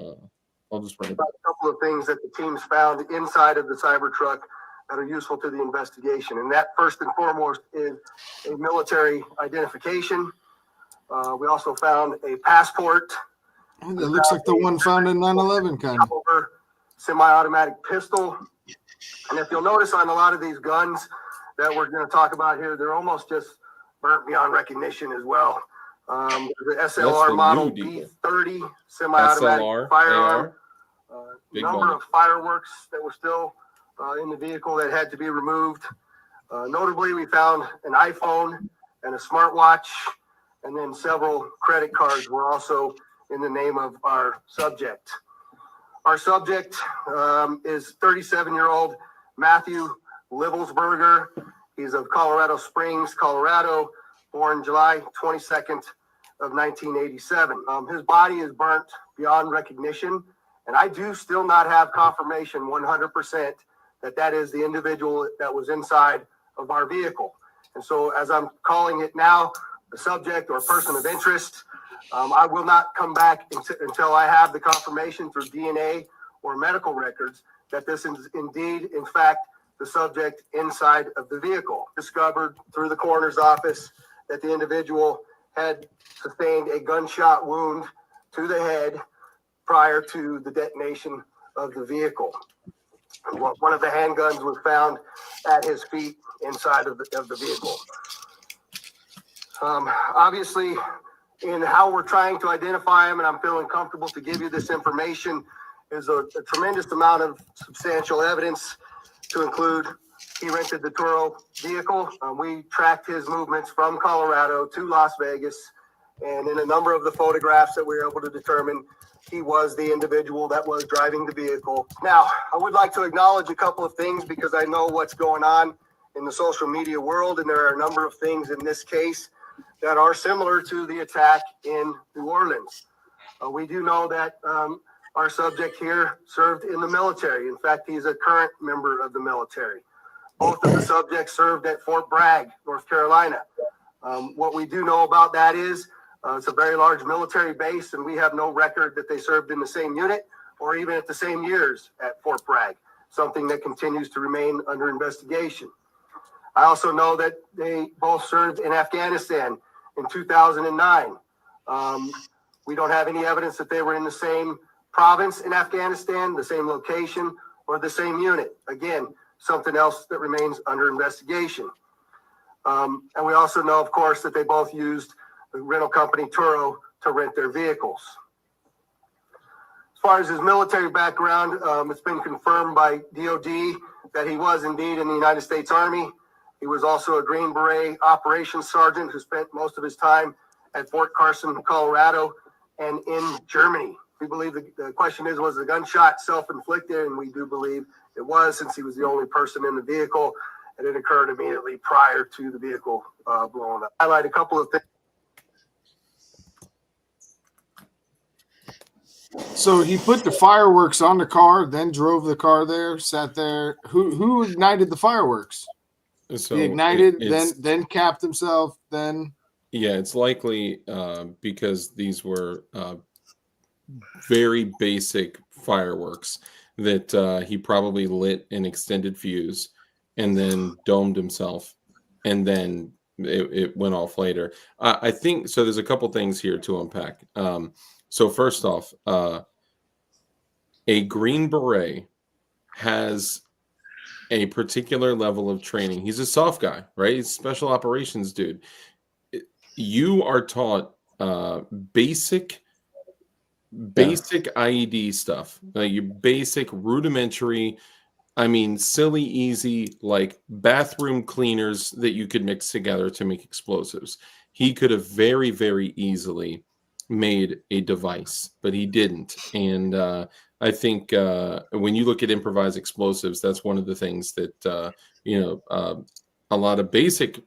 I'll just bring it
back. A couple of things that the teams found inside of the Cybertruck that are useful to the investigation. And that first and foremost is a military identification. We also found a passport.
That looks like the one found in 9/11 kind of.
Semi-automatic pistol. And if you'll notice on a lot of these guns that we're going to talk about here, they're almost just burnt beyond recognition as well. The SLR model B30 semi-automatic firearm. Number of fireworks that were still in the vehicle that had to be removed. Notably, we found an iPhone and a smartwatch, and then several credit cards were also in the name of our subject. Our subject is 37-year-old Matthew Livelsberger. He's of Colorado Springs, Colorado, born July 22nd of 1987. His body is burnt beyond recognition, and I do still not have confirmation 100% that that is the individual that was inside of our vehicle. And so as I'm calling it now, the subject or person of interest, I will not come back until I have the confirmation through DNA or medical records that this is indeed, in fact, the subject inside of the vehicle. Discovered through the coroner's office that the individual had sustained a gunshot wound to the head prior to the detonation of the vehicle. One of the handguns was found at his feet inside of the vehicle. Obviously, in how we're trying to identify him, and I'm feeling comfortable to give you this information, is a tremendous amount of substantial evidence to include he rented the Turo vehicle. We tracked his movements from Colorado to Las Vegas, and in a number of the photographs that we were able to determine, he was the individual that was driving the vehicle. Now, I would like to acknowledge a couple of things because I know what's going on in the social media world, and there are a number of things in this case that are similar to the attack in New Orleans. We do know that our subject here served in the military. In fact, he's a current member of the military. Both of the subjects served at Fort Bragg, North Carolina. What we do know about that is it's a very large military base, and we have no record that they served in the same unit or even at the same years at Fort Bragg, something that continues to remain under investigation. I also know that they both served in Afghanistan in 2009. We don't have any evidence that they were in the same province in Afghanistan, the same location, or the same unit. Again, something else that remains under investigation. And we also know, of course, that they both used the rental company Turo to rent their vehicles. As far as his military background, it's been confirmed by DOD that he was indeed in the United States Army. He was also a Green Beret operations sergeant who spent most of his time at Fort Carson, Colorado, and in Germany. We believe the question is, was the gunshot self-inflicted? And we do believe it was, since he was the only person in the vehicle, and it occurred immediately prior to the vehicle blowing up. Highlight a couple of things.
So he put the fireworks on the car, then drove the car there, sat there. Who ignited the fireworks?
So
he ignited, then capped himself, then.
Yeah, it's likely because these were very basic fireworks that he probably lit an extended fuse and then domed himself, and then it went off later. I think so. There's a couple things here to unpack. So first off, a Green Beret has a particular level of training. He's a soft guy, right? He's a special operations dude. You are taught basic IED stuff, your basic rudimentary, I mean, silly, easy, like bathroom cleaners that you could mix together to make explosives. He could have very, very easily made a device, but he didn't. And I think when you look at improvised explosives, that's one of the things that a lot of basic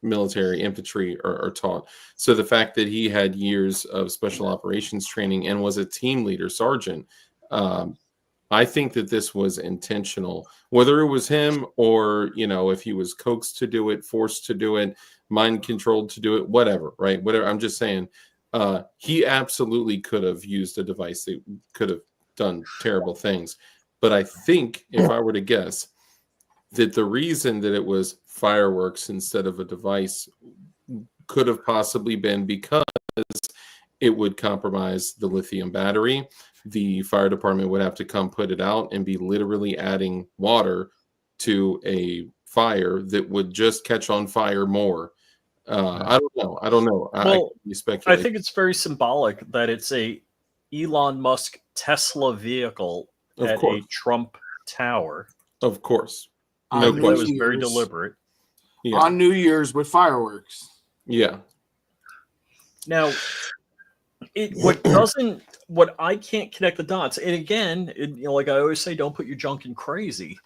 military infantry are taught. So the fact that he had years of special operations training and was a team leader sergeant, I think that this was intentional, whether it was him or, if he was coaxed to do it, forced to do it, mind controlled to do it, whatever, right? Whatever. I'm just saying, he absolutely could have used a device that could have done terrible things. But I think, if I were to guess, that the reason that it was fireworks instead of a device could have possibly been because it would compromise the lithium battery. The fire department would have to come put it out and be literally adding water to a fire that would just catch on fire more. I don't know.
I think it's very symbolic that it's a Elon Musk Tesla vehicle at a Trump tower.
Of course.
On
No
New
That was
question.
very
Year's.
deliberate.
Yeah.
On New Year's with fireworks.
Yeah.
Now, what I can't connect the dots, and again, like I always say, don't put your junk in crazy.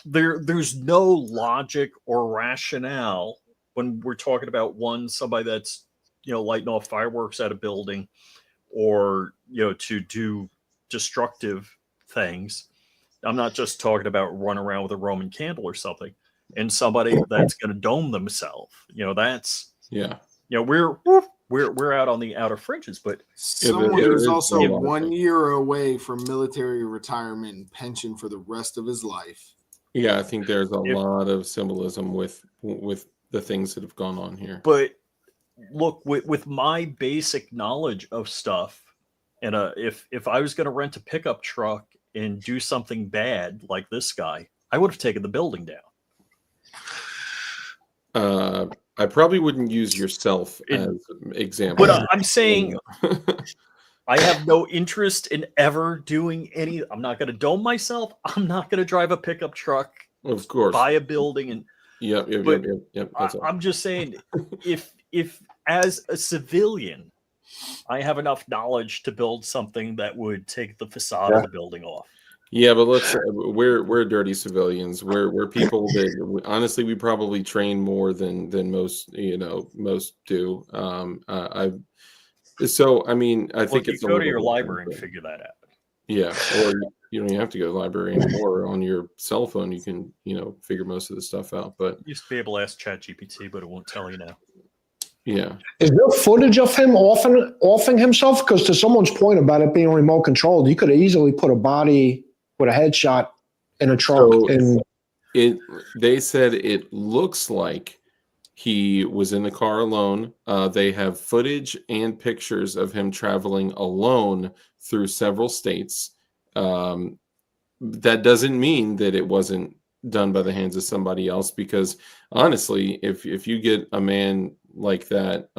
There's no logic or rationale when we're talking about somebody that's lighting off fireworks at a building, or to do destructive things. I'm not just talking about run around with a Roman candle or something, and somebody that's going to dome themselves. That's we're out on the outer fringes, but
Someone
there
who's
is
also
a lot of
1
things.
year away from military retirement and pension for the rest of his life.
Yeah, I think there's a lot of symbolism with the things that have gone on here.
But look, with my basic knowledge of stuff, and if I was going to rent a pickup truck and do something bad like this guy, I would have taken the building down.
I probably wouldn't use yourself as example.
But I'm saying I have no interest in ever doing any. I'm not going to dome myself. I'm not going to drive a pickup truck.
Of course.
Buy a building and.
Yep.
I'm just saying, if as a civilian, I have enough knowledge to build something that would take the facade of the building off.
Yeah, but we're dirty civilians. We're people that honestly we probably train more than most do. So I mean I think it's
you go to your library and figure that out.
Yeah, or you don't even have to go to the library anymore. On your cell phone, you can figure most of the stuff out. But
you used to be able to ask ChatGPT, but it won't tell you now.
Yeah.
Is there footage of him offing himself? Because to someone's point about it being remote controlled, you could have easily put a body with a headshot in a trunk.
So they said it looks like he was in the car alone. They have footage and pictures of him traveling alone through several states. That doesn't mean that it wasn't done by the hands of somebody else, because honestly, if you get a man like that,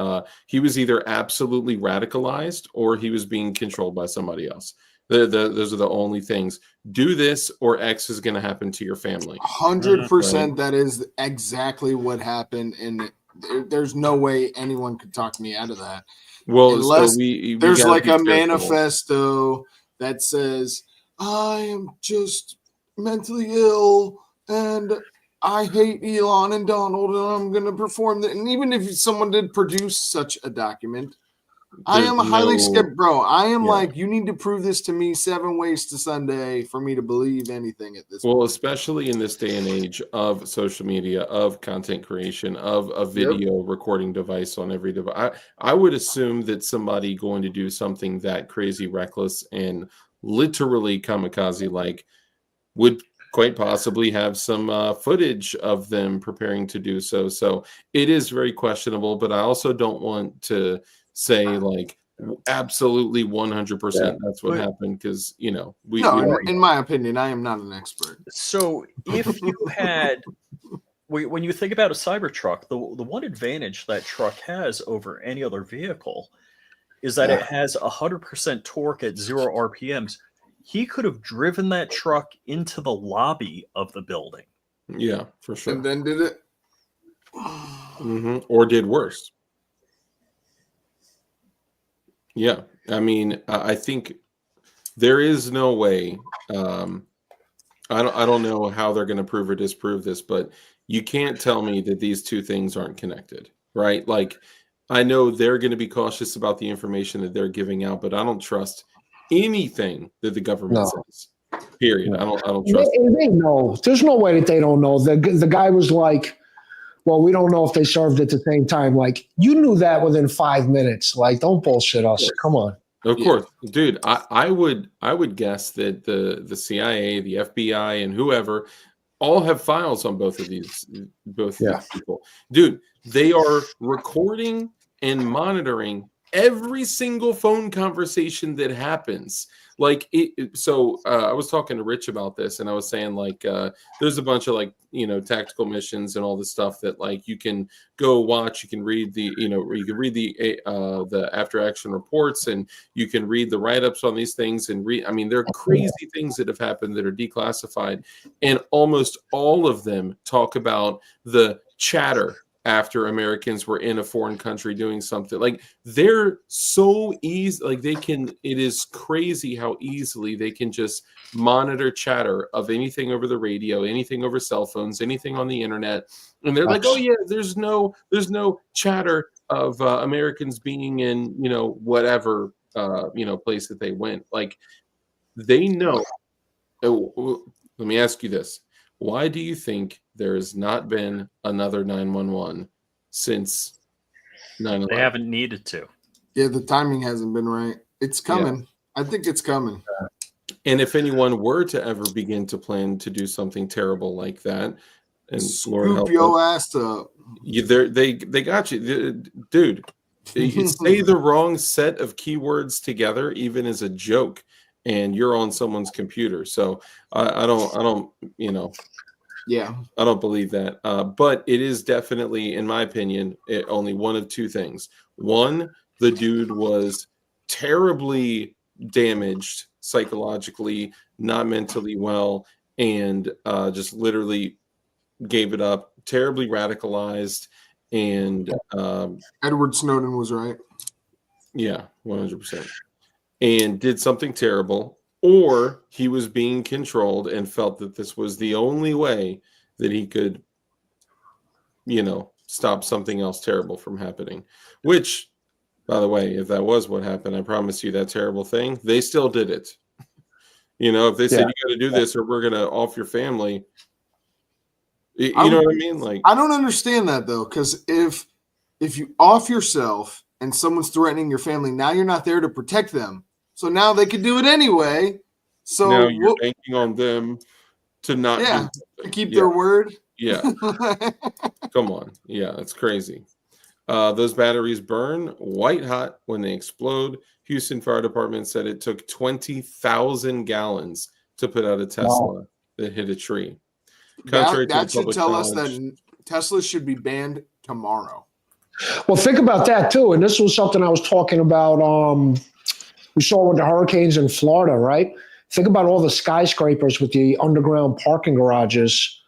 he was either absolutely radicalized or he was being controlled by somebody else. Those are the only things. Do this or X is going to happen to your family.
100%. That is exactly what happened, and there's no way anyone could talk me out of that.
Well,
unless
so we
there's
gotta
like
be
a
careful.
manifesto that says, I am just mentally ill and I hate Elon and Donald and I'm going to perform that. And even if someone did produce such a document, I am highly skeptical, bro. I am like, you need to prove this to me 7 ways to Sunday for me to believe anything at this point.
Well, especially in this day and age of social media, of content creation, of a video recording device on every device. I would assume that somebody going to do something that crazy reckless and literally kamikaze-like would quite possibly have some footage of them preparing to do so. So it is very questionable, but I also don't want to say like absolutely 100% that's what happened, because
in my opinion, I am not an expert.
So if you had when you think about a Cybertruck, the one advantage that truck has over any other vehicle is that it has 100% torque at 0 RPMs. He could have driven that truck into the lobby of the building.
Yeah, for sure.
And then did it?
Or did worse. Yeah, I mean, I think there is no way. I don't know how they're going to prove or disprove this, but you can't tell me that these two things aren't connected, right? Like, I know they're going to be cautious about the information that they're giving out, but I don't trust anything that the government says. Period. I don't trust.
They know. There's no way that they don't know. The guy was like, well, we don't know if they served at the same time. Like, you knew that within 5 minutes. Like, don't bullshit us. Come on.
Of course, dude. I would guess that the CIA, the FBI, and whoever all have files on both of these people. Dude, they are recording and monitoring every single phone conversation that happens. Like I was talking to Rich about this, and I was saying like there's a bunch of like tactical missions and all this stuff that like you can go watch. You can read the you can read the after action reports, and you can read the write ups on these things and read. I mean, there are crazy things that have happened that are declassified, and almost all of them talk about the chatter after Americans were in a foreign country doing something. Like they're so easy, like it is crazy how easily they can just monitor chatter of anything over the radio, anything over cell phones, anything on the internet. And they're like, oh yeah, there's no chatter of Americans being in, whatever, place that they went. Like they know. Let me ask you this. Why do you think there has not been another 911 since 9/11?
They haven't needed to.
Yeah, the timing hasn't been right. It's coming. Yeah. I think it's coming.
And if anyone were to ever begin to plan to do something terrible like that, and
scoop your ass up,
they got you, dude. You say the wrong set of keywords together, even as a joke, and you're on someone's computer. So I don't,
yeah,
I don't believe that. But it is definitely, in my opinion, only one of two things. One, the dude was terribly damaged psychologically, not mentally well, and just literally gave it up, terribly radicalized, and
Edward Snowden was right.
Yeah, 100%. And did something terrible, or he was being controlled and felt that this was the only way that he could, stop something else terrible from happening. Which, by the way, if that was what happened, I promise you that terrible thing, they still did it. If they said you got to do this or we're going to off your family, you know what I mean? Like,
I don't understand that though, because if you off yourself and someone's threatening your family, now you're not there to protect them. So now they could do it anyway. So
now you're banking on them to not
to keep their word.
Yeah. Come on. Yeah, that's crazy. Those batteries burn white hot when they explode. Houston Fire Department said it took 20,000 gallons to put out a Tesla that hit a tree.
That should tell us that Teslas should be banned tomorrow.
Well, think about that too. And this was something I was talking about. We saw with the hurricanes in Florida, right? Think about all the skyscrapers with the underground parking garages,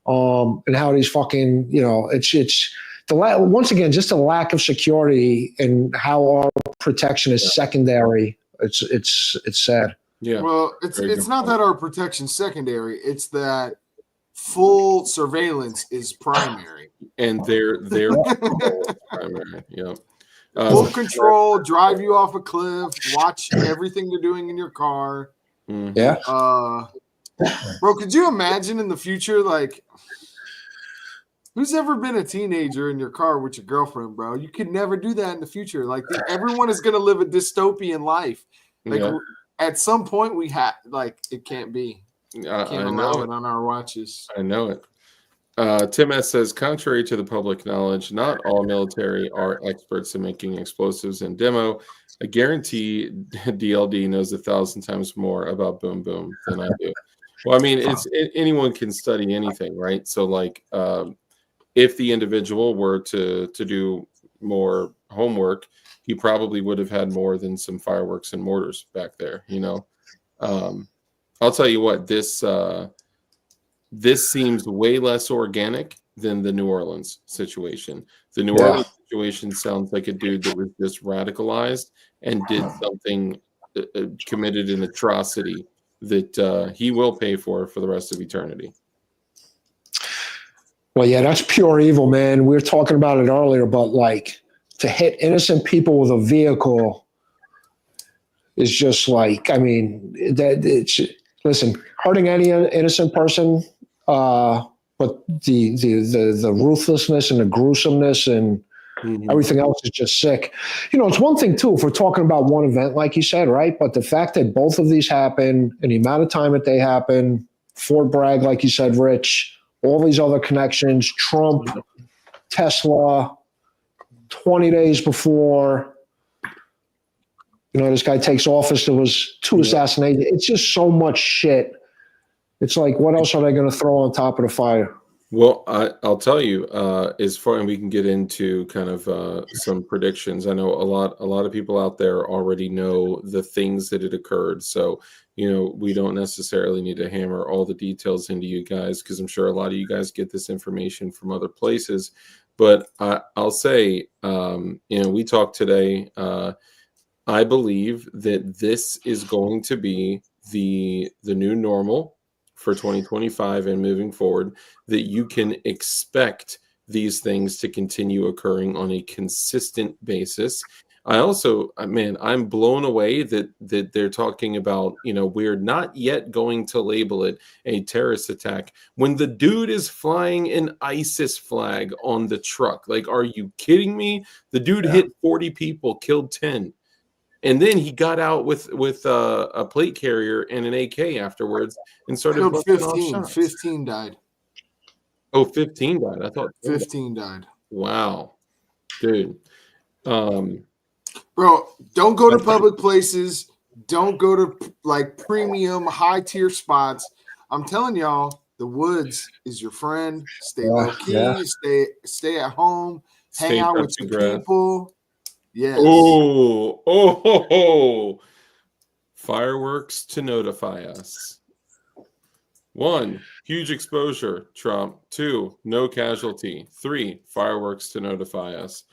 and how these fucking, it's once again just a lack of security and how our protection is secondary. It's sad.
Yeah.
Well, it's not that our protection's secondary. It's that full surveillance is primary.
And they're primary. Yeah.
Full control, drive you off a cliff, watch everything you're doing in your car.
Mm-hmm.
Yeah.
Bro, could you imagine in the future, like, who's ever been a teenager in your car with your girlfriend, bro? You could never do that in the future. Like, everyone is going to live a dystopian life. Like, at some point, it can't be. Can't allow it on our watches.
I know it. Tim S. says, contrary to the public knowledge, not all military are experts in making explosives and demo. I guarantee DLD knows 1,000 times more about boom boom than I do. Well, I mean, anyone can study anything, right? So, like, if the individual were to do more homework, he probably would have had more than some fireworks and mortars back there. I'll tell you what, this seems way less organic than the New Orleans situation. The New Orleans situation sounds like a dude that was just radicalized and did something, committed an atrocity that he will pay for the rest of eternity.
Well, yeah, that's pure evil, man. We were talking about it earlier, but like to hit innocent people with a vehicle is just like, I mean, listen, hurting any innocent person, but the ruthlessness and the gruesomeness and everything else is just sick. It's one thing too, if we're talking about one event, like you said, right? But the fact that both of these happen and the amount of time that they happen, Fort Bragg, like you said, Rich, all these other connections, Trump, Tesla, 20 days before, This guy takes office. There was 2 assassinations. It's just so much shit. It's like, what else are they going to throw on top of the fire?
Well, I'll tell you, as far, and we can get into kind of some predictions. I know a lot of people out there already know the things that had occurred. So, we don't necessarily need to hammer all the details into you guys, because I'm sure a lot of you guys get this information from other places. But I'll say, we talked today. I believe that this is going to be the new normal for 2025 and moving forward, that you can expect these things to continue occurring on a consistent basis. I also, man, I'm blown away that they're talking about, we're not yet going to label it a terrorist attack when the dude is flying an ISIS flag on the truck. Like, are you kidding me? The dude hit 40 people, killed 10. And then he got out with a plate carrier and an AK afterwards and started
Killed
busting off
15.
shots.
15 died.
Oh, 15 died. I thought
15 died.
Wow, dude.
Bro, don't go to public places. Don't go to like premium high tier spots. I'm telling y'all, the woods is your friend. Stay low key. Stay at home. Hang out with your people. Yes.
Oh. Fireworks to notify us. 1, huge exposure, Trump. 2, no casualty. 3, fireworks to notify us.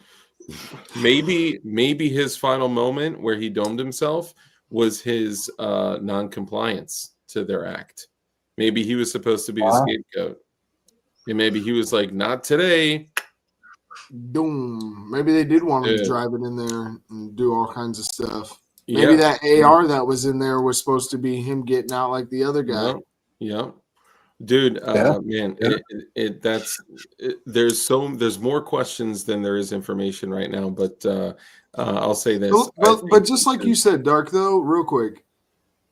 Maybe his final moment where he domed himself was his non-compliance to their act. Maybe he was supposed to be the scapegoat. And maybe he was like, not today.
Doom. Maybe they did want him to drive it in there and do all kinds of stuff. Maybe that AR that was in there was supposed to be him getting out like the other guy.
Yeah. Dude, man, there's more questions than there is information right now, but I'll say this.
But just like you said, Dark, though, real quick,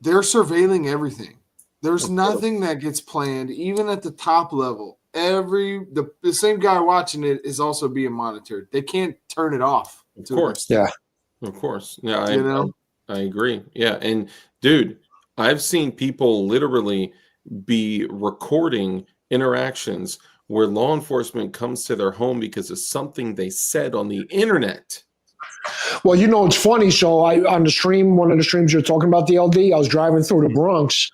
they're surveilling everything. There's nothing that gets planned, even at the top level. The same guy watching it is also being monitored. They can't turn it off.
Of course.
Yeah.
Of course. Yeah, I agree. Yeah. And dude, I've seen people literally be recording interactions where law enforcement comes to their home because of something they said on the internet.
Well, it's funny. So on the stream, one of the streams you're talking about, DLD, I was driving through the Bronx,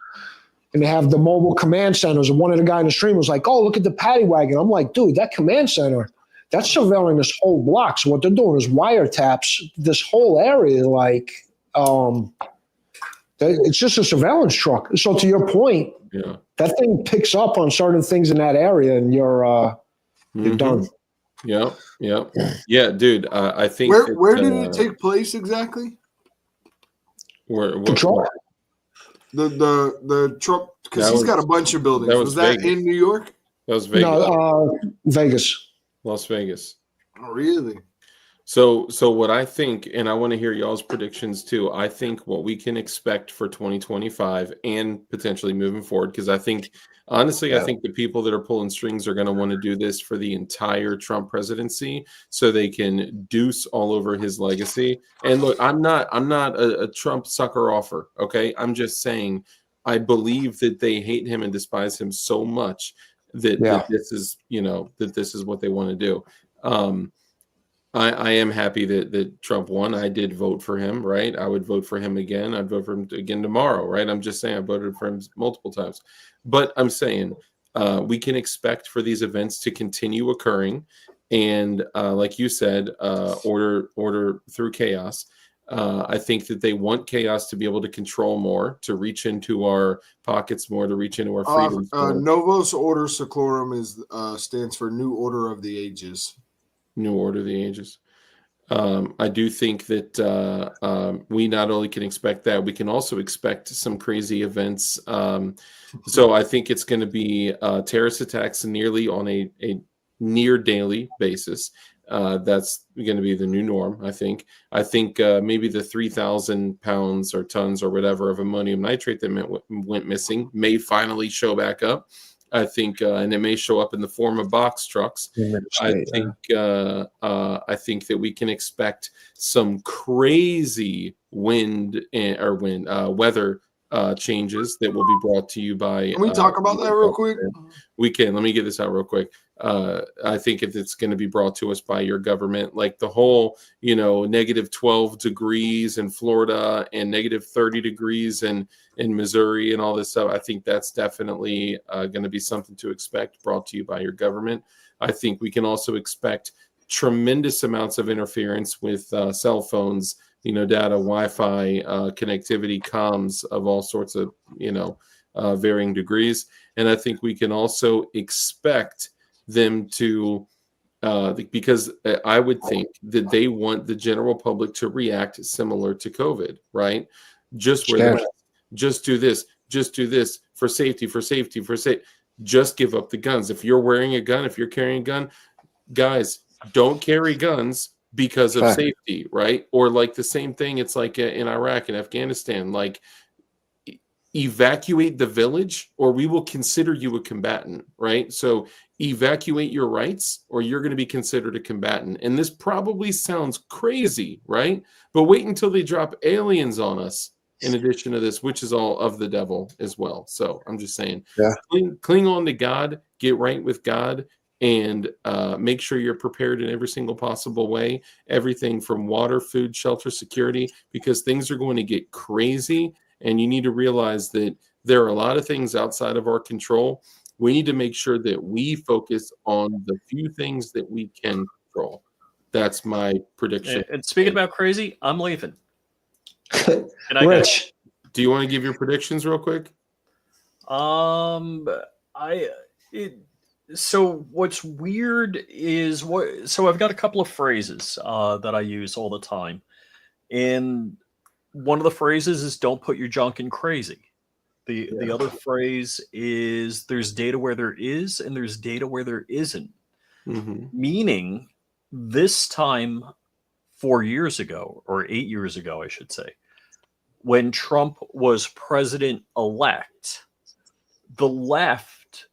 and they have the mobile command centers. And one of the guys in the stream was like, "Oh, look at the paddy wagon." I'm like, dude, that command center, that's surveilling this whole block. So what they're doing is wiretaps this whole area. Like, it's just a surveillance truck. So to your point, that thing picks up on certain things in that area, and you're done.
Yeah, dude. I think
where did it take place exactly?
Where
Control.
The Trump, because he's got a bunch of buildings. Was that in New York?
That was Vegas.
No, Vegas.
Las Vegas.
Oh, really?
So what I think, and I want to hear y'all's predictions too. I think what we can expect for 2025 and potentially moving forward, because I think, honestly, I think the people that are pulling strings are going to want to do this for the entire Trump presidency, so they can deuce all over his legacy. And look, I'm not a Trump sucker offer. Okay, I'm just saying I believe that they hate him and despise him so much that this is that this is what they want to do. I am happy that Trump won. I did vote for him, right? I would vote for him again. I'd vote for him again tomorrow, right? I'm just saying I voted for him multiple times. But I'm saying we can expect for these events to continue occurring. And like you said, order through chaos. I think that they want chaos to be able to control more, to reach into our pockets more, to reach into our freedoms more.
Novus Order Seclorum stands for New Order of the Ages.
New Order of the Ages. I do think that we not only can expect that, we can also expect some crazy events. So I think it's going to be terrorist attacks nearly on a near daily basis. That's going to be the new norm, I think. I think maybe the 3,000 pounds or tons or whatever of ammonium nitrate that went missing may finally show back up. I think, and it may show up in the form of box trucks. I think that we can expect some crazy weather changes that will be brought to you by.
Can we talk about that real quick?
We can. Let me get this out real quick. I think if it's going to be brought to us by your government, like the whole, negative 12 degrees in Florida and negative 30 degrees in Missouri and all this stuff, I think that's definitely going to be something to expect brought to you by your government. I think we can also expect tremendous amounts of interference with cell phones, data, Wi-Fi, connectivity, comms of all sorts of, varying degrees. And I think we can also expect them to, because I would think that they want the general public to react similar to COVID, right? Just wear the mask, just do this for safety, just give up the guns. If you're wearing a gun, if you're carrying a gun, guys, don't carry guns because of safety, right? Or like the same thing, it's like in Iraq and Afghanistan, like evacuate the village or we will consider you a combatant, right? So evacuate your rights or you're going to be considered a combatant. And this probably sounds crazy, right? But wait until they drop aliens on us in addition to this, which is all of the devil as well. So I'm just saying, cling on to God, get right with God, and make sure you're prepared in every single possible way. Everything from water, food, shelter, security, because things are going to get crazy. And you need to realize that there are a lot of things outside of our control. We need to make sure that we focus on the few things that we can control. That's my prediction.
And speaking about crazy, I'm leaving.
Rich,
do you want to give your predictions real quick?
So what's weird is so I've got a couple of phrases that I use all the time. And one of the phrases is don't put your junk in crazy. The other phrase is there's data where there is and there's data where there isn't.
Mm-hmm.
Meaning this time 4 years ago, or 8 years ago, I should say, when Trump was president-elect, the left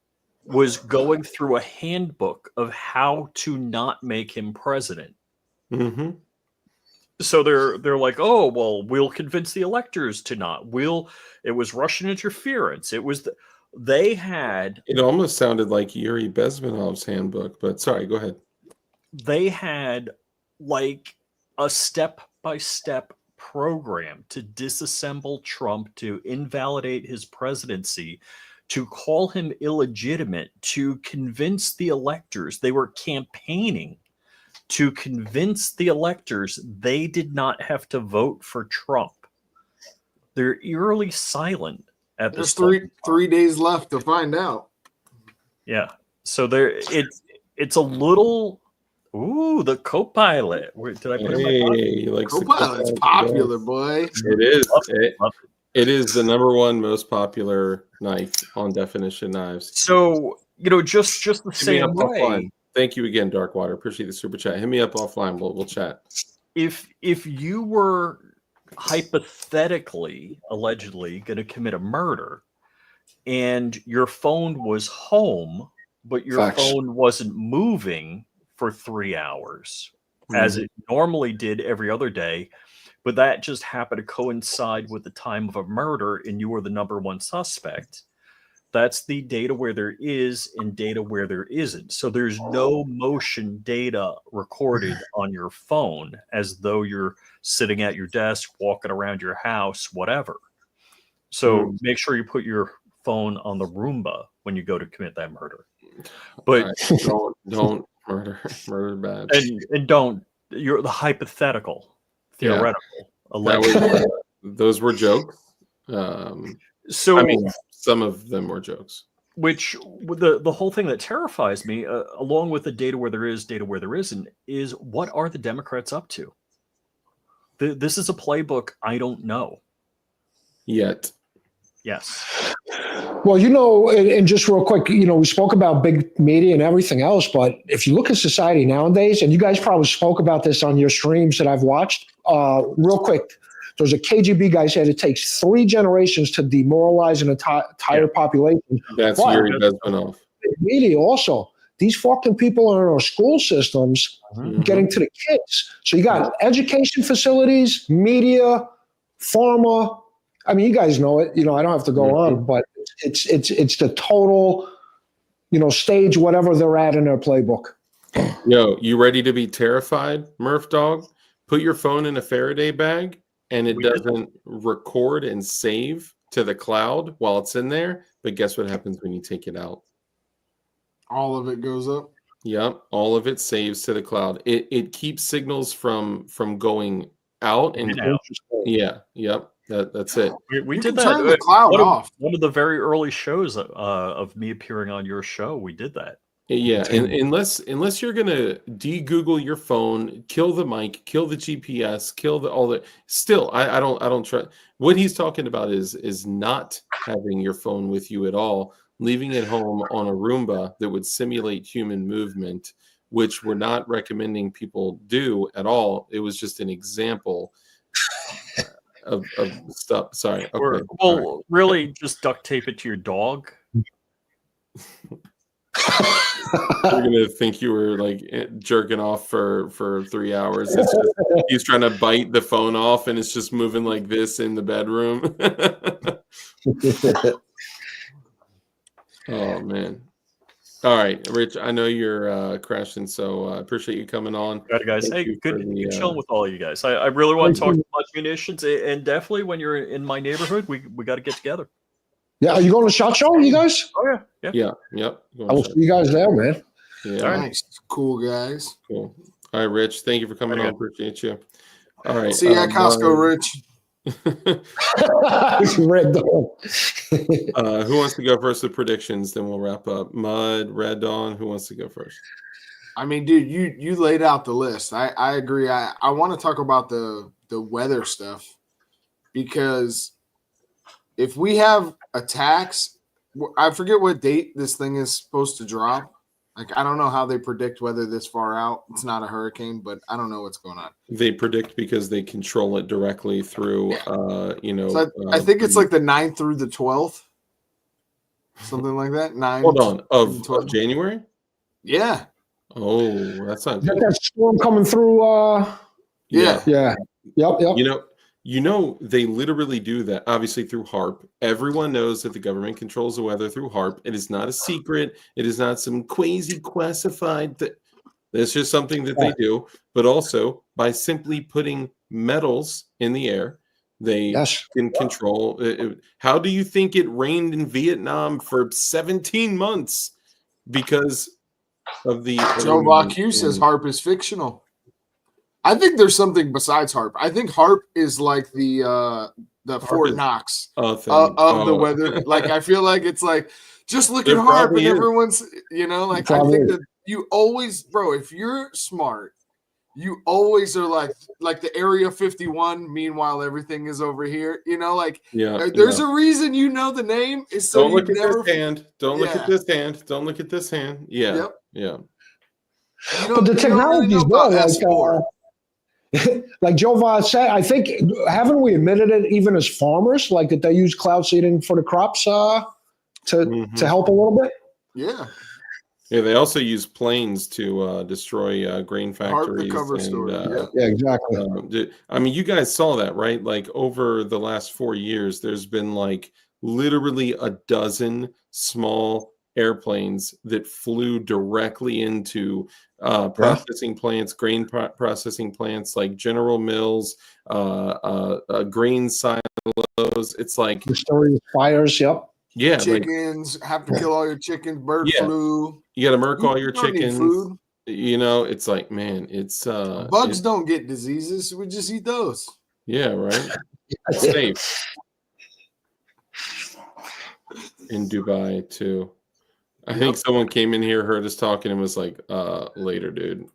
was going through a handbook of how to not make him president.
Mm-hmm.
So they're like, oh, well, we'll convince the electors to not. It was Russian interference. It was they had.
It almost sounded like Yuri Bezmenov's handbook, but sorry, go ahead.
They had like a step-by-step program to disassemble Trump, to invalidate his presidency, to call him illegitimate, to convince the electors. They were campaigning to convince the electors they did not have to vote for Trump. They're eerily silent at this point.
3 days left to find out.
Yeah. So it's a little. Ooh, the co-pilot. Did I put
him on?
Co-pilot's popular, boy.
It is. It is the number one most popular knife on Definition Knives.
So, just the same way.
Offline. Thank you again, Darkwater. Appreciate the super chat. Hit me up offline. We'll chat.
If you were hypothetically, allegedly, going to commit a murder, and your phone was home, but your phone wasn't moving for 3 hours, as it normally did every other day, but that just happened to coincide with the time of a murder, and you were the number one suspect. That's the data where there is and data where there isn't. So there's no motion data recorded on your phone as though you're sitting at your desk, walking around your house, whatever. So make sure you put your phone on the Roomba when you go to commit that murder. But
don't murder bad.
And don't, you're the hypothetical, theoretical.
Those were jokes.
So
I mean, some of them were jokes.
Which the whole thing that terrifies me, along with the data where there is, data where there isn't, is what are the Democrats up to? This is a playbook I don't know
yet.
Yes.
Well, and just real quick, we spoke about big media and everything else, but if you look at society nowadays, and you guys probably spoke about this on your streams that I've watched, real quick, there's a KGB guy said it takes 3 generations to demoralize an entire population.
That's Yuri Bezmenov.
Media also, these fucking people are in our school systems getting to the kids. So you got education facilities, media, farmer. I mean, you guys know it. I don't have to go
Mhm.
on, but it's the total, stage whatever they're at in their playbook.
Yo, you ready to be terrified, Murph Dog? Put your phone in a Faraday bag and it
We did-
doesn't record and save to the cloud while it's in there. But guess what happens when you take it out?
All of it goes up.
Yep, all of it saves to the cloud. It keeps signals from going out and
In and out.
yeah, yep. That's it.
We
You
did
can
that.
turn the cloud off.
One of the very early shows of me appearing on your show, we did that.
Yeah, and unless you're gonna de-Google your phone, kill the mic, kill the GPS, kill all the. Still, I don't try. What he's talking about is not having your phone with you at all, leaving it home on a Roomba that would simulate human movement, which we're not recommending people do at all. It was just an example of stuff. Sorry. Okay.
Or,
all right.
really, just duct tape it to your dog.
You're gonna think you were like jerking off for 3 hours. It's just, he's trying to bite the phone off, and it's just moving like this in the bedroom. Oh man! All right, Rich. I know you're crashing, so I appreciate you coming on.
Got it, guys.
Thank
Hey,
you
good,
for the,
good chilling with all you guys. I really want to
Thank
talk
you.
about munitions, and definitely when you're in my neighborhood, we got to get together.
Yeah, are you going to SHOT Show, you guys?
Oh yeah.
Yeah. Yep.
I will see you guys there, man.
Yeah.
All right.
Nice, cool guys.
Cool. All right, Rich. Thank you for coming
Very
on.
good.
Appreciate you. All right.
See you at Costco, Rich.
Red Dawn.
Who wants to go first with predictions? Then we'll wrap up. Mud, Red Dawn. Who wants to go first?
I mean, dude, you laid out the list. I agree. I want to talk about the weather stuff, because if we have attacks, I forget what date this thing is supposed to drop. Like, I don't know how they predict weather this far out. It's not a hurricane, but I don't know what's going on.
They predict because they control it directly through,
So I think it's like the 9th through the 12th, something like that. 9.
Hold on, of
12th.
January?
Yeah.
Oh, that's not
Is that
good.
that storm coming through?
Yeah.
Yeah. Yep.
You know, they literally do that, obviously, through HARP. Everyone knows that the government controls the weather through HARP. It is not a secret. It is not some crazy classified thing. It's just something that they do. But also, by simply putting metals in the air, they can control it. How do you think it rained in Vietnam for 17 months? Because of the
Joe Vaucu says HARP is fictional. I think there's something besides HARP. I think HARP is like the Fort Knox of the weather. Like, I feel like it's like, just look at HARP and everyone's, like, I think that you always, bro, if you're smart, you always are like the Area 51. Meanwhile, everything is over here. There's a reason the name is so
don't look at
never.
This hand. Don't look at this hand. Don't look at this hand. Yeah.
Yep.
Yeah.
But the technology is there. Like Joe Vaughn said, I think, haven't we admitted it even as farmers, like that they use cloud seeding for the crops to help a little bit?
Yeah.
Yeah, they also use planes to destroy grain factories.
Yeah, exactly.
I mean, you guys saw that, right? Like, over the last 4 years, there's been like literally a dozen small airplanes that flew directly into processing plants, grain processing plants, like General Mills, grain silos. It's like
destroying fires. Yep.
Yeah,
chickens have to kill all your chickens. Bird flu.
You got to murk all your chickens.
Food.
It's like, man, it's
bugs don't get diseases. We just eat those.
Yeah, right. Safe in Dubai too. I think someone came in here, heard us talking, and was like, later, dude.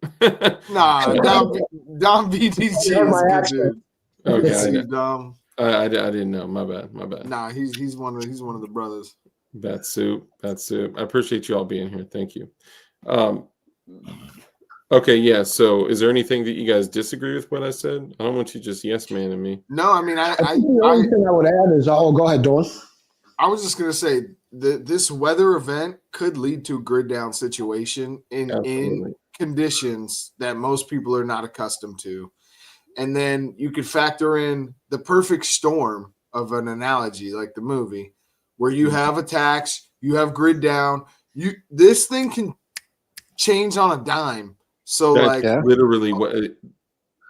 Nah, Dom BTG is good, dude.
Okay,
Dom.
I didn't know. My bad.
Nah, he's one of the brothers.
Bad soup. I appreciate you all being here. Thank you. Okay, yeah. So, is there anything that you guys disagree with what I said? I don't want you just yes man and me.
No, I mean, I
think the only thing I would add is, go ahead, Dawn.
I was just gonna say this weather event could lead to a grid down situation in conditions that most people are not accustomed to. and then you could factor in the perfect storm of an analogy, like the movie, where you have attacks, you have grid down. This thing can change on a dime. So
That's
like,
literally what.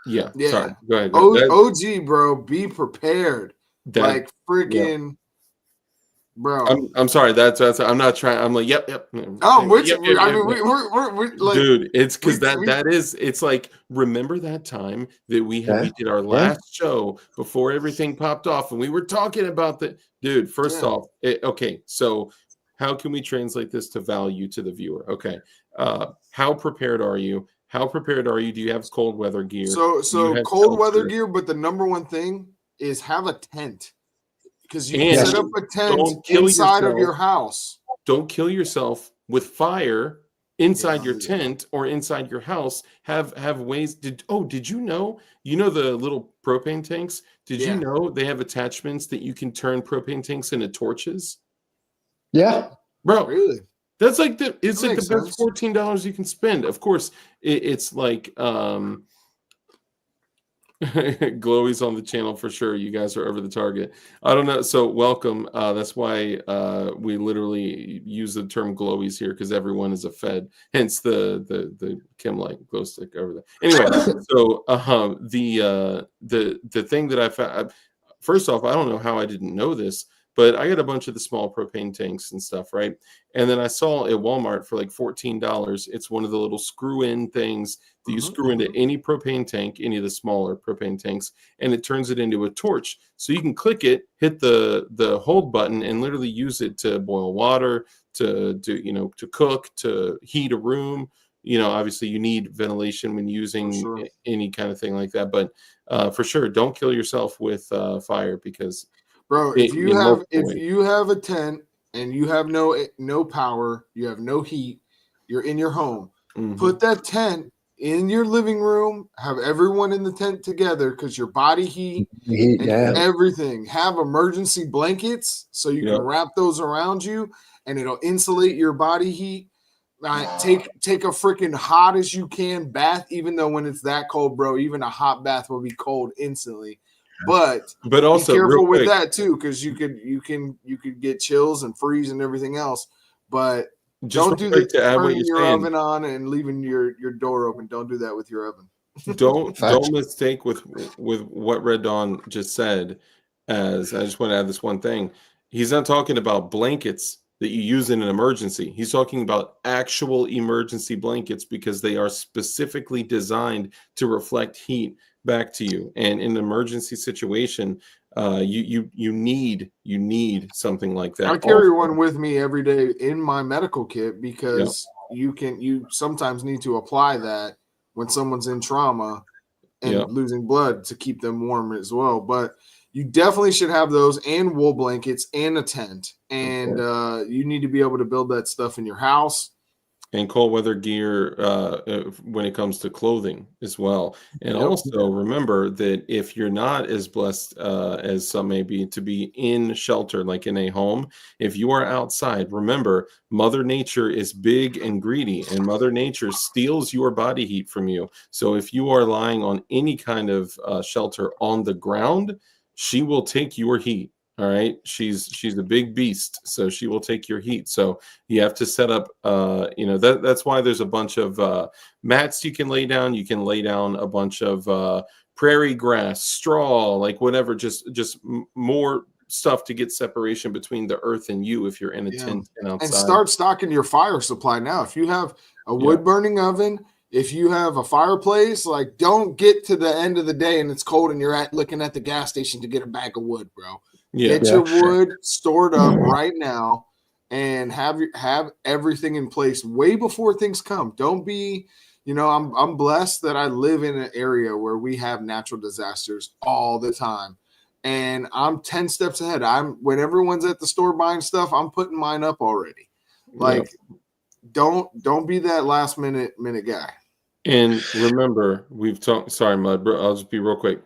Yeah.
yeah,
Sorry. Go ahead. Go ahead.
OG, bro, be prepared. Like
Yeah.
freaking, bro.
I'm sorry. That's I'm not trying. I'm like, yep.
Oh, which
Yep,
I mean,
yep.
we're like,
Dude, it's because
we-
that is, it's like, remember that time that we did our last show before everything popped off, and we were talking about the dude. First off, okay, so how can we translate this to value to the viewer? Okay, how prepared are you? How prepared are you? Do you have cold weather gear?
So
Do you have
cold weather
shelter?
gear, but the number one thing is have a tent, because you
And
can set up a tent
don't kill
inside of
yourself.
your house.
Don't kill yourself with fire inside your tent or inside your house. Have ways. Did you know? You know the little propane tanks? Did you know they have attachments that you can turn propane tanks into torches?
Yeah.
Oh,
Bro,
really?
that's like the
makes
best
sense.
$14 you can spend. Of course, it's like Glowy's on the channel for sure. You guys are over the target. I don't know. So welcome. That's why we literally use the term Glowies here, because everyone is a Fed. Hence the Kim light glow stick over there. Anyway, so the thing that I found. First off, I don't know how I didn't know this, but I got a bunch of the small propane tanks and stuff, right? And then I saw at Walmart for like $14. It's one of the little screw-in things that you screw into any propane tank, any of the smaller propane tanks, and it turns it into a torch. So you can click it, hit the hold button, and literally use it to boil water, to do, to cook, to heat a room. Obviously you need ventilation when using any kind of thing like that, but for sure, don't kill yourself with fire, because
bro, if you have a tent and you have no power, you have no heat, you're in your home, put that tent in your living room, have everyone in the tent together, because your body heat and everything. Have emergency blankets so you can wrap those around you, and it'll insulate your body heat. Take a freaking hot as you can bath, even though when it's that cold, bro, even a hot bath will be cold instantly. But
also
be careful with
quick,
that too, because you could get chills and freeze and everything else. But don't do that. Turning your oven on and leaving your door open. Don't do that with your oven.
Don't mistake with what Red Dawn just said. As I just want to add this one thing, he's not talking about blankets that you use in an emergency. He's talking about actual emergency blankets, because they are specifically designed to reflect heat back to you. And in an emergency situation, you need something like that.
I carry one with me every day in my medical kit, because you sometimes need to apply that when someone's in trauma and losing blood, to keep them warm as well. But you definitely should have those, and wool blankets, and a tent. And you need to be able to build that stuff in your house.
And cold weather gear when it comes to clothing as well. And also remember that if you're not as blessed as some may be to be in shelter, like in a home, if you are outside, remember, Mother Nature is big and greedy, and Mother Nature steals your body heat from you. So if you are lying on any kind of shelter on the ground, she will take your heat. All right, she's a big beast, so she will take your heat. So you have to set up that's why there's a bunch of mats you can lay down. You can lay down a bunch of prairie grass, straw, like whatever, just more stuff to get separation between the earth and you if you're in a tent and outside.
And start stocking your fire supply now. If you have a wood burning oven, if you have a fireplace, like, don't get to the end of the day and it's cold and you're looking at the gas station to get a bag of wood, bro. Get your wood stored up right now, and have everything in place way before things come. Don't be, I'm blessed that I live in an area where we have natural disasters all the time, and I'm 10 steps ahead. When everyone's at the store buying stuff, I'm putting mine up already. Like, don't be that last minute guy.
And remember, we've talked. Sorry, Mud. I'll just be real quick.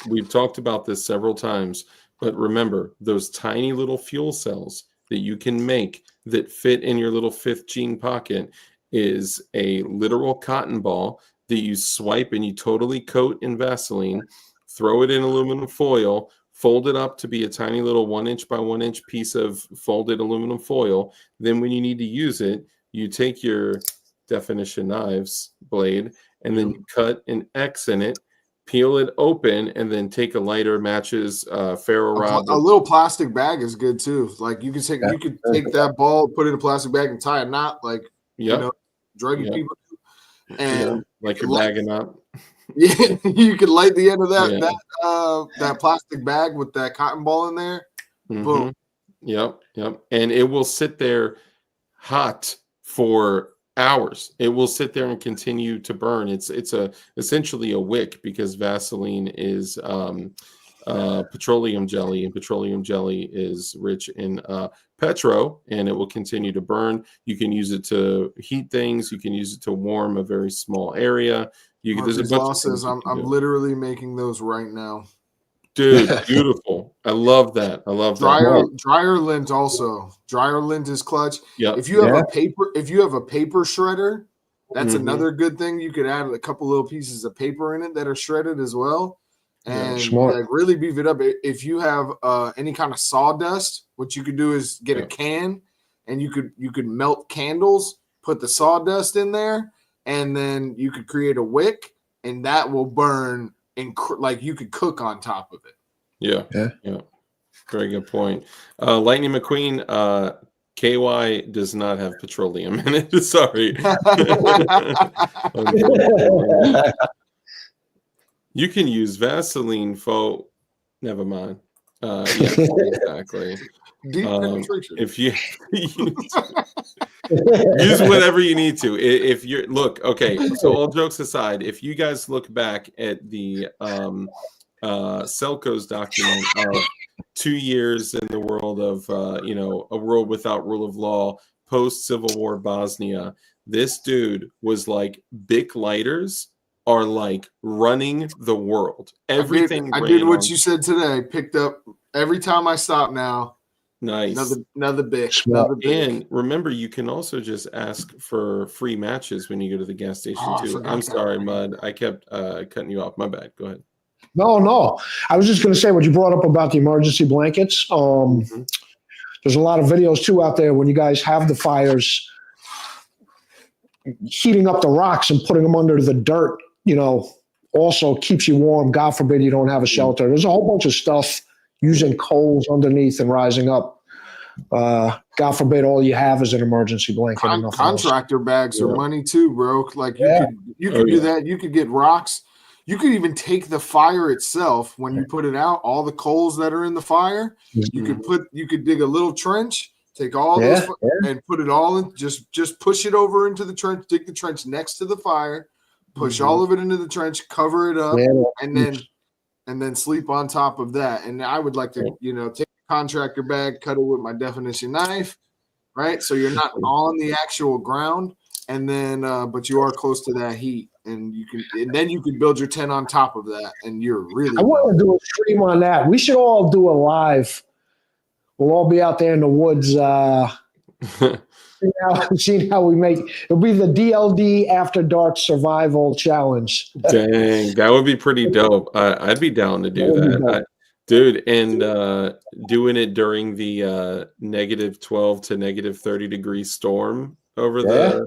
We've talked about this several times. But remember, those tiny little fuel cells that you can make that fit in your little fifth jean pocket is a literal cotton ball that you swipe and you totally coat in Vaseline, throw it in aluminum foil, fold it up to be a tiny little 1 inch by 1 inch piece of folded aluminum foil. Then when you need to use it, you take your definition knives blade and then you cut an X in it, peel it open, and then take a lighter, matches, ferro rod.
A little plastic bag is good too. Like you could take that ball, put it in a plastic bag, and tie a knot, like druggy people do. And
like you're bagging up.
Yeah, you could light the end of that plastic bag with that cotton ball in there. Boom.
Yep. And it will sit there hot for hours. It will sit there and continue to burn. It's essentially a wick because Vaseline is petroleum jelly, and petroleum jelly is rich in petro, and it will continue to burn. You can use it to heat things. You can use it to warm a very small area. There's a bunch of
I'm literally making those right now.
Dude, beautiful. I love that.
Dryer lint also. Dryer lint is clutch.
Yeah.
If you have a paper shredder, that's another good thing. You could add a couple little pieces of paper in it that are shredded as well. And like really beef it up. If you have any kind of sawdust, what you could do is get a can, and you could melt candles, put the sawdust in there, and then you could create a wick, and that will burn. Like you could cook on top of it.
Yeah. Very good point. Lightning McQueen, KY does not have petroleum in it. Sorry. You can use Vaseline for. Never mind. Exactly. If you use whatever you need to. If you're so all jokes aside, if you guys look back at the Selko's document of 2 years in the world of a world without rule of law post Civil War Bosnia, this dude was like Bic lighters are like running the world. Everything
I did what you said today. Picked up every time I stop now.
Nice.
Another Bic.
And remember, you can also just ask for free matches when you go to the gas station too. I'm sorry, Mud. I kept cutting you off. My bad. Go ahead.
No. I was just going to say what you brought up about the emergency blankets. There's a lot of videos too out there when you guys have the fires, heating up the rocks and putting them under the dirt, also keeps you warm. God forbid you don't have a shelter. There's a whole bunch of stuff using coals underneath and rising up. God forbid all you have is an emergency blanket.
Contractor bags are money too, bro. Like you could do that. You could get rocks. You could even take the fire itself when you put it out, all the coals that are in the fire. You could dig a little trench, take all those and put it all in, just push it over into the trench, dig the trench next to the fire, push all of it into the trench, cover it up, and then sleep on top of that. And I would like to, take a contractor bag, cut it with my definition knife, right? So you're not on the actual ground, and then but you are close to that heat. And then you can build your tent on top of that, and you're really.
I want to do a stream on that. We should all do a live. We'll all be out there in the woods, seeing how we make. It'll be the DLD After Dark Survival Challenge.
Dang, that would be pretty dope. I'd be down to do that, dude. And doing it during the -12 to -30 degree storm over there.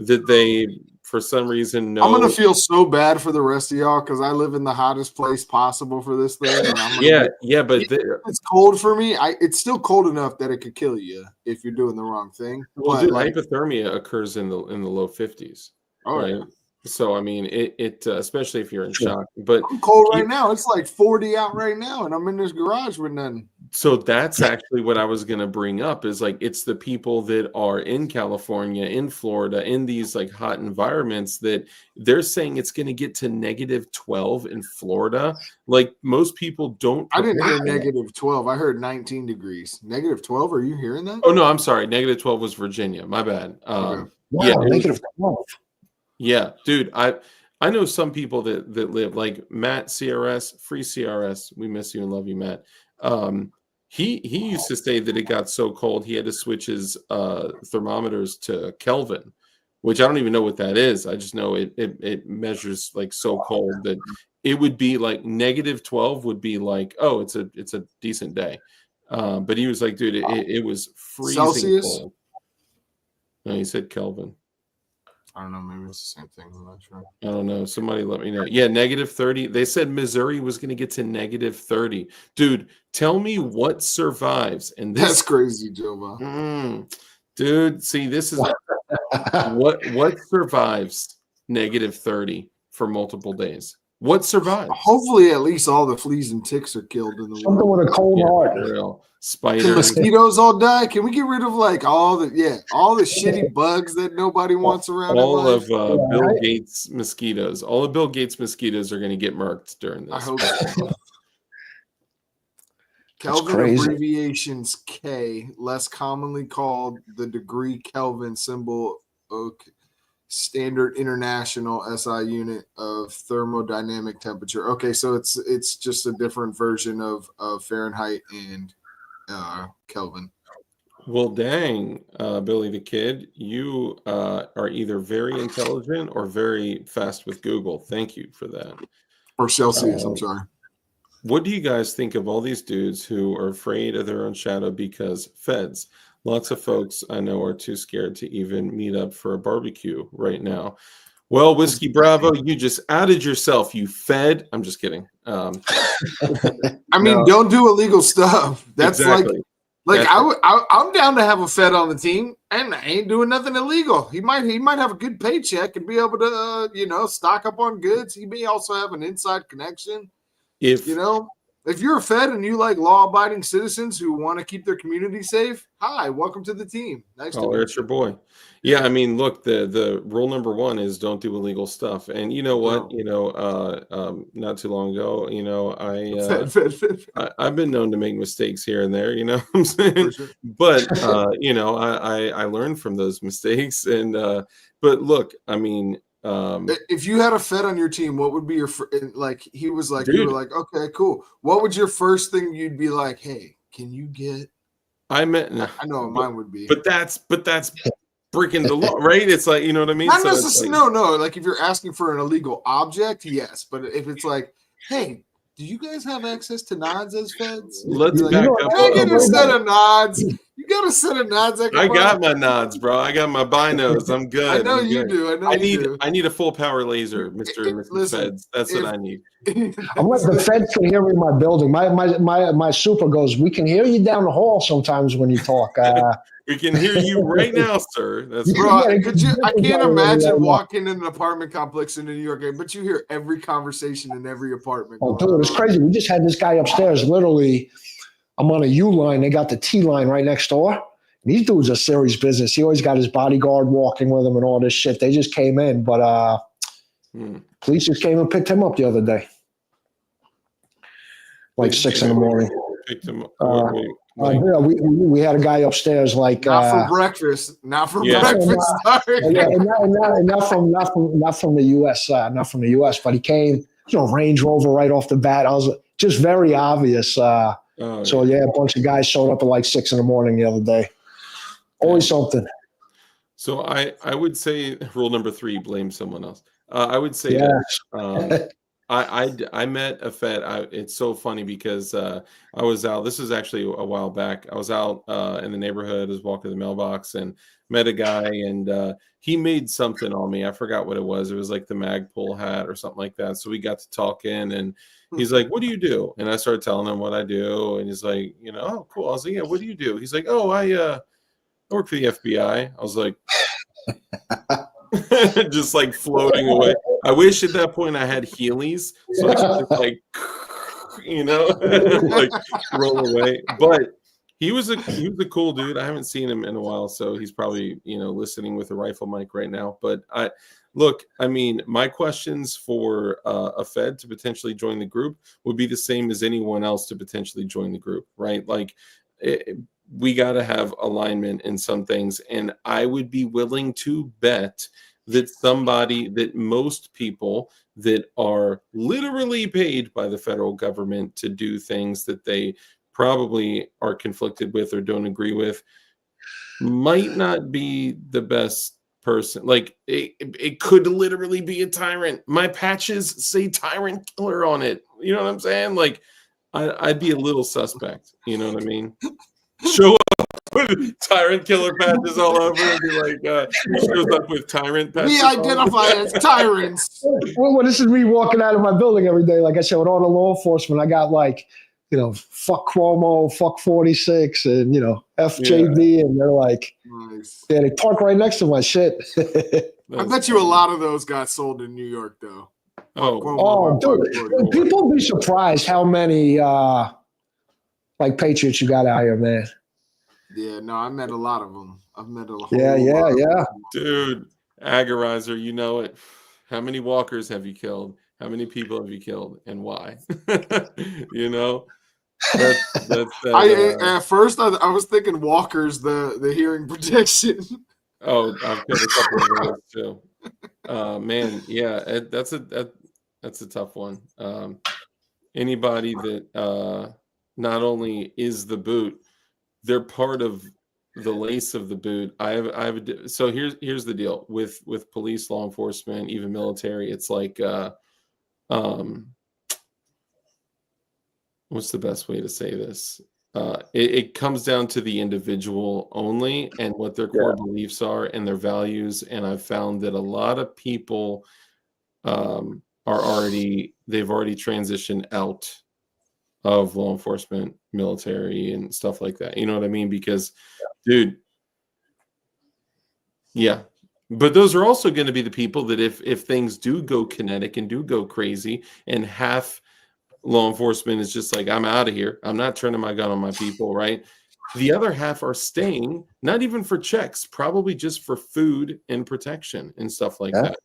Did they? For some reason, no.
I'm gonna feel so bad for the rest of y'all because I live in the hottest place possible for this thing. And
but
it's cold for me. It's still cold enough that it could kill you if you're doing the wrong thing.
Well, dude, hypothermia occurs in the low 50s. Right. Yeah. So I mean, it especially if you're in shock. But
I'm cold right now. It's like 40 out right now, and I'm in this garage with nothing.
So that's actually what I was going to bring up is like it's the people that are in California, in Florida, in these like hot environments that they're saying it's going to get to -12 in Florida. Like most people don't.
I didn't hear -12. I heard 19 degrees. -12. Are you hearing that?
Oh no, I'm sorry. -12 was Virginia. My bad.
Wow, -12.
Yeah, dude. I know some people that live like Matt CRS, free CRS. We miss you and love you, Matt. He used to say that it got so cold he had to switch his thermometers to Kelvin which I don't even know what that is. I just know it measures like so cold that it would be like -12 would be like, oh, it's a decent day. But he was like, dude, it was freezing
Celsius?
cold. No, he said Kelvin.
I don't know. Maybe it's the same thing. I'm not sure.
I don't know. Somebody let me know. Yeah, -30. They said Missouri was going to get to -30. Dude, tell me what survives. And this,
That's crazy, Joe.
Dude, see, this is what survives -30 for multiple days. What survives?
Hopefully, at least all the fleas and ticks are killed in the
Something
world.
with a cold heart.
Real
The
spiders.
mosquitoes all die. Can we get rid of like all the shitty bugs that nobody wants around?
All
in
of
life?
Bill Gates mosquitoes. All of Bill Gates mosquitoes are going to get murked during this.
I hope so. Kelvin
crazy.
abbreviations K, less commonly called the degree Kelvin symbol, standard international SI unit of thermodynamic temperature. Okay, so it's just a different version of Fahrenheit and Kelvin.
Well, dang, Billy the Kid, you are either very intelligent or very fast with Google. Thank you for that.
Or Celsius, I'm sorry.
What do you guys think of all these dudes who are afraid of their own shadow because feds? Lots of folks I know are too scared to even meet up for a barbecue right now. Well, Whiskey Bravo, you just outed yourself, you fed. I'm just kidding.
I mean, don't do illegal stuff. That's
exactly.
I'm down to have a Fed on the team, and I ain't doing nothing illegal. He might have a good paycheck and be able to stock up on goods. He may also have an inside connection. If you're a Fed and you like law-abiding citizens who want to keep their community safe, hi, welcome to the team. Nice to meet you.
It's your boy. Yeah, I mean, look, the rule number one is don't do illegal stuff. And you know what? Not too long ago, I've been known to make mistakes here and there, you know what I'm saying?
Sure.
But I learned from those mistakes. And but look, I mean,
if you had a Fed on your team, what would be your he was like,
dude,
you were like, okay, cool. What would your first thing you'd be like, hey, can you get I know what mine would be.
But that's breaking the law, right? It's like, you know what I mean?
Not necessarily, no. Like if you're asking for an illegal object, yes. But if it's like, hey, do you guys have access to nods as Feds?
Let's
back
up.
I get a set of nods. You got a set of nods.
I got my nods, bro. I got my binos. I'm good.
I know you do.
I need a full power laser, Mr. Feds. That's what I need.
I'm like the Feds can hear me in my building. My super goes, we can hear you down the hall sometimes when you talk.
We can hear you right now, sir. That's
bro. I can't imagine walking in an apartment complex in New York, but you hear every conversation in every apartment.
Oh, dude, it's crazy. We just had this guy upstairs. Literally, I'm on a U line. They got the T line right next door. And these dudes are serious business. He always got his bodyguard walking with him and all this shit. They just came in, but police just came and picked him up the other day, like 6 a.m.
Picked him up.
Yeah, we had a guy upstairs, like
not for breakfast. Not for breakfast. Sorry.
And not from the U.S. Not from the U.S. But he came, Range Rover right off the bat. I was just very obvious. A bunch of guys showed up at like 6 a.m. the other day. Always something.
So I would say rule number 3: blame someone else. I would say that. I met a Fed. It's so funny because I was out. This is actually a while back. I was out in the neighborhood. I was walking the mailbox and met a guy, and he made something on me. I forgot what it was. It was like the Magpul hat or something like that. So we got to talking, and he's like, "What do you do?" And I started telling him what I do, and he's like, "Oh, cool." I was like, "Yeah, what do you do?" He's like, "Oh, I work for the FBI." I was like. Just like floating away. I wish at that point I had Heelys so I could just like like roll away. But he was a cool dude. I haven't seen him in a while, so he's probably listening with a rifle mic right now. But I mean, my questions for a Fed to potentially join the group would be the same as anyone else to potentially join the group, right? Like we got to have alignment in some things. And I would be willing to bet that most people that are literally paid by the federal government to do things that they probably are conflicted with or don't agree with might not be the best person. Like it could literally be a tyrant. My patches say tyrant killer on it. You know what I'm saying? Like I'd be a little suspect. You know what I mean? Show up with tyrant killer patches all over and be like, he shows up with tyrant patches.
We identify as tyrants.
Well, this is me walking out of my building every day. Like I said, with all the law enforcement, I got like, fuck Cuomo, fuck 46, and FJB, and they're like,
nice.
Yeah, they park right next to my shit.
I bet you a lot of those got sold in New York, though.
Dude, people be surprised how many like patriots you got out here, man.
Yeah, no, I met a lot of them. I've met a whole
yeah.
Dude, agorizer, you know it. How many walkers have you killed? How many people have you killed, and why?
At first I was thinking walkers, the hearing protection.
Oh, I've killed a couple of those too. Man, yeah, that's a tough one. Anybody that not only is the boot, they're part of the lace of the boot. So here's the deal with police, law enforcement, even military. It's like what's the best way to say this? It comes down to the individual only and what their core beliefs are and their values. And I've found that a lot of people they've already transitioned out of law enforcement, military, and stuff like that. You know what I mean? Because, dude, yeah. But those are also going to be the people that if things do go kinetic and do go crazy, and half law enforcement is just like, I'm out of here, I'm not turning my gun on my people, right? The other half are staying, not even for checks, probably just for food and protection and stuff like that.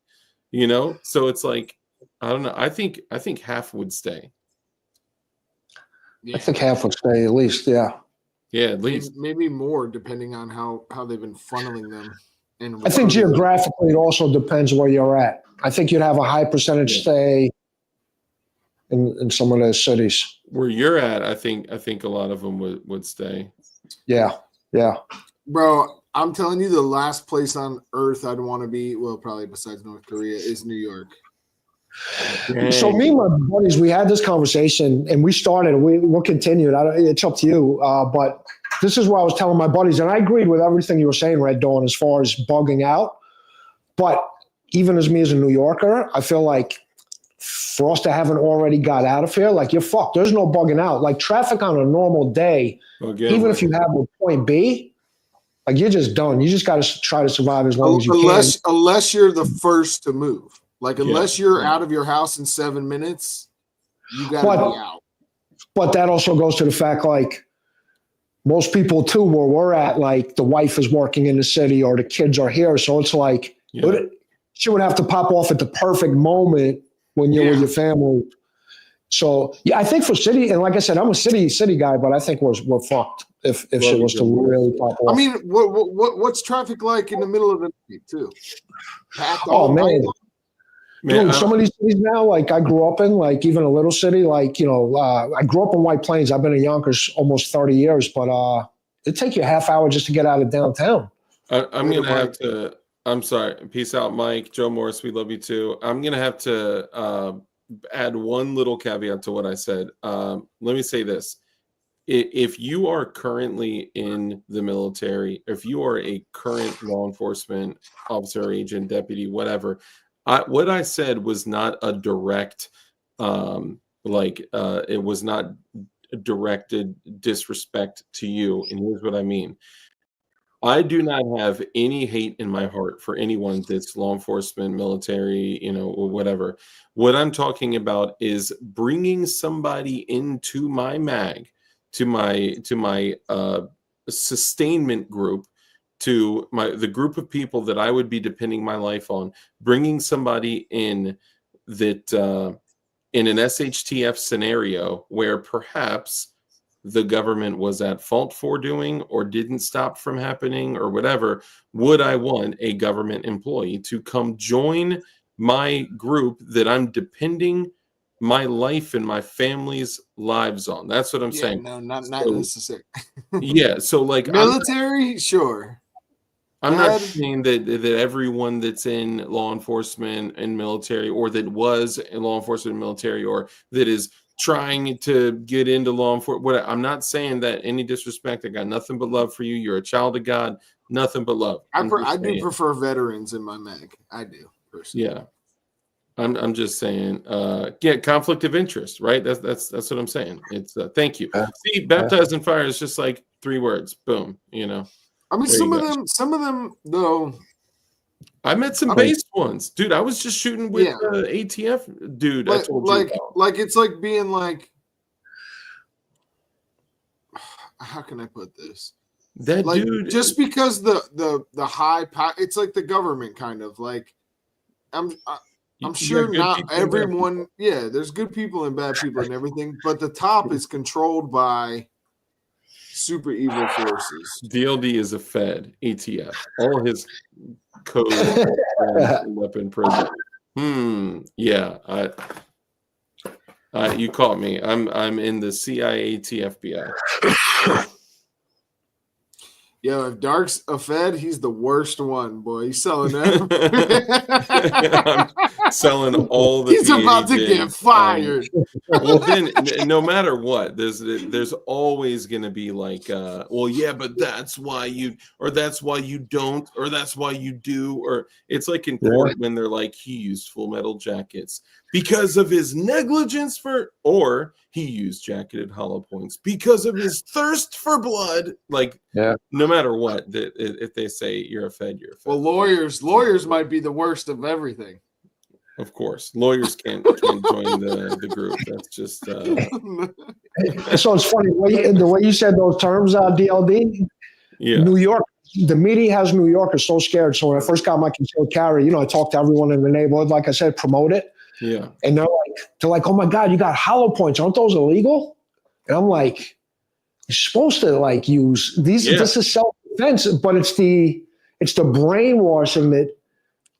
So it's like, I don't know. I think half would stay.
I think half would stay at least. Yeah,
at least
maybe more, depending on how they've been funneling them.
I think geographically it also depends where you're at. I think you'd have a high percentage stay in some of those cities.
Where you're at, I think a lot of them would stay.
Yeah.
Bro, I'm telling you, the last place on earth I'd want to be, well, probably besides North Korea, is New York.
Dang.
So me and my buddies, we had this conversation, and we'll continue it. It's up to you. But this is what I was telling my buddies, and I agreed with everything you were saying, Red Dawn, as far as bugging out. But even as me as a New Yorker, I feel like for us to haven't already got out of here, like you're fucked. There's no bugging out. Like traffic on a normal day, even if you have a point B, like you're just done. You just got to try to survive as long as you can.
Unless you're the first to move. Like, unless you're out of your house in 7 minutes, you got to be out.
But that also goes to the fact, like, most people, too, where we're at, like, the wife is working in the city or the kids are here. So it's like, she would have to pop off at the perfect moment when you're with your family. So, I think for city, and like I said, I'm a city guy, but I think we're fucked if shit was to really pop off.
I mean, what's traffic like in the middle of the night, too? Packed all
man.
night.
Dude, some of these cities now, like I grew up in, like even a little city, like, I grew up in White Plains. I've been in Yonkers almost 30 years, but it'd take you a half hour just to get out of downtown.
I'm going to have to, I'm sorry. Peace out, Mike. Joe Morris, we love you too. I'm going to have to add one little caveat to what I said. Let me say this. If you are currently in the military, if you are a current law enforcement officer, agent, deputy, whatever, what I said was not a direct, it was not directed disrespect to you. And here's what I mean. I do not have any hate in my heart for anyone that's law enforcement, military, whatever. What I'm talking about is bringing somebody into my mag, to my sustainment group, to the group of people that I would be depending my life on, bringing somebody in that in an SHTF scenario where perhaps the government was at fault for doing or didn't stop from happening or whatever, would I want a government employee to come join my group that I'm depending my life and my family's lives on? That's what I'm saying.
No, not necessary.
So like
military, sure.
I'm not saying that everyone that's in law enforcement and military, or that was in law enforcement and military, or that is trying to get into law enforcement. I'm not saying that, any disrespect. I got nothing but love for you. You're a child of God. Nothing but love.
I do prefer veterans in my mag. I do personally.
Yeah. I'm just saying, conflict of interest, right? That's what I'm saying. It's thank you. See, baptized in fire is just like 3 words. Boom.
I mean, some of them though.
I met some based ones, dude. I was just shooting with ATF, dude. I told you about.
Like it's like being like, how can I put this?
That
like,
dude,
just because the high power, it's like the government kind of like. I'm sure not everyone. Yeah, there's good people and bad people and everything, but the top is controlled by super evil forces.
DLD is a Fed, ATF. All his code end up in prison. Yeah, you caught me. I'm in the CIA, TFBI.
Yo, if Dark's a Fed, he's the worst one, boy. He's selling them.
I'm selling all the.
He's about to get fired.
Well, then, no matter what, there's always going to be like, well, yeah, but that's why you, or that's why you don't, or that's why you do, or it's like in court when they're like, he used Full Metal Jackets because of his negligence or he used jacketed hollow points because of his thirst for blood. Like, no matter what, if they say you're a Fed, you're a Fed.
Well, lawyers might be the worst of everything.
Of course, lawyers can't join the group. That's just.
So it's funny the way you said those terms, DLD.
Yeah.
New York, the media has New Yorkers so scared. So when I first got my concealed carry, I talked to everyone in the neighborhood. Like I said, promote it.
Yeah.
And they're like, oh my God, you got hollow points. Aren't those illegal? And I'm like, you're supposed to like use these. Yeah. This is self-defense, but it's the brainwashing that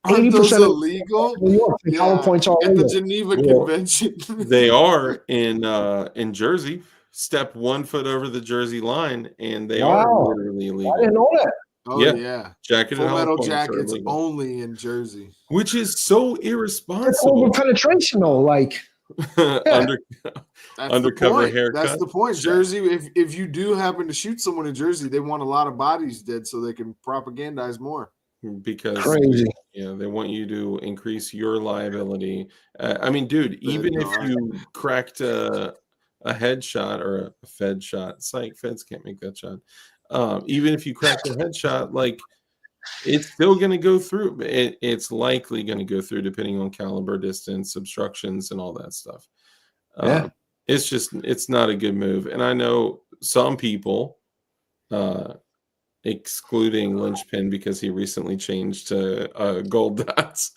80%
illegal.
New York, hollow points are
at the Geneva Convention.
They are in Jersey. Step 1 foot over the Jersey line, and they are literally illegal.
I didn't know that.
Oh yeah,
jacketed
Full Metal Jackets only in Jersey,
which is so irresponsible.
It's over penetration though, like
undercover haircut.
That's the point. Jersey, if you do happen to shoot someone in Jersey, they want a lot of bodies dead so they can propagandize more.
Because
crazy.
They want you to increase your liability. I mean, dude, even if you cracked a headshot or a Fed shot, psych, Feds can't make that shot. Even if you crack a headshot, like it's still going to go through. It's likely going to go through depending on caliber, distance, obstructions, and all that stuff. It's not a good move. And I know some people, excluding Lynchpin because he recently changed to gold dots.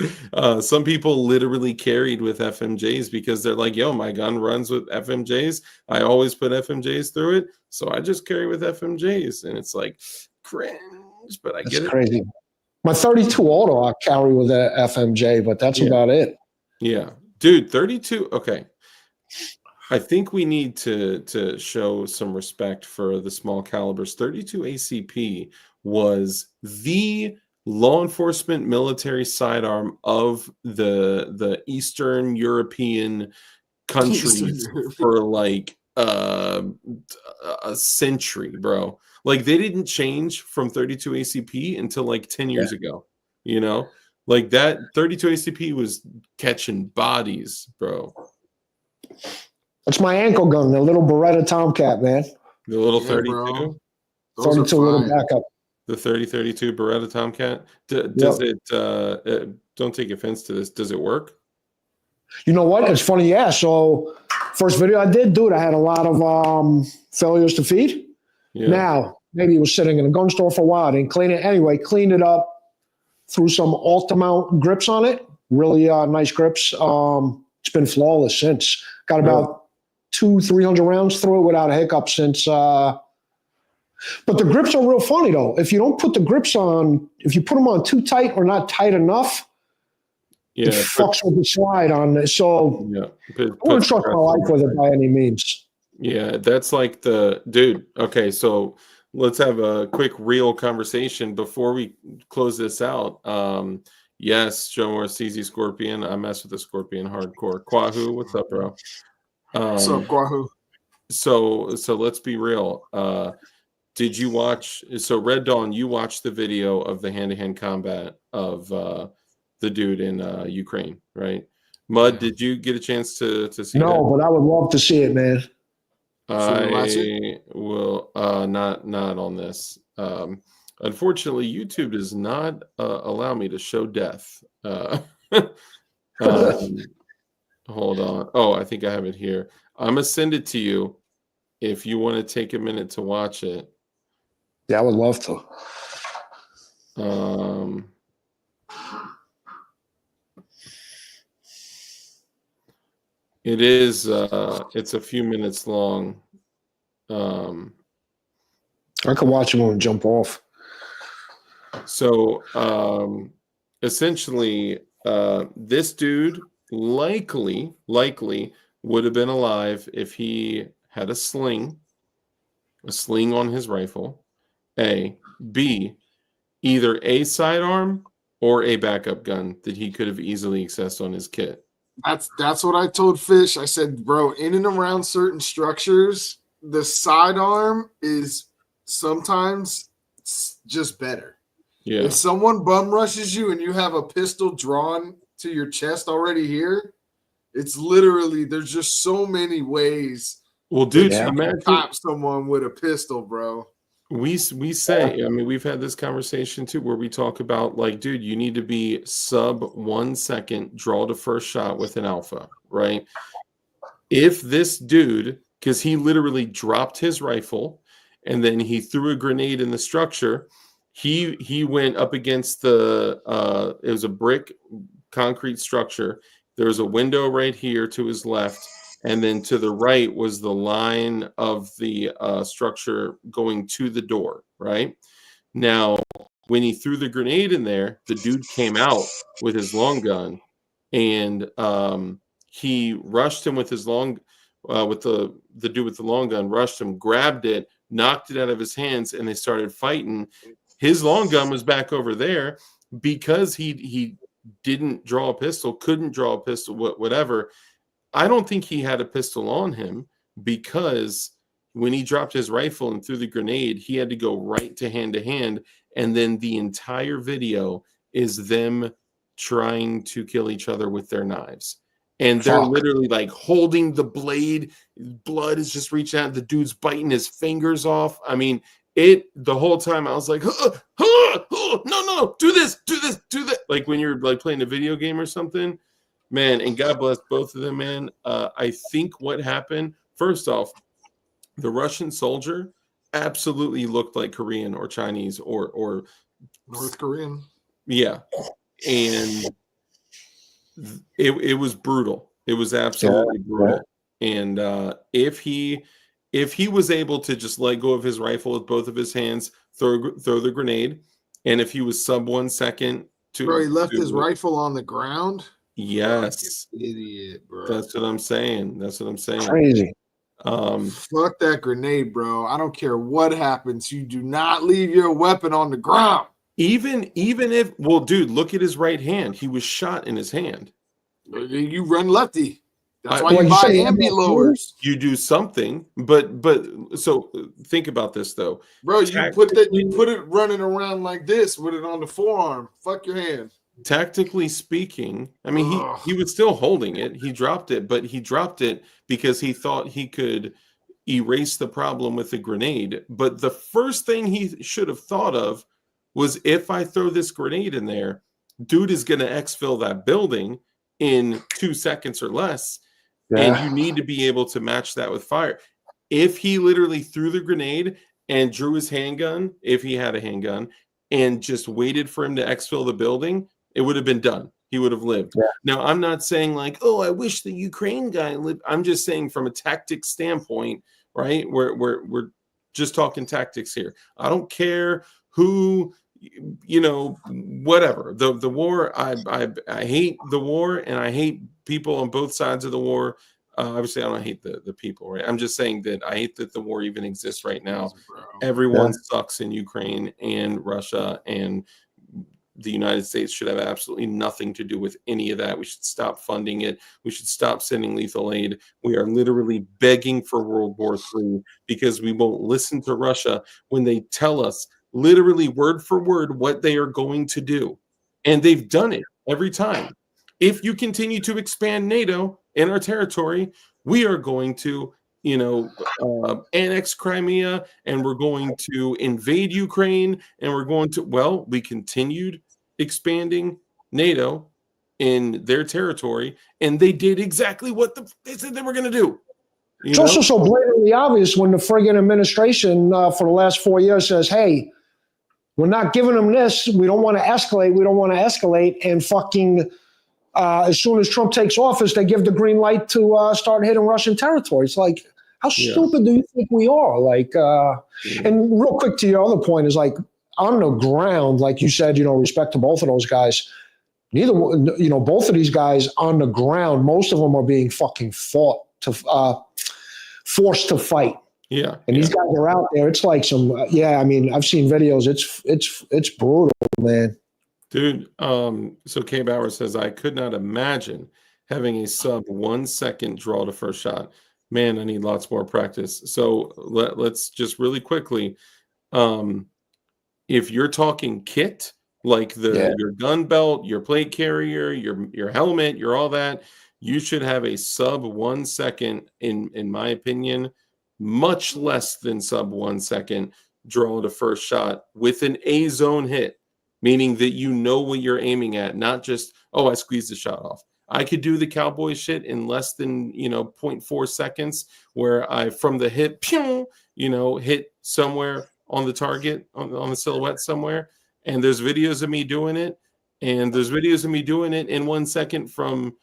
Some people literally carried with FMJs because they're like, yo, my gun runs with FMJs. I always put FMJs through it. So I just carry with FMJs. And it's like cringe, but I get it.
Crazy. My 32 auto I carry with a FMJ, but that's about it.
Yeah. Dude, 32. Okay. I think we need to show some respect for the small calibers. 32 ACP was the law enforcement military sidearm of the Eastern European countries for like a century, bro. Like they didn't change from 32 ACP until like 10 years ago. Like that 32 ACP was catching bodies, bro.
That's my ankle gun, the little Beretta Tomcat, man.
The little 32?
32 little backup.
The 30-32 Beretta Tomcat. Does it, don't take offense to this, does it work?
You know what? It's funny, yeah. So first video I did, dude, I had a lot of failures to feed. Yeah. Now, maybe it was sitting in a gun store for a while. I didn't clean it. Anyway, cleaned it up, threw some Altamount grips on it. Really nice grips. It's been flawless since. Got about 200-300 rounds through it without a hiccup since. But the grips are real funny though. If you don't put the grips on, if you put them on too tight or not tight enough, it fucks with the slide on. So I wouldn't trust my life with it by any means.
Yeah, that's like dude. Okay, so let's have a quick real conversation before we close this out. Yes, Joe Morris, CZ Scorpion. I mess with the Scorpion hardcore. Quahu, what's up, bro?
What's up, Quahu?
So let's be real. Did you watch? So Red Dawn, you watched the video of the hand-to-hand combat of the dude in Ukraine, right? Mud, did you get a chance to see
No,
that?
but I would love to see it, man.
Should we watch it?
I will not on this. Unfortunately, YouTube does not allow me to show death. Hold on. Oh, I think I have it here. I'm gonna send it to you if you want to take a minute to watch it.
Yeah, I would love to.
It is it's a few minutes long.
I could watch him and jump off.
So essentially this dude likely would have been alive if he had a sling on his rifle. A. B. Either a sidearm or a backup gun that he could have easily accessed on his kit.
That's what I told Fish. I said, bro, in and around certain structures, the sidearm is sometimes just better.
Yeah.
If someone bum rushes you and you have a pistol drawn to your chest already here, it's literally, there's just so many ways.
Well, dude,
to
imagine
top someone with a pistol, bro.
We say, I mean, we've had this conversation too, where we talk about like, dude, you need to be sub 1 second, draw the first shot with an alpha, right? If this dude, because he literally dropped his rifle and then he threw a grenade in the structure, he went up against the it was a brick concrete structure. There was a window right here to his left. And then to the right was the line of the structure going to the door, right? Now, when he threw the grenade in there, the dude came out with his long gun, and he rushed him with his long, with the dude with the long gun, rushed him, grabbed it, knocked it out of his hands, and they started fighting. His long gun was back over there because he didn't draw a pistol, couldn't draw a pistol, whatever. I don't think he had a pistol on him because when he dropped his rifle and threw the grenade, he had to go right to hand, and then the entire video is them trying to kill each other with their knives. And they're literally like holding the blade. Blood is just reaching out. The dude's biting his fingers off. I mean, the whole time I was like, no, do this. Like when you're like playing a video game or something. Man, and God bless both of them, man. I think what happened, first off, the Russian soldier absolutely looked like Korean or Chinese or
North Korean.
Yeah. And it was brutal. It was absolutely brutal. And if he was able to just let go of his rifle with both of his hands, throw the grenade, and if he was sub 1 second to
Bro, he left his rifle on the ground.
Yes,
idiot, bro.
That's what I'm saying.
Crazy.
Fuck that grenade, bro. I don't care what happens. You do not leave your weapon on the ground.
Even if, well, dude, look at his right hand. He was shot in his hand.
You run lefty. That's why you buy ambi lowers.
You do something, but so think about this though,
bro. You put it running around like this with it on the forearm. Fuck your hand.
Tactically speaking, I mean, he was still holding it. He dropped it, but he dropped it because he thought he could erase the problem with the grenade. But the first thing he should have thought of was, if I throw this grenade in there, dude is going to exfil that building in 2 seconds or less. Yeah. And you need to be able to match that with fire. If he literally threw the grenade and drew his handgun, if he had a handgun, and just waited for him to exfil the building, it would have been done. He would have lived. Yeah. Now, I'm not saying like, oh, I wish the Ukraine guy lived. I'm just saying from a tactics standpoint, right? We're just talking tactics here. I don't care who, whatever. The war, I hate the war, and I hate people on both sides of the war. obviously I don't hate the people, right? I'm just saying that I hate that the war even exists right now. Everyone sucks in Ukraine and Russia, and the United States should have absolutely nothing to do with any of that. We should stop funding it. We should stop sending lethal aid. We are literally begging for World War III because we won't listen to Russia when they tell us literally word for word what they are going to do. And they've done it every time. If you continue to expand NATO in our territory, we are going to, annex Crimea, and we're going to invade Ukraine, and we're going to, we continued expanding NATO in their territory, and they did exactly what they said they were going to do.
It's also so blatantly obvious when the friggin' administration for the last 4 years says, hey, we're not giving them this. We don't want to escalate. We don't want to escalate. And fucking as soon as Trump takes office, they give the green light to start hitting Russian territory. It's like, how stupid do you think we are? Like, and real quick to your other point is like, on the ground, like you said, respect to both of those guys. Both of these guys on the ground, most of them are being fucking forced to fight.
Yeah.
And these guys are out there. It's like some, I mean, I've seen videos. It's brutal, man.
Dude, so K Bauer says, I could not imagine having a sub 1 second draw to first shot. Man, I need lots more practice. So let's just really quickly, if you're talking kit, like your gun belt, your plate carrier, your helmet, your all that, you should have a sub 1 second, in my opinion, much less than sub 1 second draw to first shot with an A zone hit, meaning that you know what you're aiming at, not just, I squeezed the shot off. I could do the cowboy shit in less than 0.4 seconds, where I from the hip, hit somewhere on the target, on the silhouette somewhere. And there's videos of me doing it, and there's videos of me doing it in 1 second from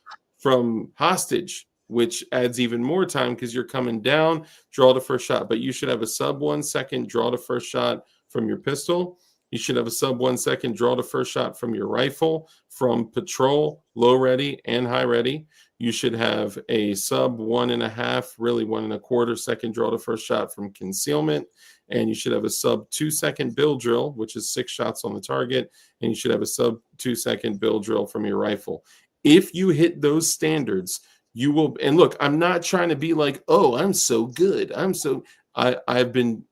hostage, which adds even more time because you're coming down, draw the first shot. But you should have a sub 1 second draw the first shot from your pistol. You should have a sub 1 second draw the first shot from your rifle, from patrol, low ready and high ready. You should have a sub 1.5, really 1.25 second draw the first shot from concealment. And you should have a sub 2 second bill drill, which is 6 shots on the target. And you should have a sub 2 second bill drill from your rifle. If you hit those standards, you will. And look, I'm not trying to be like, I'm so good. I've been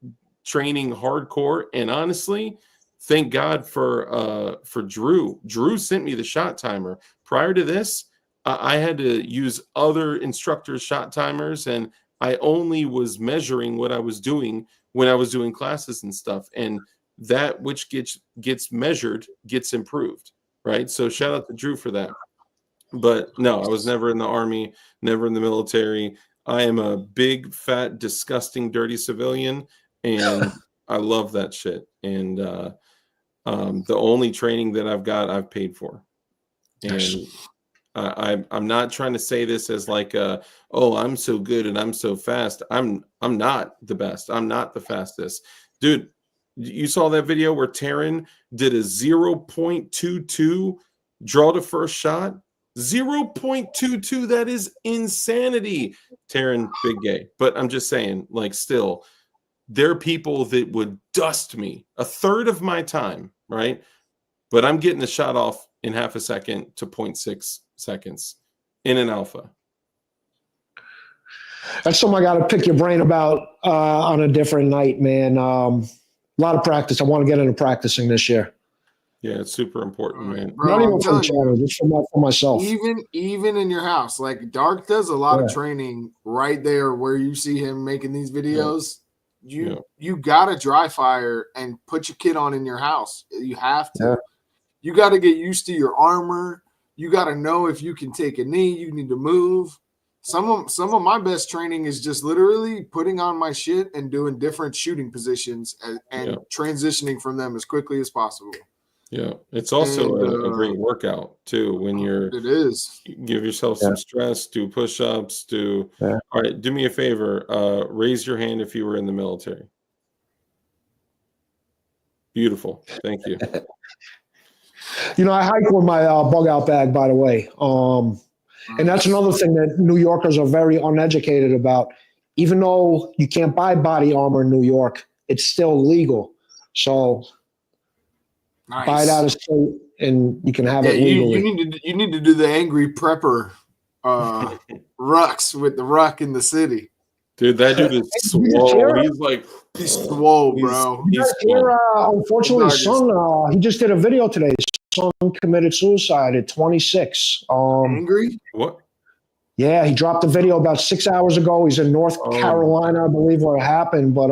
training hardcore, and honestly, thank God for Drew. Drew sent me the shot timer. Prior to this, I had to use other instructors' shot timers, and I only was measuring what I was doing when I was doing classes and stuff. And that which gets measured gets improved, right? So shout out to Drew for that. But no, I was never in the Army, never in the military. I am a big, fat, disgusting, dirty civilian, and I love that shit. And the only training that I've got, I've paid for. And I'm not trying to say this as like, I'm so good and I'm so fast. I'm not the best. I'm not the fastest. Dude, you saw that video where Taryn did a 0.22 draw to first shot? 0.22, that is insanity. Taryn, big gay. But I'm just saying, like, still, there are people that would dust me a third of my time, right? But I'm getting the shot off in half a second to 0.6 seconds in an alpha.
That's something I got to pick your brain about on a different night, man. A lot of practice. I want to get into practicing this year.
Yeah, it's super important, man.
Bro, not even for the channel, just for myself.
Even in your house, like Dark does a lot of training right there where you see him making these videos. You gotta dry fire and put your kit on in your house. You have to. You got to get used to your armor. You got to know if you can take a knee. You need to move. Some of my best training is just literally putting on my shit and doing different shooting positions and transitioning from them as quickly as possible.
Yeah, it's also a great workout too. When it
is,
give yourself some stress, do push-ups, all right, do me a favor, raise your hand if you were in the military. Beautiful, thank you.
I hike with my bug out bag, by the way. And that's another thing that New Yorkers are very uneducated about. Even though you can't buy body armor in New York, it's still legal. So buy it out of state and you can have it legally.
You need to do the angry prepper rucks with the ruck in the city.
Dude, that dude is swole. He's like,
he's swole, bro.
Unfortunately, his son, he just did a video today. His son committed suicide at 26.
Angry?
What?
Yeah, he dropped a video about 6 hours ago. He's in North Carolina, I believe, where it happened. But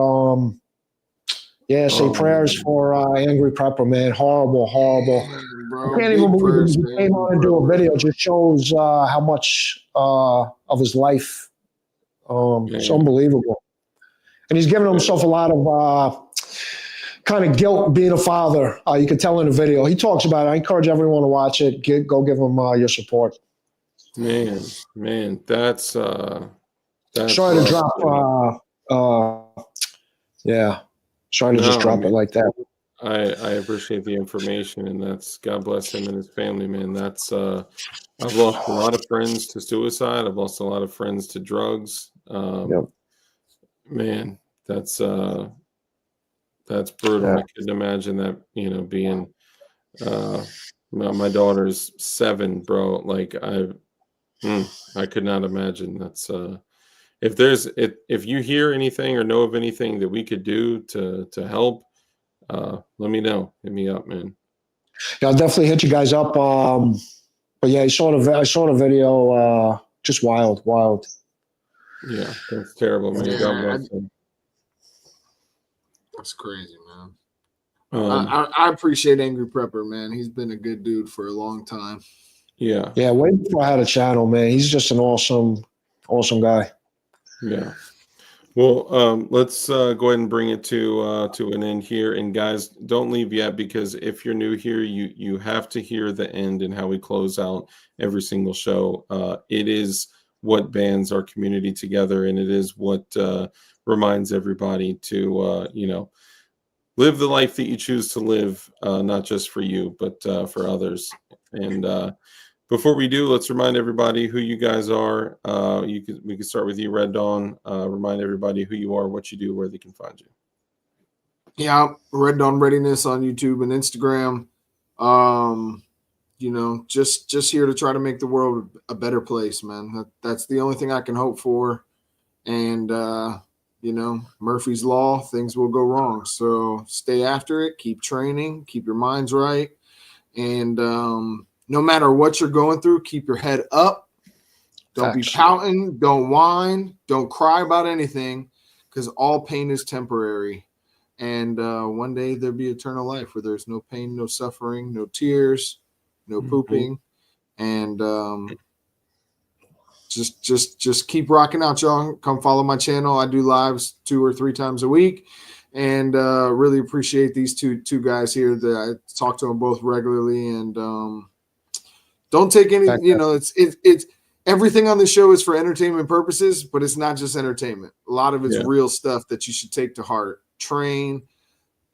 yeah, say prayers for Angry Prepper, man. Horrible, horrible.
Bro,
I can't even believe he came on and do a video. It just shows how much of his life. It's unbelievable. And he's giving himself a lot of kind of guilt being a father. You can tell in the video. He talks about it. I encourage everyone to watch it. Go give him your support.
Man, that's
sorry to drop. Yeah, sorry to just drop it like that.
I appreciate the information, and that's God bless him and his family, man. That's I've lost a lot of friends to suicide. I've lost a lot of friends to drugs. Man, that's brutal. Yeah. I couldn't imagine that, being my daughter's 7, bro. Like I could not imagine. That's if you hear anything or know of anything that we could do to help, let me know. Hit me up, man.
Yeah, I'll definitely hit you guys up. But yeah, I saw the video. Just wild.
Yeah, that's terrible, man. God bless him.
That's crazy, man. I appreciate Angry Prepper, man. He's been a good dude for a long time.
Yeah.
Yeah, way before I had a channel, man. He's just an awesome guy.
Yeah. Well, let's go ahead and bring it to an end here. And guys, don't leave yet, because if you're new here, you have to hear the end and how we close out every single show. It is what bands our community together, and it is what reminds everybody to live the life that you choose to live, not just for you, but for others. And before we do, let's remind everybody who you guys are. We can start with you, Red Dawn. Remind everybody who you are, what you do, where they can find you.
Yeah, Red Dawn Readiness on YouTube and Instagram. Just here to try to make the world a better place, man. That's the only thing I can hope for. And Murphy's Law, things will go wrong. So stay after it, keep training, keep your minds right. And no matter what you're going through, keep your head up. Don't be pouting, don't whine, don't cry about anything, because all pain is temporary. And one day there'll be eternal life where there's no pain, no suffering, no tears, no pooping. And just keep rocking out, y'all. Come follow my channel. I do lives 2 or 3 times a week. And really appreciate these two guys here that I talk to them both regularly. And don't take any, it's everything on the show is for entertainment purposes, but it's not just entertainment. A lot of it's real stuff that you should take to heart. Train,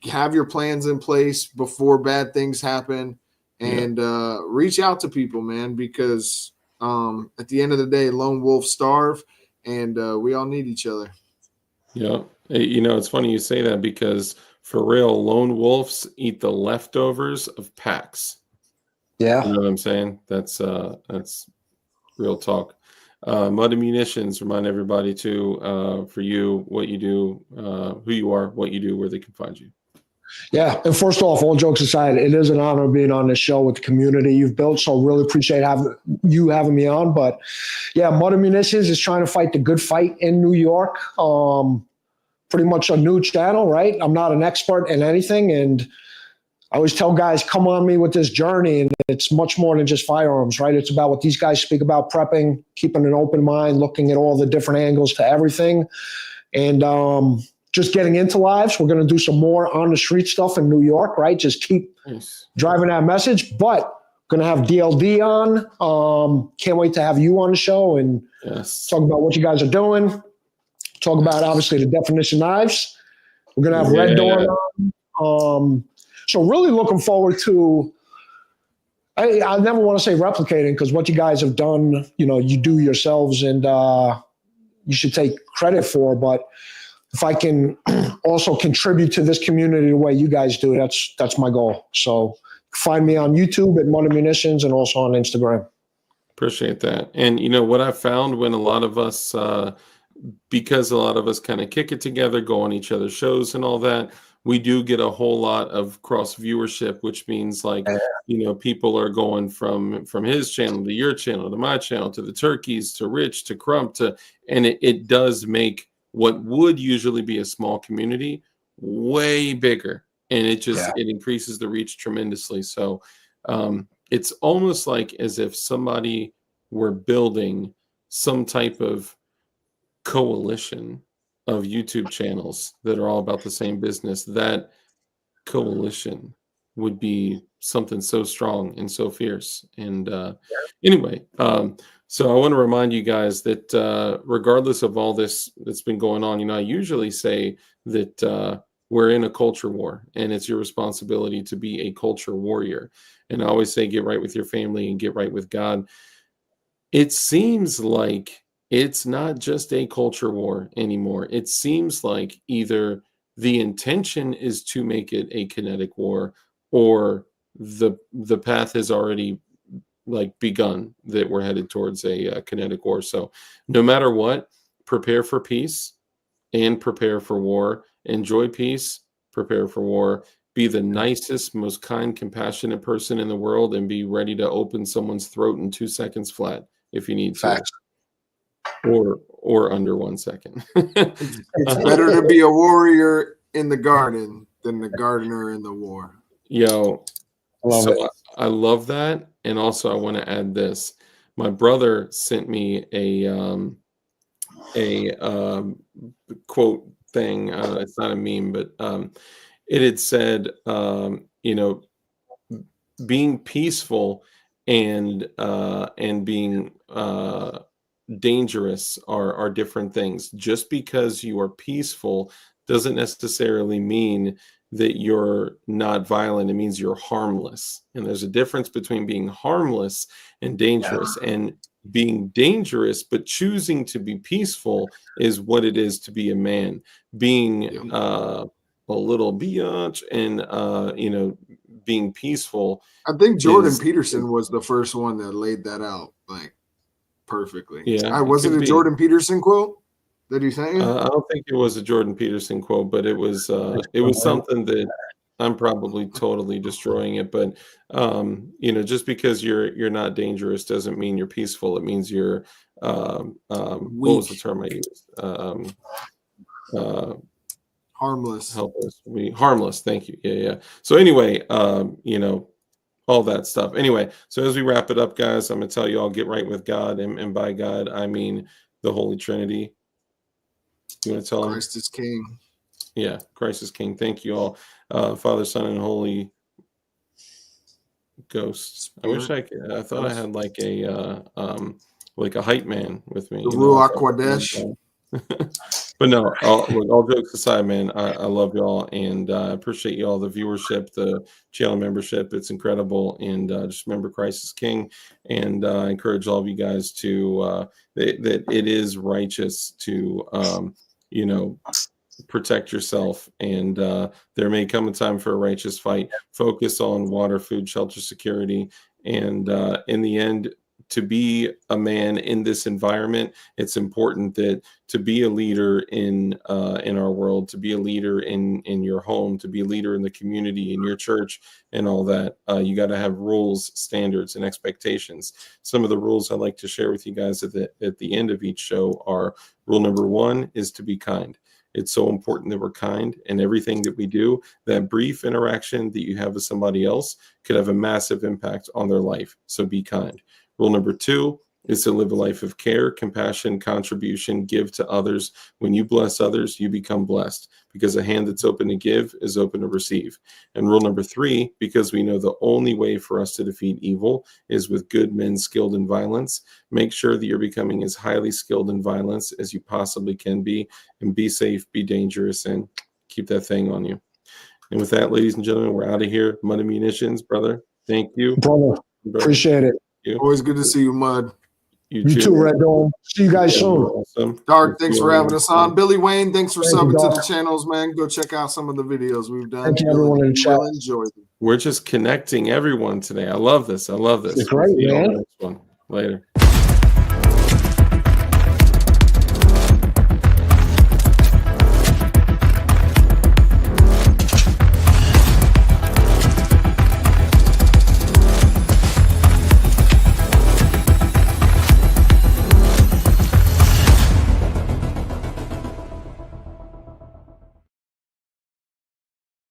have your plans in place before bad things happen, and reach out to people, man, because at the end of the day, lone wolves starve, and we all need each other.
Yeah. It's funny you say that, because for real, lone wolves eat the leftovers of packs.
Yeah.
You know what I'm saying? That's real talk. Mud and Munitions, remind everybody too, for you, what you do, who you are, what you do, where they can find you.
Yeah. And first off, all jokes aside, it is an honor being on this show with the community you've built. So really appreciate having me on. But yeah, Mud and Munitions is trying to fight the good fight in New York. Pretty much a new channel, right? I'm not an expert in anything. And I always tell guys, come on me with this journey. And it's much more than just firearms, right? It's about what these guys speak about: prepping, keeping an open mind, looking at all the different angles to everything. And just getting into lives. We're going to do some more on the street stuff in New York, right? Just keep driving that message. But going to have DLD on. Can't wait to have you on the show and talk about what you guys are doing. Talk about, obviously, the definition knives. We're going to have Red Dawn on. So really looking forward to I never want to say replicating, because what you guys have done, you do yourselves, and you should take credit for. But if I can also contribute to this community the way you guys do, that's my goal. So find me on YouTube at Mother Munitions, and also on Instagram.
Appreciate that. And what I found when a lot of us, because a lot of us kind of kick it together, go on each other's shows and all that, we do get a whole lot of cross viewership, which means like, people are going from his channel to your channel to my channel to the Turkeys to Rich to Crump and it does make what would usually be a small community way bigger, and it increases the reach tremendously. So it's almost like as if somebody were building some type of coalition of YouTube channels that are all about the same business. That coalition would be something so strong and so fierce. And anyway, so I want to remind you guys that regardless of all this that's been going on, I usually say that we're in a culture war, and it's your responsibility to be a culture warrior. And I always say, get right with your family and get right with God. It seems like it's not just a culture war anymore. It seems like either the intention is to make it a kinetic war, or the path has already begun, that we're headed towards a kinetic war. So no matter what, prepare for peace and prepare for war. Enjoy peace, prepare for war. Be the nicest, most kind, compassionate person in the world, and be ready to open someone's throat in 2 seconds flat if you need to.
Facts.
Or under 1 second.
It's better to be a warrior in the garden than the gardener in the war.
Yo, I love that. And also I want to add this. My brother sent me a quote thing. It's not a meme, but it had said, being peaceful and being dangerous are different things. Just because you are peaceful doesn't necessarily mean that you're not violent. It means you're harmless. And there's a difference between being harmless and dangerous. And being dangerous but choosing to be peaceful is what it is to be a man. Being a little biatch and being peaceful.
I think Jordan Peterson was the first one that laid that out perfectly.
Yeah,
was it a Jordan Peterson quote that he said?
I don't think it was a Jordan Peterson quote, but it was something that I'm probably totally destroying it. But just because you're not dangerous doesn't mean you're peaceful. It means you're what was the term I used?
Harmless.
Helpless. Harmless. Thank you. Yeah. So anyway, all that stuff. Anyway, so as we wrap it up, guys, I'm going to tell you all, get right with God. And by God, I mean the Holy Trinity. You want to tell
Christ is King.
Yeah, Christ is King. Thank you all. Father, Son, and Holy Ghost.
Spirit.
I thought I had like a hype man with me.
The Ruach Kodesh.
But no, all jokes aside, man, I love y'all, and I appreciate y'all, the viewership, the channel membership. It's incredible. And just remember, Christ is King. And I encourage all of you guys to that it is righteous to protect yourself. And there may come a time for a righteous fight. Focus on water, food, shelter, security. And in the end, to be a man in this environment, it's important that to be a leader in our world, to be a leader in your home, to be a leader in the community, in your church, and all that, you got to have rules, standards, and expectations. Some of the rules I'd like to share with you guys at the end of each show are: rule number 1 is to be kind. It's so important that we're kind, and everything that we do, that brief interaction that you have with somebody else could have a massive impact on their life. So be kind. Rule number 2 is to live a life of care, compassion, contribution, give to others. When you bless others, you become blessed, because a hand that's open to give is open to receive. And rule number 3, because we know the only way for us to defeat evil is with good men skilled in violence, make sure that you're becoming as highly skilled in violence as you possibly can be, and be safe, be dangerous, and keep that thing on you. And with that, ladies and gentlemen, we're out of here. Mother Munitions, brother, thank you.
Brother, Appreciate it.
Always good to see you, Mud.
You too, Red Dome. See you guys soon.
Awesome.
Dark, thanks for having us on. Billy Wayne, thanks for
Thank you,
subbing to the
Dark.
channels, man. Go check out some of the videos we've done.
Thank you, everyone in the chat.
You'll enjoy them.
We're just connecting everyone today. I love this. I love this.
It's great,
See you on
man.
the next one. Later.